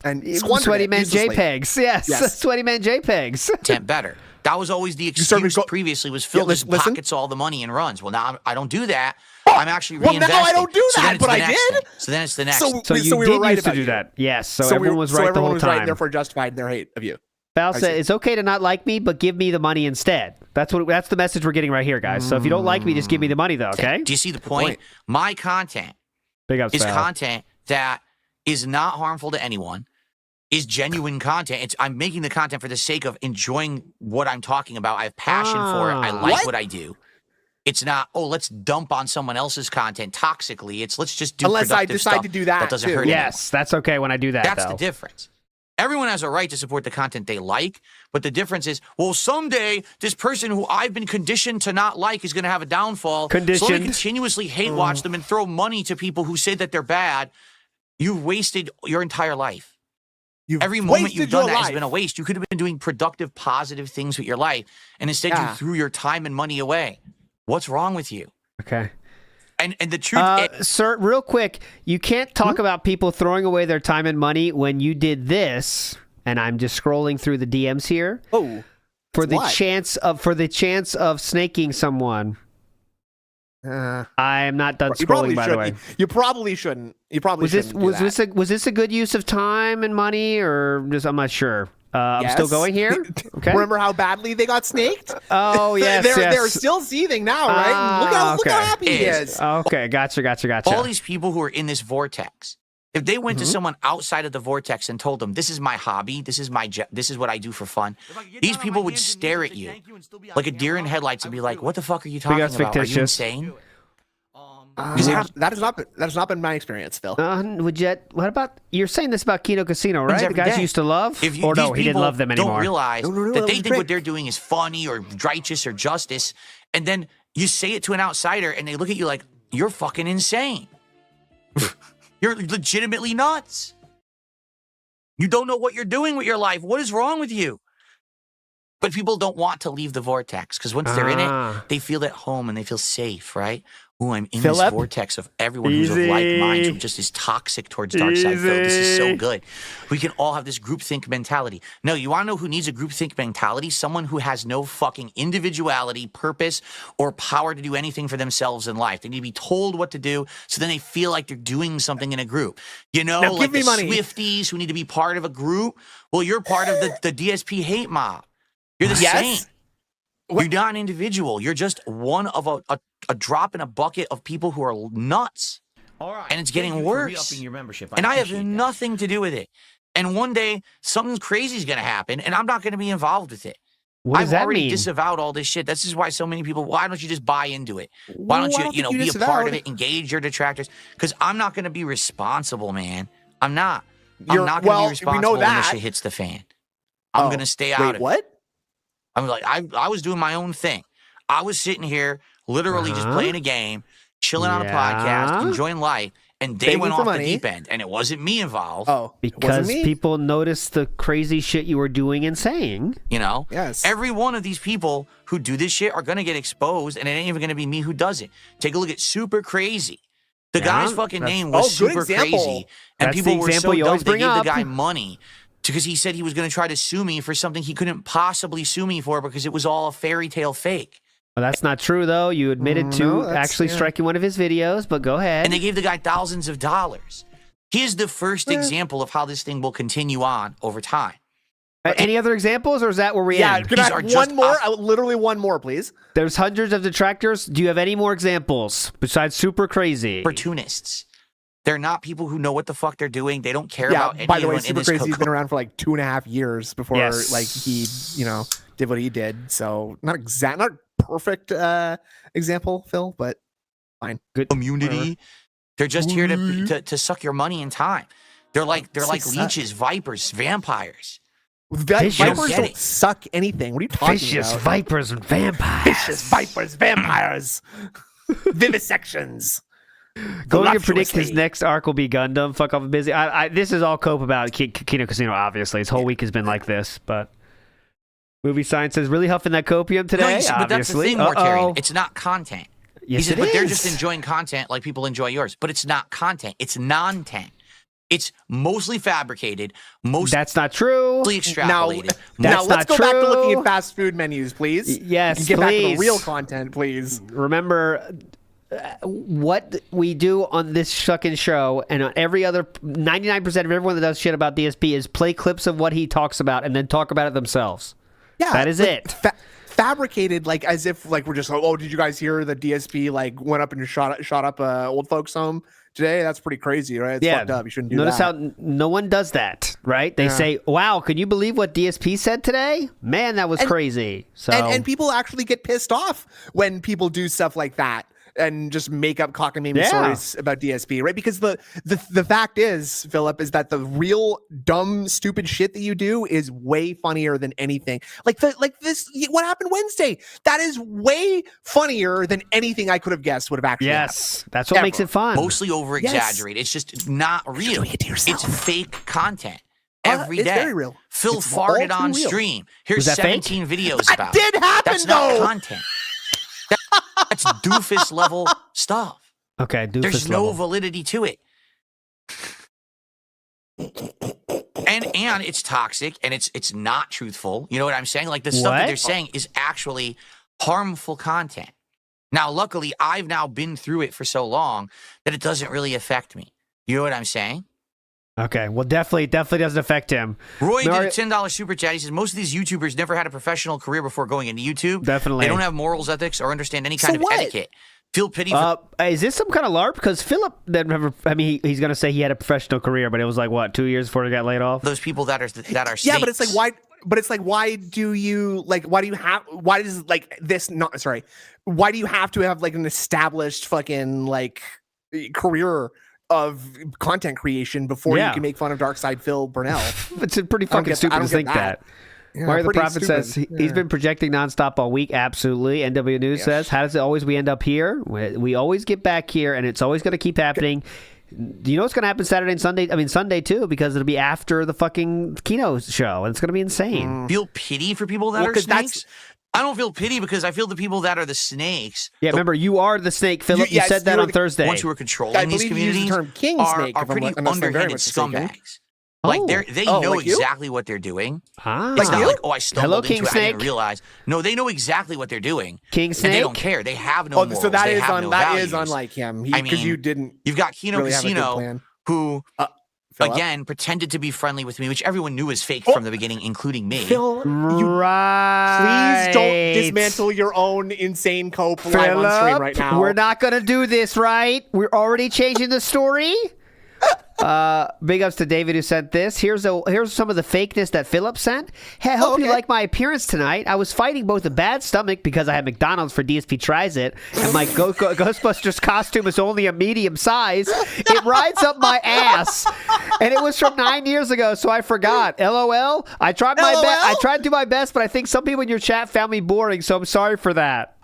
Sweaty Man JPEGs. Yes. Sweaty Man JPEGs. Content better. That was always the excuse previously, was Phil just pockets all the money and runs. Well, now I don't do that. I'm actually reinvesting. Well, now I don't do that, but I did. So then it's the next. So you did used to do that. Yes. So everyone was right the whole time. Right, therefore justified in their hate of you. Val said it's okay to not like me, but give me the money instead. That's the message we're getting right here, guys. So if you don't like me, just give me the money, though. Okay. Do you see the point? My content is content that is not harmful to anyone. Is genuine content. I'm making the content for the sake of enjoying what I'm talking about. I have passion for it. I like what I do. It's not, let's dump on someone else's content toxically. It's let's just do unless I productive decide stuff to do that doesn't too. hurt anyone. Yes, that's okay when I do that. That's the difference. Everyone has a right to support the content they like, but the difference is, someday this person who I've been conditioned to not like is going to have a downfall. So let me continuously hate watch them and throw money to people who say that they're bad. You've wasted your entire life. Every moment you've done that has been a waste. You could have been doing productive, positive things with your life, and instead you threw your time and money away. What's wrong with you? Okay. And the truth, sir, real quick, you can't talk about people throwing away their time and money when you did this. And I'm just scrolling through the DMs here. Oh, for the chance of snaking someone. I am not done scrolling, by the way. You probably shouldn't. Was this a good use of time and money, or just I'm not sure. I'm still going here. Okay. Remember how badly they got snaked? Oh yes, they're still seething now, right? Look how happy he is. Okay, gotcha. All these people who are in this vortex, if they went to someone outside of the vortex and told them, "This is my hobby. This is what I do for fun," these people would stare at you like a deer in headlights and be like, "What the fuck are you talking about? Are you insane?" That has not been my experience, Phil. What about you're saying this about Kino Casino, right? The guys you used to love, he didn't love them anymore. Don't realize that they think what they're doing is funny or righteous or justice, and then you say it to an outsider, and they look at you like you're fucking insane. You're legitimately nuts. You don't know what you're doing with your life. What is wrong with you? But people don't want to leave the vortex because once they're in it, they feel at home and they feel safe, right? Ooh, I'm in this vortex of everyone who's of like minds who just is toxic towards dark side. Phil, this is so good. We can all have this groupthink mentality. No, you want to know who needs a groupthink mentality? Someone who has no fucking individuality, purpose, or power to do anything for themselves in life. They need to be told what to do, so then they feel like they're doing something in a group. You know, now, like the Swifties who need to be part of a group. Well, you're part of the DSP hate mob. You're the same. You're not an individual. You're just one of a drop in a bucket of people who are nuts. All right. And it's getting worse. Your membership. And I have nothing to do with it. And one day, something crazy is going to happen, and I'm not going to be involved with it. I've already disavowed all this shit. This is why so many people, why don't you just buy into it? Why don't you be a part of it, engage your detractors? Because I'm not going to be responsible, man. I'm not. I'm not going to be responsible when this shit hits the fan. I'm going to stay out of it. What? I'm like, I was doing my own thing. I was sitting here, literally just playing a game, chilling on a podcast, enjoying life, and they went off the deep end, and it wasn't me involved. Oh, because people noticed the crazy shit you were doing and saying. You know? Yes. Every one of these people who do this shit are going to get exposed, and it ain't even going to be me who does it. Take a look at Super Crazy. The guy's fucking name was Super Crazy, and people were so dumb they gave the guy money because he said he was going to try to sue me for something he couldn't possibly sue me for because it was all a fairy tale fake. Well, that's not true, though. You admitted to actually striking one of his videos, but go ahead. And they gave the guy thousands of dollars. Here's the first example of how this thing will continue on over time. Any other examples, or is that where we end? Could I have one more? Literally one more, please. There's hundreds of detractors. Do you have any more examples besides Super Crazy? Opportunists. They're not people who know what the fuck they're doing. They don't care about anyone by the way, in Super this Crazy's been around for like 2.5 years before like he, did what he did. So not perfect example, Phil, but fine. Good community. Whatever. They're just here to suck your money and time. They're like leeches, vipers, vampires. Vipers don't suck anything. What are you talking about? Vicious vipers and vampires. Vicious vipers, vampires. Vivisections. Going to predict his next arc will be Gundam. Fuck off, busy. This is all Cope about Kino Casino, obviously. His whole week has been like this, but Movie Science says, really huffing that copium today? No, but that's the thing, Mortarian. It's not content. Yes, he says, but they're just enjoying content like people enjoy yours. But it's not content. It's non-tent. It's mostly fabricated. That's not true. Mostly extrapolated. Now let's go back to looking at fast food menus, please. Yes, get back to the real content, please. Remember what we do on this fucking show and on every other 99% of everyone that does shit about DSP is play clips of what he talks about and then talk about it themselves. Yeah, that is it. Fabricated, like as if like we're just did you guys hear the DSP like went up and shot up old folks home today? That's pretty crazy, right? It's fucked up. You shouldn't do Notice that. how no one does that, right? They say, wow, can you believe what DSP said today? Man, that was crazy. So and people actually get pissed off when people do stuff like that and just make up cockamamie stories about DSP, right? Because the fact is, Philip, is that the real dumb, stupid shit that you do is way funnier than anything. Like this, what happened Wednesday? That is way funnier than anything I could have guessed would have actually happened. That's what makes it fun. Mostly over-exaggerated. It's just not real. It's fake content. Every day. It's very real. Phil farted on stream. Here's 17 videos about it. Did happen, That's not content. That's doofus level stuff. Okay, doofus There's level. no validity to it. And it's toxic and it's not truthful. You know what I'm saying? Like the stuff that they're saying is actually harmful content. Now, luckily, I've now been through it for so long that it doesn't really affect me. You know what I'm saying? Okay, well, definitely doesn't affect him. Roy did a $10 super chat. He says, most of these YouTubers never had a professional career before going into YouTube. Definitely. They don't have morals, ethics, or understand any kind of etiquette. Feel pity for... Is this some kind of LARP? Because Philip never... I mean, he's going to say he had a professional career, but it was like, what, 2 years before he got laid off? Those people that are snakes. Yeah, but it's like, why... But it's like, why do you why do you have to have like an established fucking like career of content creation before you can make fun of Darkside Phil Burnell? It's pretty fucking stupid to think that. Yeah, Mario the Prophet says he's been projecting nonstop all week. Absolutely. NW News says, how does it always we end up here? We always get back here, and it's always going to keep happening. Do you know what's going to happen Saturday and Sunday? I mean, Sunday, too, because it'll be after the fucking Kino show, and it's going to be insane. Feel pity for people that are snakes? I don't feel pity because I feel the people that are the snakes. Yeah, remember, you are the snake, Philip. You said that on Thursday. The ones who are controlling these communities are pretty underhanded scumbags. Like they know like exactly what they're doing. Ah. It's not like, I stumbled King into it, Snake. I didn't realize. No, they know exactly what they're doing. King Snake? And they don't care. They have no morals. So that they is have no that values. is unlike him. Because you didn't. You've got Kino really Casino, who again pretended to be friendly with me, which everyone knew was fake from the beginning, including me. Phil, please don't dismantle your own insane cope live on stream right now. We're not going to do this, right? We're already changing the story. Big ups to David who sent this. Here's some of the fakeness that Philip sent. Hey, I hope you like my appearance tonight. I was fighting both a bad stomach because I had McDonald's for DSP Tries It, and my Ghostbusters costume is only a medium size. It rides up my ass, and it was from 9 years ago, so I forgot. LOL. I tried my best. I tried to do my best, but I think some people in your chat found me boring, so I'm sorry for that.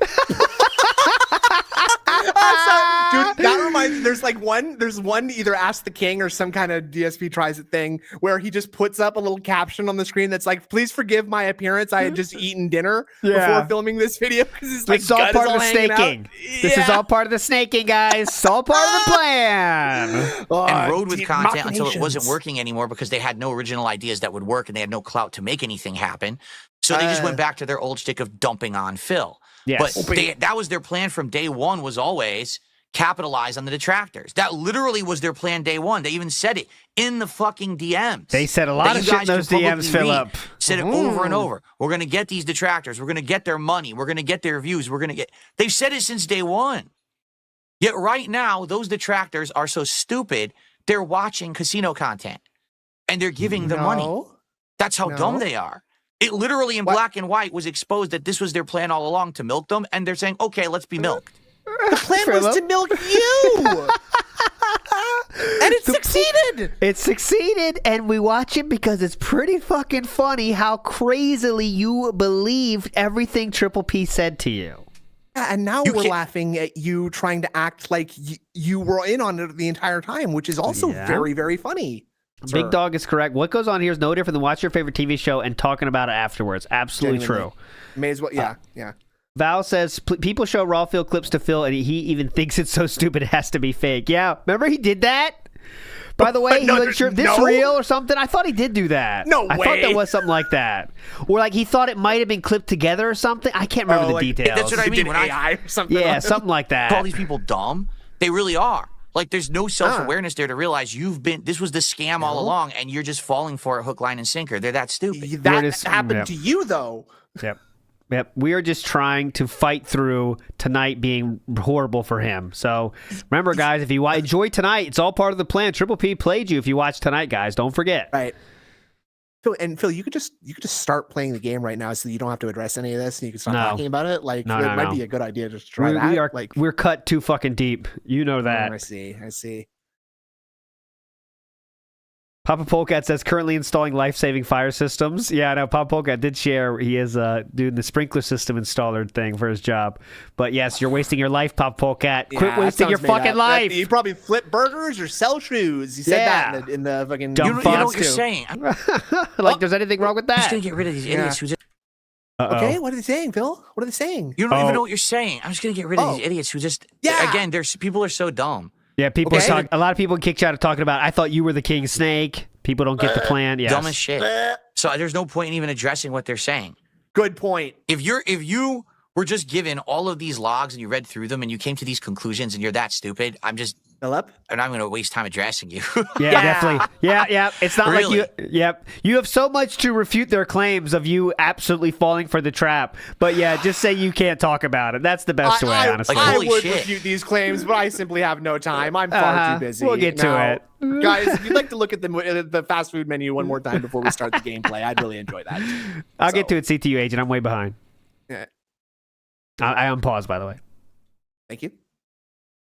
Dude, that reminds me, there's one either Ask the King or some kind of DSP Tries It thing where he just puts up a little caption on the screen that's like, please forgive my appearance. I had just eaten dinner before filming this video. It's all part of the snaking. This is all part of the snaking, guys. It's all part of the plan. And rode with content until it wasn't working anymore because they had no original ideas that would work and they had no clout to make anything happen. So they just went back to their old shtick of dumping on Phil. Yes. But that was their plan from day one, was always capitalize on the detractors. That literally was their plan day one. They even said it in the fucking DMs. They said a lot of shit in those DMs, Philip. Said it over and over. We're going to get these detractors. We're going to get their money. We're going to get their views. They've said it since day one. Yet right now, those detractors are so stupid, they're watching casino content. And they're giving the money. That's how dumb they are. It literally in black and white was exposed that this was their plan all along, to milk them, and they're saying, okay, let's be milked. The plan was to milk you! And it succeeded! It succeeded, and we watch it because it's pretty fucking funny how crazily you believed everything Triple P said to you. Yeah, and now we're laughing at you trying to act like you were in on it the entire time, which is also very, very funny. Big Dog is correct. What goes on here is no different than watching your favorite TV show and talking about it afterwards. Absolutely true. May as well, yeah. Val says, people show raw Phil clips to Phil, and he even thinks it's so stupid it has to be fake. Yeah, remember he did that? By the way, he wasn't sure if this real or something. I thought he did do that. No way. I thought there was something like that. Or like he thought it might have been clipped together or something. I can't remember the details. That's what I mean. When AI or something. Yeah, something like that. Call these people dumb. They really are. Like, there's no self-awareness there to realize this was the scam all along, and you're just falling for it hook, line, and sinker. They're that stupid. That happened to you, though. Yep. We are just trying to fight through tonight being horrible for him. So remember, guys, if you enjoy tonight, it's all part of the plan. Triple P played you if you watch tonight, guys. Don't forget. Right. Phil, you could just start playing the game right now, so you don't have to address any of this, and you can start talking about it. Like, it might be a good idea just to try that. We're cut too fucking deep. You know that. I see. Papa Polecat says currently installing life-saving fire systems. Yeah, I know. Papa Polecat did share he is doing the sprinkler system installer thing for his job. But yes, you're wasting your life, Papa Polecat. Quit wasting your fucking life. You probably flip burgers or sell shoes. You said that in the fucking dumb fonts. You know what you're saying. Like, there's anything wrong with that? I'm just gonna get rid of these idiots who just. Okay, what are they saying, Phil? What are they saying? You don't even know what you're saying. I'm just gonna get rid of these idiots who just. Yeah. Again, people are so dumb. Yeah, people are a lot of people in Kick Chat are talking about, I thought you were the King Snake. People don't get the plan. Yes. Dumb as shit. So there's no point in even addressing what they're saying. Good point. If you were just given all of these logs and you read through them and you came to these conclusions and you're that stupid, Philip? And I'm going to waste time addressing you. Yeah, definitely. Yeah. It's not really? like you. Yep. You have so much to refute their claims of you absolutely falling for the trap. But yeah, just say you can't talk about it. That's the best way, honestly. I would refute these claims, but I simply have no time. I'm far too busy. We'll get to it. Guys, if you'd like to look at the fast food menu one more time before we start the gameplay, I'd really enjoy that. I'll get to it, CTU agent. I'm way behind. Yeah. I unpause, by the way. Thank you.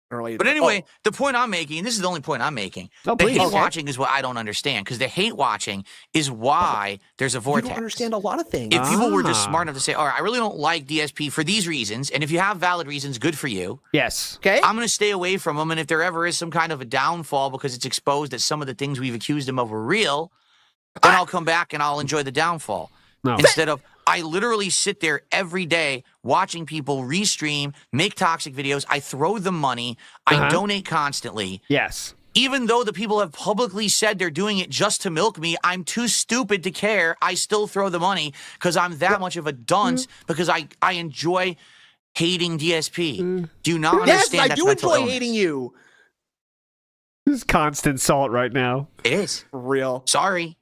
But anyway, the point I'm making, and this is the only point I'm making, the hate watching is what I don't understand, because the hate watching is why there's a vortex. You don't understand a lot of things. If people were just smart enough to say, all right, I really don't like DSP for these reasons, and if you have valid reasons, good for you. Yes. Okay. I'm going to stay away from them, and if there ever is some kind of a downfall because it's exposed that some of the things we've accused him of were real, then I'll come back and I'll enjoy the downfall. No. Instead of, I literally sit there every day watching people restream, make toxic videos. I throw them money. I donate constantly. Yes. Even though the people have publicly said they're doing it just to milk me, I'm too stupid to care. I still throw the money because I'm that much of a dunce because I enjoy hating DSP. Do you not understand? Yes, I do enjoy hating you. This is constant salt right now. It is. For real. Sorry.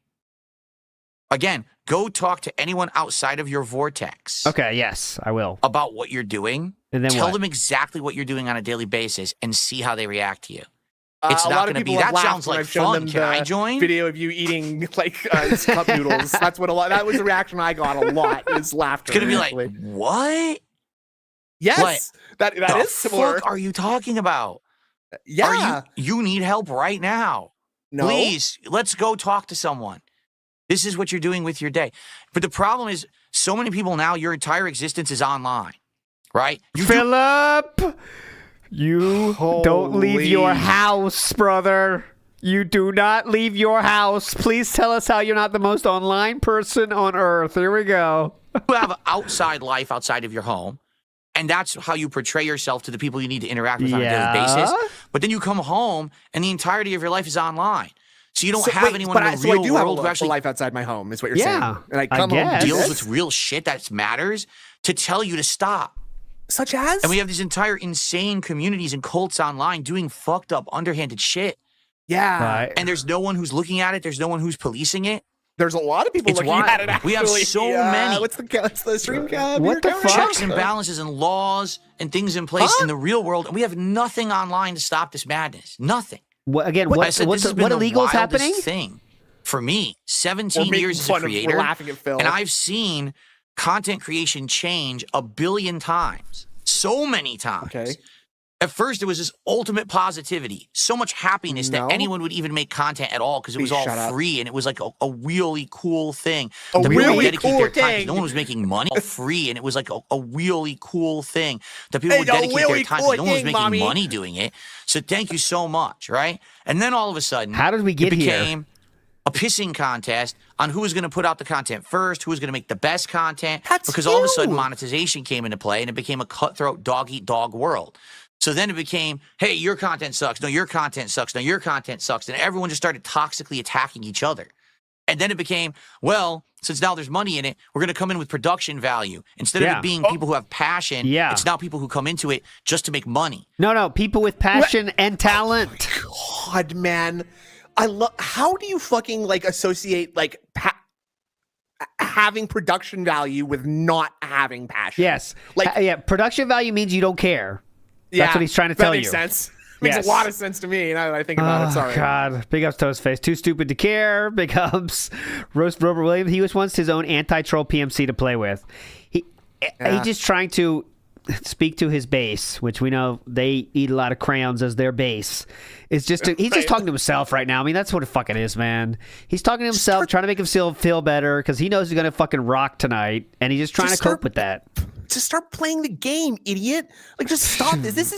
Again, go talk to anyone outside of your vortex. Okay, yes, I will. About what you're doing. And then tell them exactly what you're doing on a daily basis and see how they react to you. It's a not lot of going to be. people have That laughed sounds when like I've shown fun. them Can I the join? video of you eating like cup noodles. That was the reaction I got a lot. Is laughter. It's going to be like, actually. what? Yes, that The is similar. fuck are you talking about? Yeah, You need help right now. no. Please, let's go talk to someone. This is what you're doing with your day. But the problem is, so many people now, your entire existence is online, right? Philip, you don't leave your Holy. house, brother. You do not leave your house. Please tell us how you're not the most online person on earth. Here we go. You have an outside life outside of your home, and that's how you portray yourself to the people you need to interact with on a Yeah. daily basis. But then you come home, and the entirety of your life is online. So you don't have Wait, anyone but in the real I do have world who a actually life outside my home. Is what you're Yeah, saying? And I I come home guess. to deals this? with real shit that matters to tell you to stop. Such as And we have these entire insane communities and cults online doing fucked up, underhanded shit. yeah. Right. And there's no one who's looking at it. There's no one who's policing it. There's a lot of people It's looking wild. at it. Actually. We have so many. What's the stream cap? What the fuck? Checks and balances and laws and things in place in the real world. And we have nothing online to stop this madness. Nothing. What, again, I what said this has been what the illegal is wildest happening? thing for me. We're 17 making years as a fun of- creator. We're laughing at Phil. And I've seen content creation change a billion times. So many times. Okay. At first, it was this ultimate positivity, so much happiness No. that anyone would even make content at all because it was Please all shut up. free and it was like a really cool thing. A that people would really dedicate cool their time 'cause thing. no one was making money. All free and it was like a really cool thing that people would Hey, a dedicate their really time cool because no one was thing, making mommy. money doing it. So thank you so much, right? And then all of a sudden, How did we get it here? became a pissing contest on who was going to put out the content first, who was going to make the best content. That's because all of a sudden you. monetization came into play and it became a cutthroat dog-eat-dog world. So then it became, hey, your content sucks. No, your content sucks. No, your content sucks. And everyone just started toxically attacking each other. And then it became, well, since now there's money in it, we're going to come in with production value. Instead of Yeah. it being people who have passion, Yeah. it's now people who come into it just to make money. No, people with passion and talent. God, man, I love. How do you fucking like associate like having production value with not having passion? Yes. Like- Yeah, production value means you don't care. Yeah, That's what he's trying to that tell makes you. sense. Makes Yes. a lot of sense to me now that I think about it. Sorry. God. Big ups to his face. Too stupid to care. Big ups. Roast Robert Williams. He was once his own anti-troll PMC to play with. He's just trying to speak to his base, which we know they eat a lot of crayons as their base. He's just talking to himself right now. I mean, that's what it fucking is, man. He's talking to himself, trying to make himself feel better because he knows he's gonna fucking rock tonight, and he's just trying to cope with that. Just start playing the game, idiot. Like, just stop this. This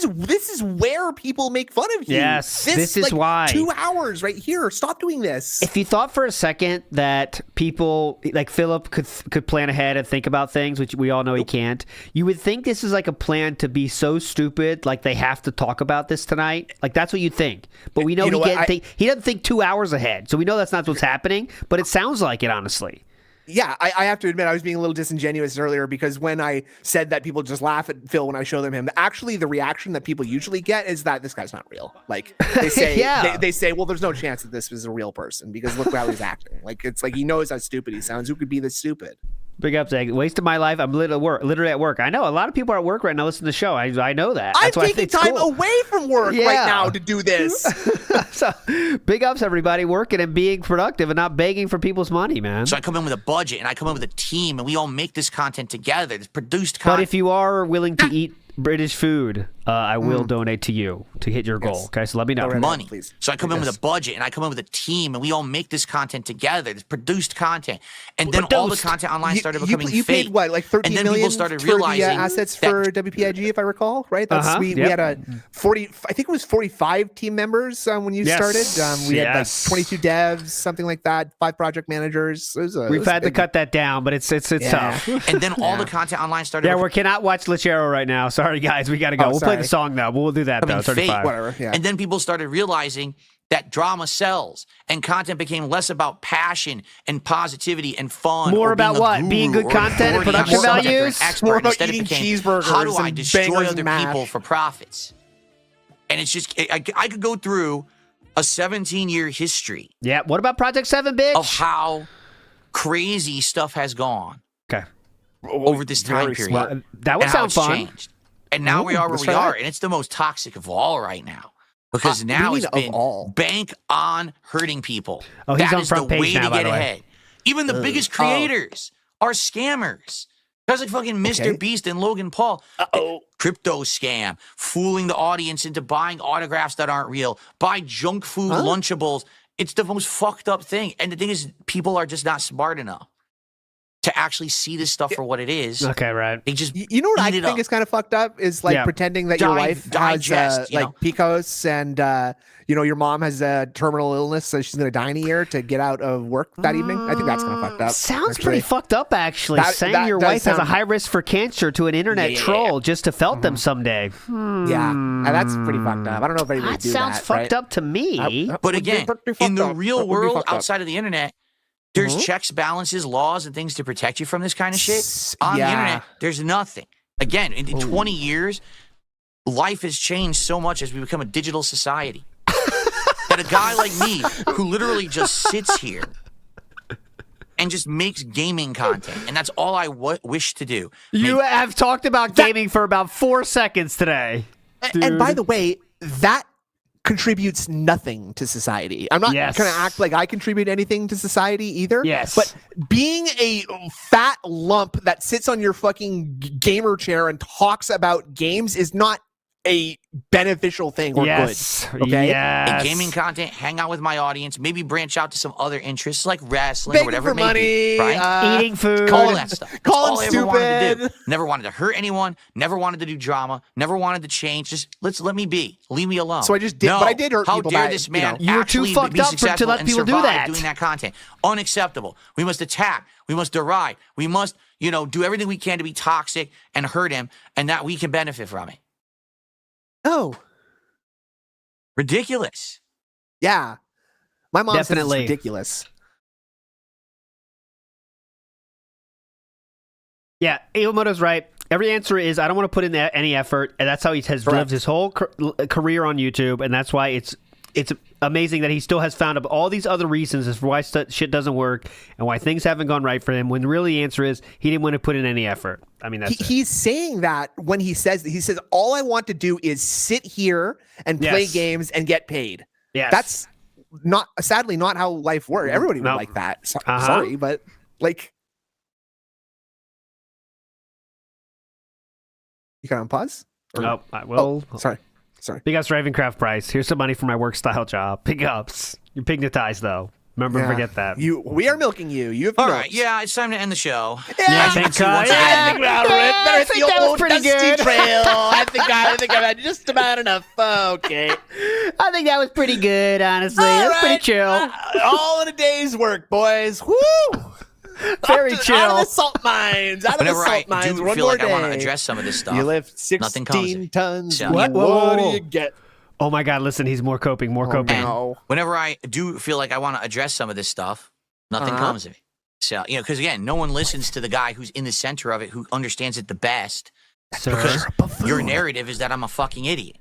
is where people make fun of you. Yes, this is like, why. 2 hours right here. Stop doing this. If you thought for a second that people like Philip could plan ahead and think about things, which we all know he can't, you would think this is like a plan to be so stupid, like they have to talk about this tonight. Like that's what you think. But we know, You know what? he doesn't think 2 hours ahead, so we know that's not what's happening. But it sounds like it, honestly. Yeah, I have to admit I was being a little disingenuous earlier because when I said that people just laugh at Phil when I show them him, actually the reaction that people usually get is that this guy's not real. Like they say, Yeah. they say, well, there's no chance that this is a real person because look how he's acting. Like it's like he knows how stupid he sounds. Who could be this stupid? Big ups, Egg. Wasted my life. I'm literally at work. I know a lot of people are at work right now listening to the show. I know that. I'm That's why I taking think it's time cool. away from work Yeah. right now to do this. So, big ups, everybody, working and being productive and not begging for people's money, man. So I come in with a budget and I come in with a team and we all make this content together. It's produced But content. if you are willing to eat British food, I will donate to you to hit your goal. Okay, so let me know. Go right money. please. So I come in with a budget and I come in with a team and we all make this content together. It's produced content. And then all the Produced. content online started You becoming paid fake. what, like 13 and then million people started for the realizing assets that for WPIG, if I recall, right? That's we Yep. had a 40. I think it was 45 team members when you Yes. started. We had like Yes. 22 devs, something like that. 5 project managers. We've had to cut that down, but it's tough. and then all the content online started Yeah, we cannot watch Lechero right now. Sorry, guys, we gotta go. We'll play the song though. We'll do that though. becoming fake. 35. Whatever. Yeah. And then people started realizing that drama sells and content became less about passion and positivity and fun. More or about being a what? guru Being good or content and authority on production a subject or an values? expert. More about Instead it eating became, cheeseburgers how do I and destroy bangers other and mash? people for profits? And it's just, I could go through a 17-year history Yeah. What about Project 7, bitch? of how crazy stuff has gone Okay. over this time Very period. smart. That would and how sound it's fun. changed. And now we are where let's we try are, that. and it's the most toxic of all right now. Because now it's mean been of all? bank on hurting people. Oh, he's That on is front the page way now, to by get the way. ahead. Even the biggest creators are scammers. Guys like fucking Mr. Beast and Logan Paul. Crypto scam, fooling the audience into buying autographs that aren't real, buy junk food Lunchables. It's the most fucked up thing. And the thing is, people are just not smart enough to actually see this stuff for what it is. Okay, right. They just You know what I eat it think up. is kind of fucked up is like pretending that your wife digest, has you know? PCOS and your mom has a terminal illness, so she's gonna die in a year to get out of work that evening. I think that's kind of fucked up. Sounds actually. pretty fucked up, actually. Saying that your does wife has a sound- high risk for cancer to an internet troll just to felt them someday. Yeah, and that's pretty fucked up. I don't know if anybody would That do sounds that. fucked up to me. But again, in the real world, outside of the internet, there's checks, balances, laws, and things to protect you from this kind of shit. On the internet, there's nothing. Again, in 20 years, life has changed so much as we become a digital society. That a guy like me, who literally just sits here and just makes gaming content, and that's all I wish to do. You have talked about gaming for about 4 seconds today. And by the way, that contributes nothing to society. I'm not Yes. going to act like I contribute anything to society either. Yes. But being a fat lump that sits on your fucking gamer chair and talks about games is not a beneficial thing or Yes. good. Okay. Yes. In gaming content, hang out with my audience, maybe branch out to some other interests like wrestling Begging or whatever for it may be. money, Right? Eating food. All that stuff. That's call him all I ever wanted to do. stupid. Never wanted to hurt anyone. Never wanted to do drama. Never wanted to change. Just let me be. Leave me alone. So I just did- No. but I did hurt How people dare by, this man You were too actually fucked be up to successful let and people do survive that. doing that content? Unacceptable. We must attack. We must deride. We must, do everything we can to be toxic and hurt him, and that we can benefit from it. Oh, Ridiculous. yeah. My mom Definitely. says it's ridiculous. Yeah, Iwamoto's right. Every answer is I don't want to put in any effort, and that's how he has lived his whole career on YouTube, and that's why it's amazing that he still has found up all these other reasons as for why shit doesn't work and why things haven't gone right for him. When really the answer is he didn't want to put in any effort. I mean, that's He's saying that when he says all I want to do is sit here and play Yes. games and get paid. Yes. That's sadly not how life works. Everybody would No. like that. Uh-huh. Sorry, but like, you got on pause? Or- Nope. I will. Sorry. Big ups, Ravencraft Price. Here's some money for my work style job. Big ups. You're pignatized though. Remember, Yeah. forget that. We are milking you. You have All milked. right. Yeah, it's time to end the show. Yeah, As you thank can see, once God. again, I think that was pretty good. I think I've had just about enough. Okay. I think that was pretty good, honestly. That's pretty chill. All in a day's work, boys. Woo! Very chill. Out of the salt mines. Out of the Whenever I salt mines. do One feel more like I want to day. address some of this stuff, You lift nothing comes of 16 it. tons. So- What? Whoa. do you get? Oh my God! Listen, he's more coping. More coping. No. whenever I do feel like I want to address some of this stuff, nothing comes of it. So, because again, no one listens to the guy who's in the center of it, who understands it the best. Sir. Because your narrative is that I'm a fucking idiot.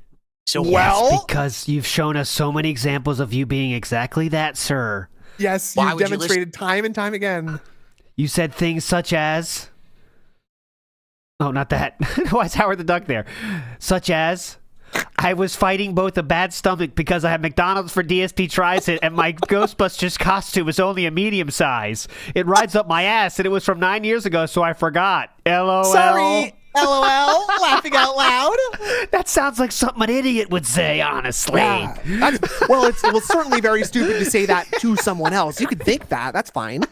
So, Well, Because you've shown us so many examples of you being exactly that, sir. yes, Why you've would you demonstrated time and time again. You said things such as... Oh, not that. Why is Howard the Duck there? Such as... I was fighting both a bad stomach because I had McDonald's for DSP Tri-Sit and my Ghostbusters costume is only a medium size. It rides up my ass and it was from 9 years ago, so I forgot. LOL. Sorry. LOL. Laughing out loud. That sounds like something an idiot would say, honestly. Yeah. It was certainly very stupid to say that to someone else. You could think that. That's fine.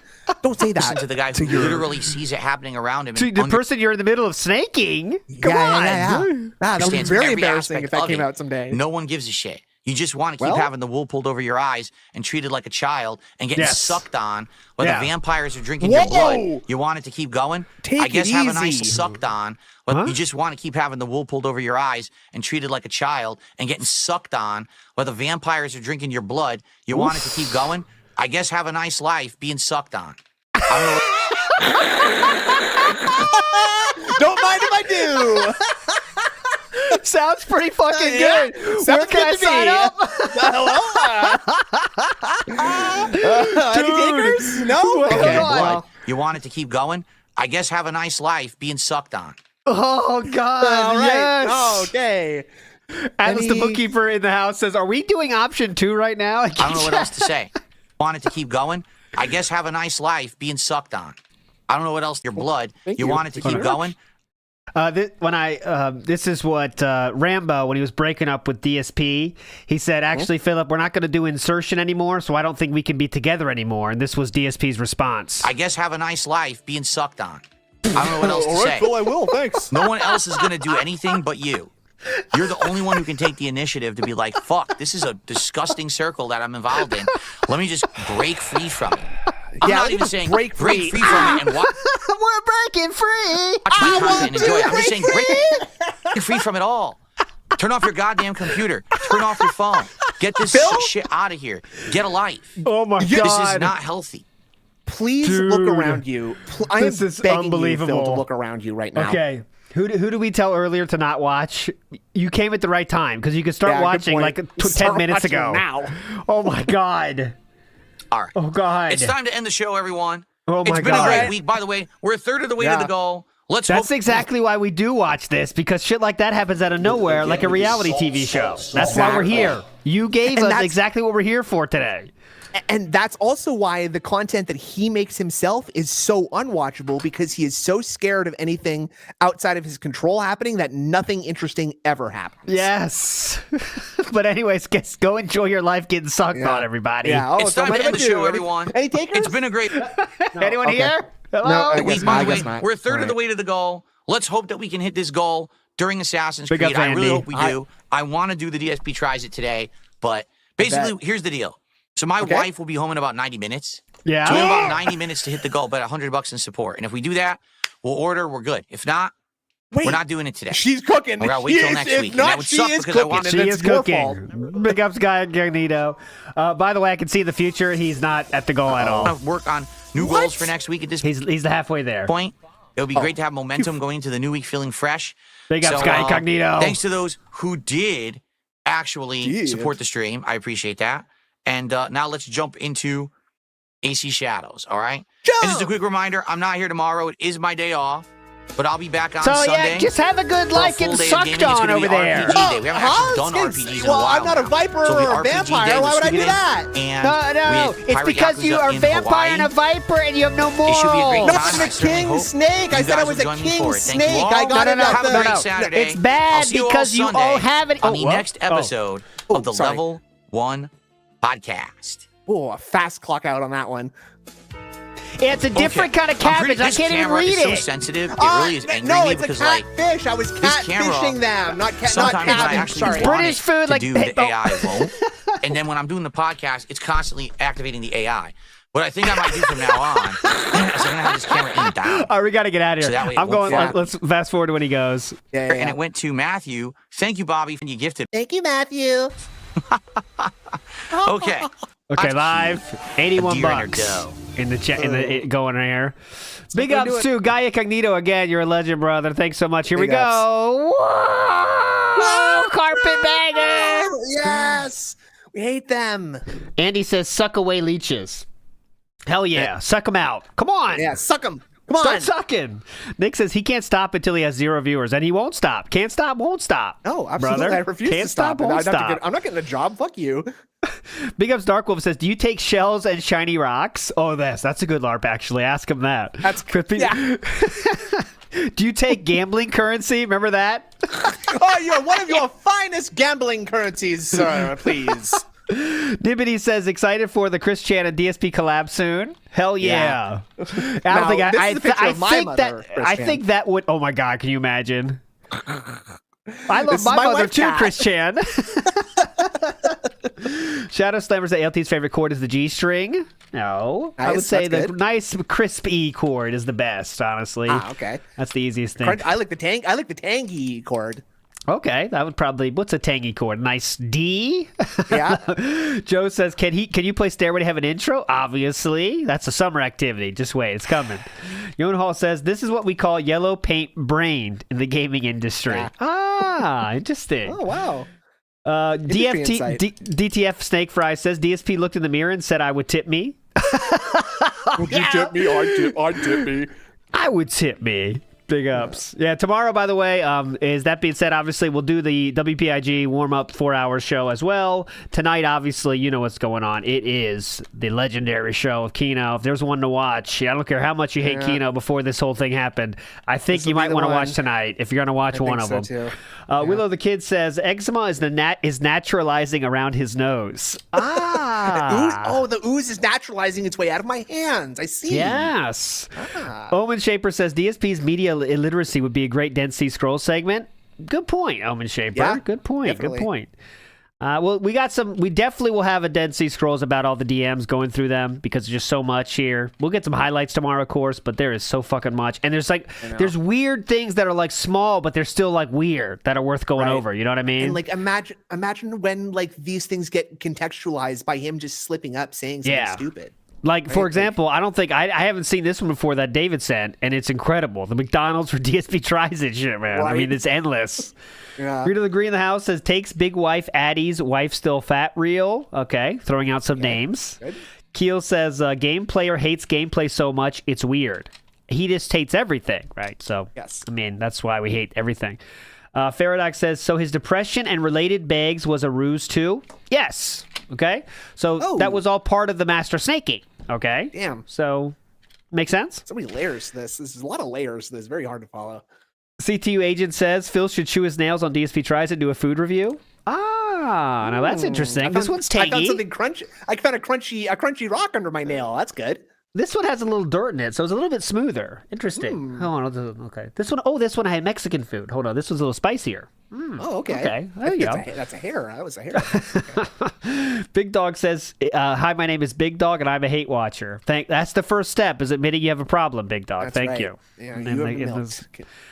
Don't say that. listen to the guy who literally sees it happening around him. To and the person you're in the middle of snaking? Come on. Yeah. That would be understands very every embarrassing aspect if that of came it. out someday. No one gives a shit. You just want to keep Well- having the wool pulled over your eyes and treated like a child and getting Yes. sucked on while Yeah. the vampires are drinking your Whoa! blood. You want it to keep going? Take I guess it have a nice easy. sucked on, but Huh? you just want to keep having the wool pulled over your eyes and treated like a child and getting sucked on while the vampires are drinking your blood. You want it to keep going? I guess have a nice life being sucked on. I don't know. Don't mind if I do. Sounds pretty fucking Yeah. good. Sounds Where can I good to sign me. up? Any takers? No? Well, Okay. hold on. Blood. You want it to keep going? I guess have a nice life being sucked on. Oh, God. All right. Yes. Oh, okay. Atlas, the bookkeeper in the house, says, "Are we doing option 2 right now?" I don't know what else to say. Want it to keep going? I guess have a nice life being sucked on. I don't know what else. Your blood. You want it to keep going? This is what Rambo, when he was breaking up with DSP, he said, actually, Philip, we're not going to do insertion anymore, so I don't think we can be together anymore. And this was DSP's response. I guess have a nice life being sucked on. I don't know what else to All right, say. Phil, I will. Thanks. No one else is going to do anything but you. You're the only one who can take the initiative to be like, fuck, this is a disgusting circle that I'm involved in. Let me just break free from it. I'm not even saying break free from it and watch. We're breaking free. Watch my content and enjoy it. I'm just saying break free from it all. Turn off your goddamn computer. Turn off your phone. Get this shit out of here. Get a life. Oh my God. This is not healthy. Please Dude, look around you. I am this is begging unbelievable. you, Phil, to look around you right now. Okay. Who did we tell earlier to not watch? You came at the right time because you could start Yeah, good watching point. like 10 Start minutes watching ago. now. Oh my God. All right. Oh God. It's time to end the show, everyone. Oh my It's been God. a great week. By the way, we're a third of the way to the goal. Let's That's hope. exactly why we do watch this, because shit like that happens out of nowhere, like a reality TV show. That's why we're here. You gave us exactly what we're here for today. And that's also why the content that he makes himself is so unwatchable, because he is so scared of anything outside of his control happening that nothing interesting ever happens. Yes. But anyways, go enjoy your life getting sucked on, everybody. Yeah. Oh, It's time to end the show, everyone. Any takers? It's been a great Anyone here? Hello? No, I week. guess By the not. way, we're a third of the way to the goal. Let's hope that we can hit this goal during Assassin's Big Creed. up, I really Andy. hope we do. I want to do the DSP tries it today, but basically, here's the deal. So my wife will be home in about 90 minutes. Yeah. So we have about 90 minutes to hit the goal, but $100 in support. And if we do that, we'll order. We're good. If not, we're not doing it today. She's cooking. We're gonna wait till next week. And that would suck because I want She is cooking. Big ups, Guy Gagnito. By the way, I can see the future. He's not at the goal at all. to work on new goals for next week at this He's halfway there. point. It would be great to have momentum going into the new week feeling fresh. Big ups, Guy Incognito. Thanks to those who did actually support the stream. I appreciate that. And now let's jump into AC Shadows, all right? And just a quick reminder, I'm not here tomorrow. It is my day off, but I'll be back on Sunday. Yeah, just have a good life getting sucked on over there. RPG day. We haven't actually done RPGs in a while. I'm not a viper So or a RPG vampire. day, Why would I let's do get in. that? And No. with It's Pirate because you Yakuza are a in vampire Hawaii. and a viper and you have no morals. It should be a great No, time. I'm I a certainly king hope snake. I you said I guys was will a join me king for it. Thank you snake. all. I got it Have a at great the... Saturday. It's bad I'll see you all because you Sunday all have it. on the next episode of the sorry. Level 1 podcast. Oh, a fast clock out on that one. It's a different kind of cabbage. I can't even read This camera it. is so sensitive. It really is angry no, me it's because a like catfish. I was camera, catfishing them, not sometimes when I cabbage. actually Sorry. want British it food, to like- do the AI won't. And then when I'm doing the podcast, it's constantly activating the AI. What I think I might do from now on is I'm gonna have this camera in down. All right, we got to get out of here. So that way it I'm won't going. flap. Let's fast forward to when he goes. Yeah. And it went to Matthew. Thank you, Bobby, for you gifted. Thank you, Matthew. Okay. Okay, live, 81 deer in her bucks dough. in the chat, going here. Big ups to Guy Incognito again. You're a legend, brother. Thanks so much. Here we Big ups. go. Whoa, carpetbagger. Yes. We hate them. Andy says, "Suck away leeches." Hell yeah, suck them out. Come on. Yeah, suck them. Come on. Start sucking. Nick says he can't stop until he has 0 viewers, and he won't stop. Can't stop, won't stop. No, absolutely. Brother. I refuse Can't to stop. won't stop. I'm not getting a job. Fuck you. Big ups Dark Wolf says, "Do you take shells and shiny rocks?" Oh, that's a good LARP actually. Ask him that. That's creepy. Yeah. Do you take gambling currency? Remember that? Oh, you're one of your finest gambling currencies, sir. Please. Nibbity says, "Excited for the Chris Chan and DSP collab soon." Hell yeah! I don't think this is a picture of my mother, Chris I Chan. think that would. Oh my God! Can you imagine? I love This is my my mother web too, cat. Chris Chan. Shadow Slammers at LT's favorite chord is the G string. No, I would Nice, say that's the good. nice crisp E chord is the best. Honestly, Okay. that's the easiest thing. I like the tangy chord. Okay, that would probably. What's a tangy chord? Nice D. Yeah. Joe says, "Can you play Stairway to Heaven intro?" Obviously, that's a summer activity. Just wait, it's coming. Yon Hall says, "This is what we call yellow paint brained in the gaming industry." Yeah. Ah, interesting. Oh wow. DTF Snake Fry says, "DSP looked in the mirror and said I would tip me." Would you tip me? I'd tip me. I would tip me. Big ups. Yeah, tomorrow, by the way, is that being said, obviously, we'll do the WPIG warm-up 4-hour show as well. Tonight, obviously, you know what's going on. It is the legendary show of Keno. If there's one to watch, I don't care how much you hate Keno before this whole thing happened. I think you might want to watch tonight if you're going to watch one of them. Too. Willow the Kid says, eczema is is naturalizing around his nose. Ah. The ooze is naturalizing its way out of my hands. I see. Yes. Omen Shaper says, DSP's media illiteracy would be a great Dead Sea Scrolls segment. Good point, Omen Shaper. Yeah, good point. definitely. Good point. Well, we definitely will have a Dead Sea Scrolls about all the DMs, going through them, because there's just so much here. We'll get some highlights tomorrow, of course, but there is so fucking much. And there's weird things that are like small, but they're still like weird, that are worth going over. You know what I mean? And like imagine when like these things get contextualized by him just slipping up saying something stupid. Like, for example, I don't think I haven't seen this one before that David sent, and it's incredible. The McDonald's for DSP tries it shit, man. Right. I mean, it's endless. Yeah. Reader the Green in the House says, takes big wife Addie's wife still fat reel. Okay, throwing out some names. Good. Keel says, game player hates gameplay so much, it's weird. He just hates everything, right? So, yes. I mean, that's why we hate everything. Faradox says, so his depression and related bags was a ruse too? Yes. Okay. So that was all part of the master snaking. Okay. Damn. So, make sense? So many layers to this. This is a lot of layers to this. Very hard to follow. CTU agent says Phil should chew his nails on DSP Tries and do a food review. Now that's interesting. This one's tangy. I found something crunchy. I found a crunchy rock under my nail. That's good. This one has a little dirt in it, so it's a little bit smoother. Interesting. Hold on. Okay. This one had Mexican food. Hold on. This one's a little spicier. Oh, okay. Okay. There you go. That's a hair. That was a hair. Okay. Big Dog says, hi, my name is Big Dog, and I'm a hate watcher. That's the first step, is admitting you have a problem, Big Dog. That's Thank right. you. Yeah, you have milk.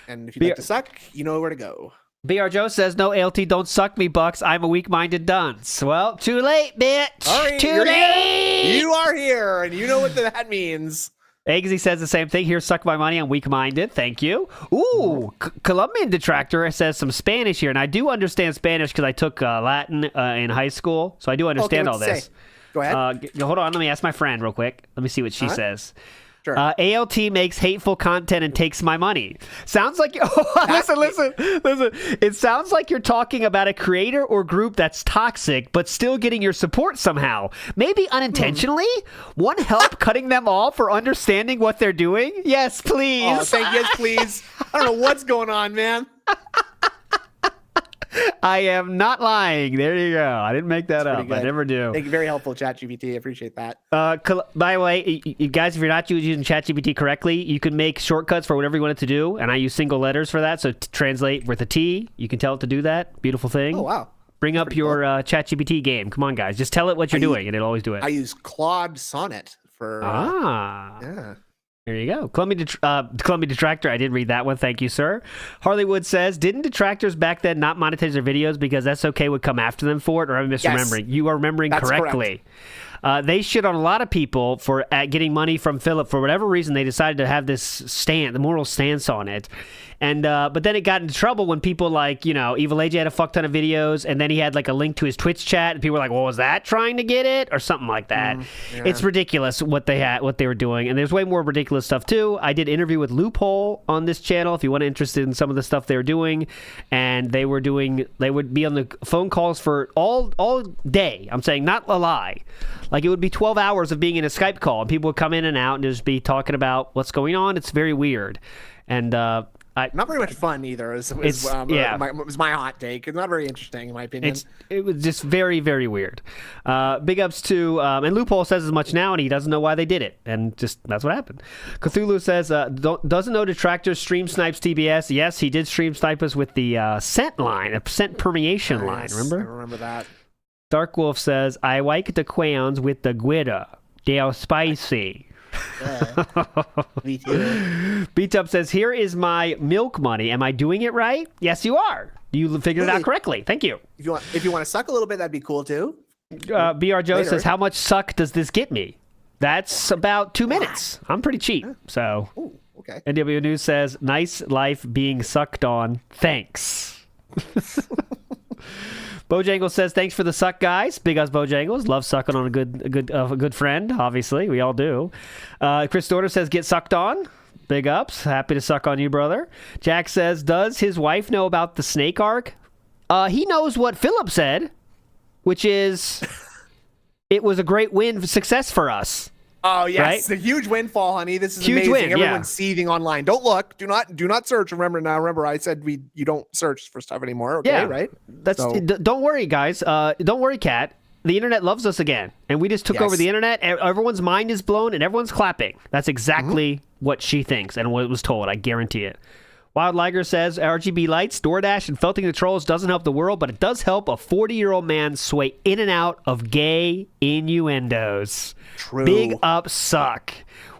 And if you'd like to suck, you know where to go. BR Joe says, no, ALT, don't suck me, Bucks. I'm a weak-minded dunce. Well, too late, bitch. Sorry, too late. You are here, and you know what that means. Eggsy says the same thing. Here, suck my money. I'm weak-minded. Thank you. Ooh, Colombian Detractor says some Spanish here, and I do understand Spanish because I took Latin in high school, so I do understand all this. Go ahead. Hold on. Let me ask my friend real quick. Let me see what she says. Sure. ALT makes hateful content and takes my money. Sounds like listen. It sounds like you're talking about a creator or group that's toxic, but still getting your support somehow. Maybe unintentionally. Want help cutting them off or understanding what they're doing? Yes, please. Oh, yes, please. I don't know what's going on, man. I am not lying. There you go. I didn't make that up. Good. I never do. Thank you. Very helpful, ChatGPT. I appreciate that. By the way, you guys, if you're not using ChatGPT correctly, you can make shortcuts for whatever you want it to do, and I use single letters for that. So to translate with a T, you can tell it to do that. Beautiful thing. Oh, wow. Bring up your ChatGPT game. Come on, guys. Just tell it what you're doing, and it'll always do it. I use Claude Sonnet for... Yeah. There you go. Columbia Detractor. I did read that one. Thank you, sir. Harleywood says, didn't detractors back then not monetize their videos because SOK would come after them for it? Or am I misremembering? Yes. You are remembering correctly. They shit on a lot of people for getting money from Philip. For whatever reason, they decided to have this the moral stance on it. And but then it got into trouble when people like, Evil AJ had a fuck ton of videos, and then he had like a link to his Twitch chat, and people were like, well, was that trying to get it? Or something like that. Yeah. It's ridiculous what they were doing. And there's way more ridiculous stuff too. I did an interview with Loophole on this channel if you want to interested in some of the stuff they were doing. And they would be on the phone calls for all day. I'm saying not a lie. Like it would be 12 hours of being in a Skype call, and people would come in and out and just be talking about what's going on. It's very weird. And not very much fun either. It was my hot take. It's not very interesting in my opinion. It was just very, very weird. Big ups to and Loophole says as much now, and he doesn't know why they did it, and just that's what happened. Cthulhu says doesn't know Detractor stream snipes TBS. Yes, he did stream snipe us with the scent line, a scent permeation line. Remember? I remember that. Dark Wolf says I like the crayons with the glitter. They are spicy. Me too. Beat Up says, here is my milk money. Am I doing it right? Yes, you are. You figured it out correctly. Thank you. If you want to suck a little bit, that'd be cool too. BR Joe says, how much suck does this get me? That's about 2 minutes. I'm pretty cheap. So, ooh, okay. NW News says, nice life being sucked on. Thanks. Bojangles says, thanks for the suck, guys. Big us Bojangles. Love sucking on a good friend, obviously. We all do. Chris Dorner says, get sucked on. Big ups. Happy to suck on you, brother. Jack says, does his wife know about the snake arc? He knows what Philip said, which is it was a great success for us. Oh yes, right? It's a huge windfall, honey. This is Huge amazing. win, Everyone's seething online. Don't look. Do not search. Remember, I said you don't search for stuff anymore. Okay, right? Don't worry, guys. Don't worry, Kat. The internet loves us again, and we just took over the internet. Everyone's mind is blown, and everyone's clapping. That's exactly what she thinks and what was told. I guarantee it. Wild Liger says, RGB lights, DoorDash, and felting the trolls doesn't help the world, but it does help a 40-year-old man sway in and out of gay innuendos. True. Big ups suck.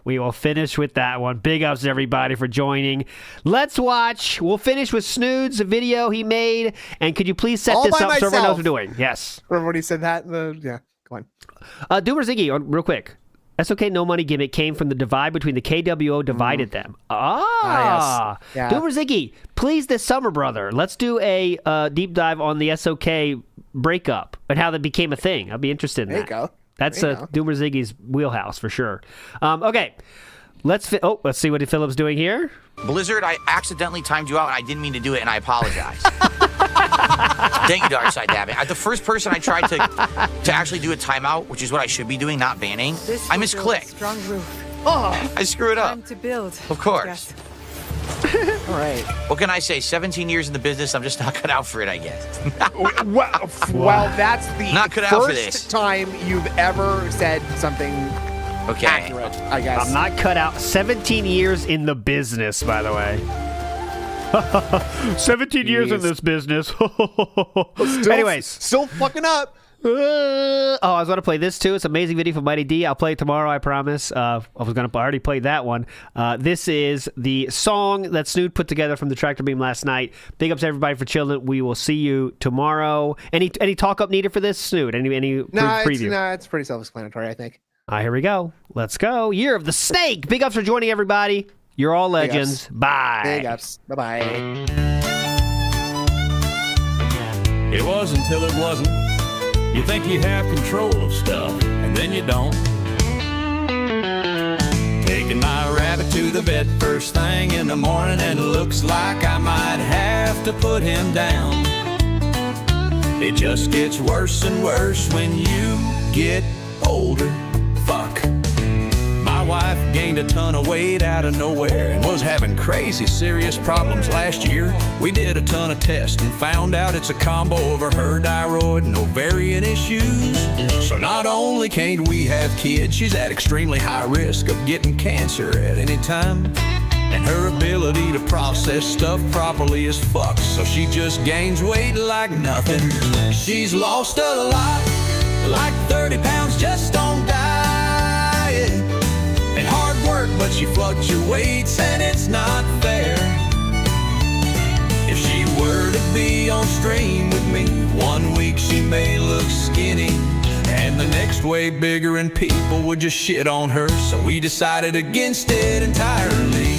We will finish with that one. Big ups, everybody, for joining. Let's watch. We'll finish with Snood's video he made. And could you please set this up so everyone knows what we're doing? Yes. Remember when he said that? Yeah, go on. Doomer Ziggy, real quick. That's okay. No money gimmick came from the divide between the KWO divided them. Yes. Yeah. Doomer Ziggy, please this summer, brother. Let's do a deep dive on the SOK breakup and how that became a thing. I'll be interested in that. There you go. That's Doomer Ziggy's wheelhouse for sure. Okay. Let's see what Philip's doing here. Blizzard, I accidentally timed you out, and I didn't mean to do it, and I apologize. Thank you, Darkside Dabbing. The first person I tried to actually do a timeout, which is what I should be doing, not banning, I misclicked. Strong roof. Oh, I screwed up. Time to build. Of course. All right. What can I say? 17 years in the business, I'm just not cut out for it, I guess. Well, that's the Not cut out for first this. time you've ever said something accurate, I guess. I'm not cut out. 17 years in the business, by the way. 17 years in this business. Anyways. Still fucking up. I was going to play this too. It's an amazing video from Mighty D. I'll play it tomorrow, I promise. I already played that one. This is the song that Snood put together from the Tractor Beam last night. Big ups to everybody for chilling. We will see you tomorrow. Any talk up needed for this, Snood? Any preview? No, it's pretty self-explanatory, I think. Here we go. Let's go. Year of the Snake. Big ups for joining everybody. You're all legends. Bye. Big ups. Bye-bye. It was until it wasn't. You think you have control of stuff, and then you don't. Taking my rabbit to the vet first thing in the morning, and it looks like I might have to put him down. It just gets worse and worse when you get older. Fuck. My wife gained a ton of weight out of nowhere and was having crazy serious problems last year. We did a ton of tests and found out it's a combo of her thyroid and ovarian issues. So not only can't we have kids, she's at extremely high risk of getting cancer at any time. And her ability to process stuff properly is fucked, so she just gains weight like nothing. She's lost a lot, like 30 pounds just on diet and hard work, but she fluctuates and it's not fair. If she were to be on stream with me, 1 week she may look skinny and the next way bigger, and people would just shit on her. So we decided against it entirely.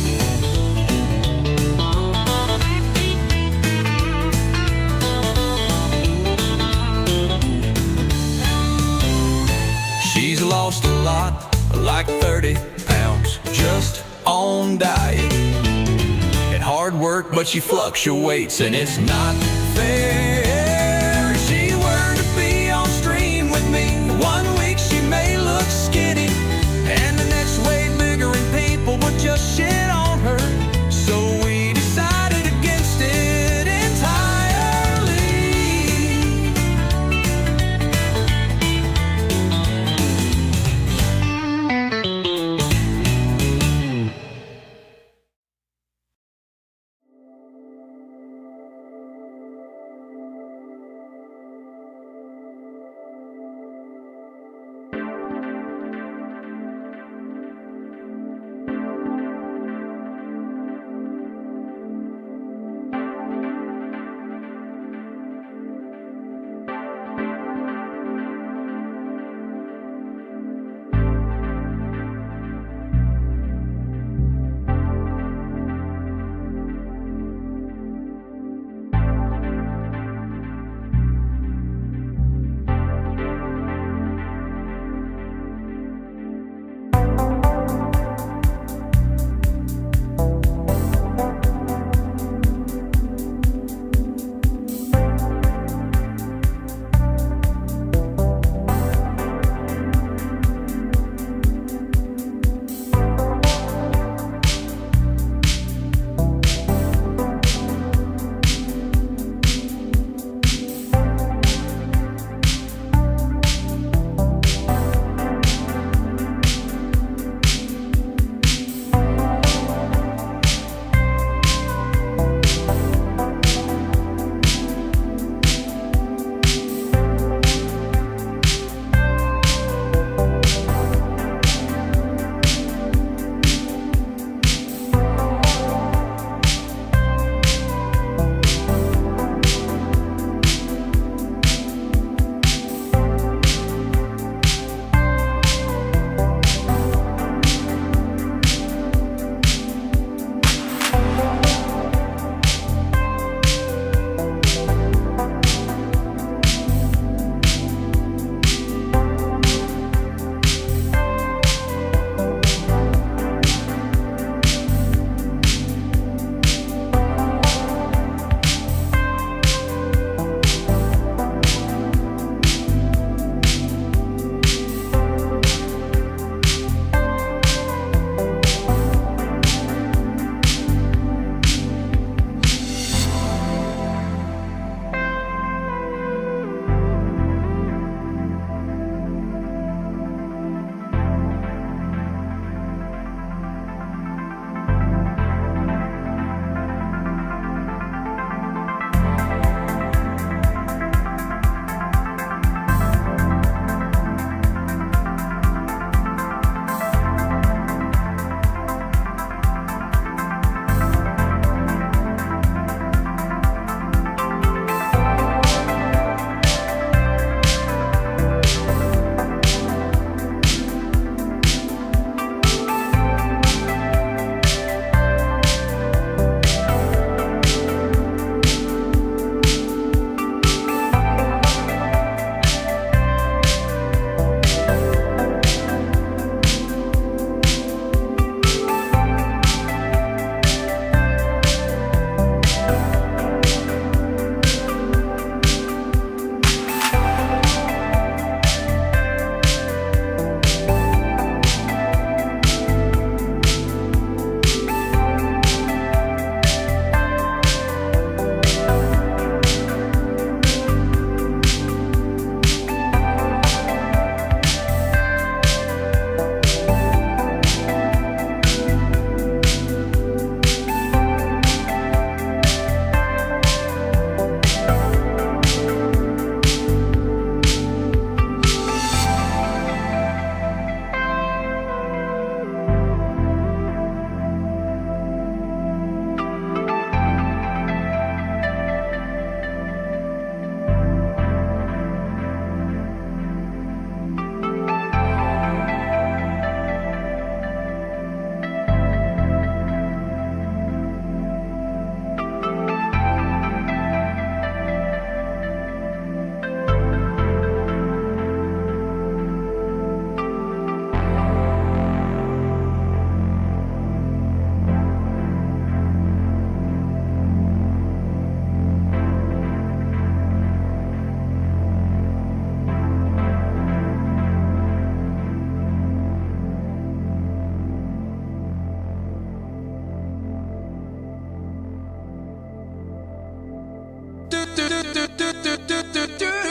She's lost a lot, like 30 pounds, just on diet and hard work, but she fluctuates and it's not fair. If she were to be on stream with me, 1 week she may look skinny and the next way bigger, and people would just shit on her. So we decided against it entirely. do, do, do, do, do, do, do.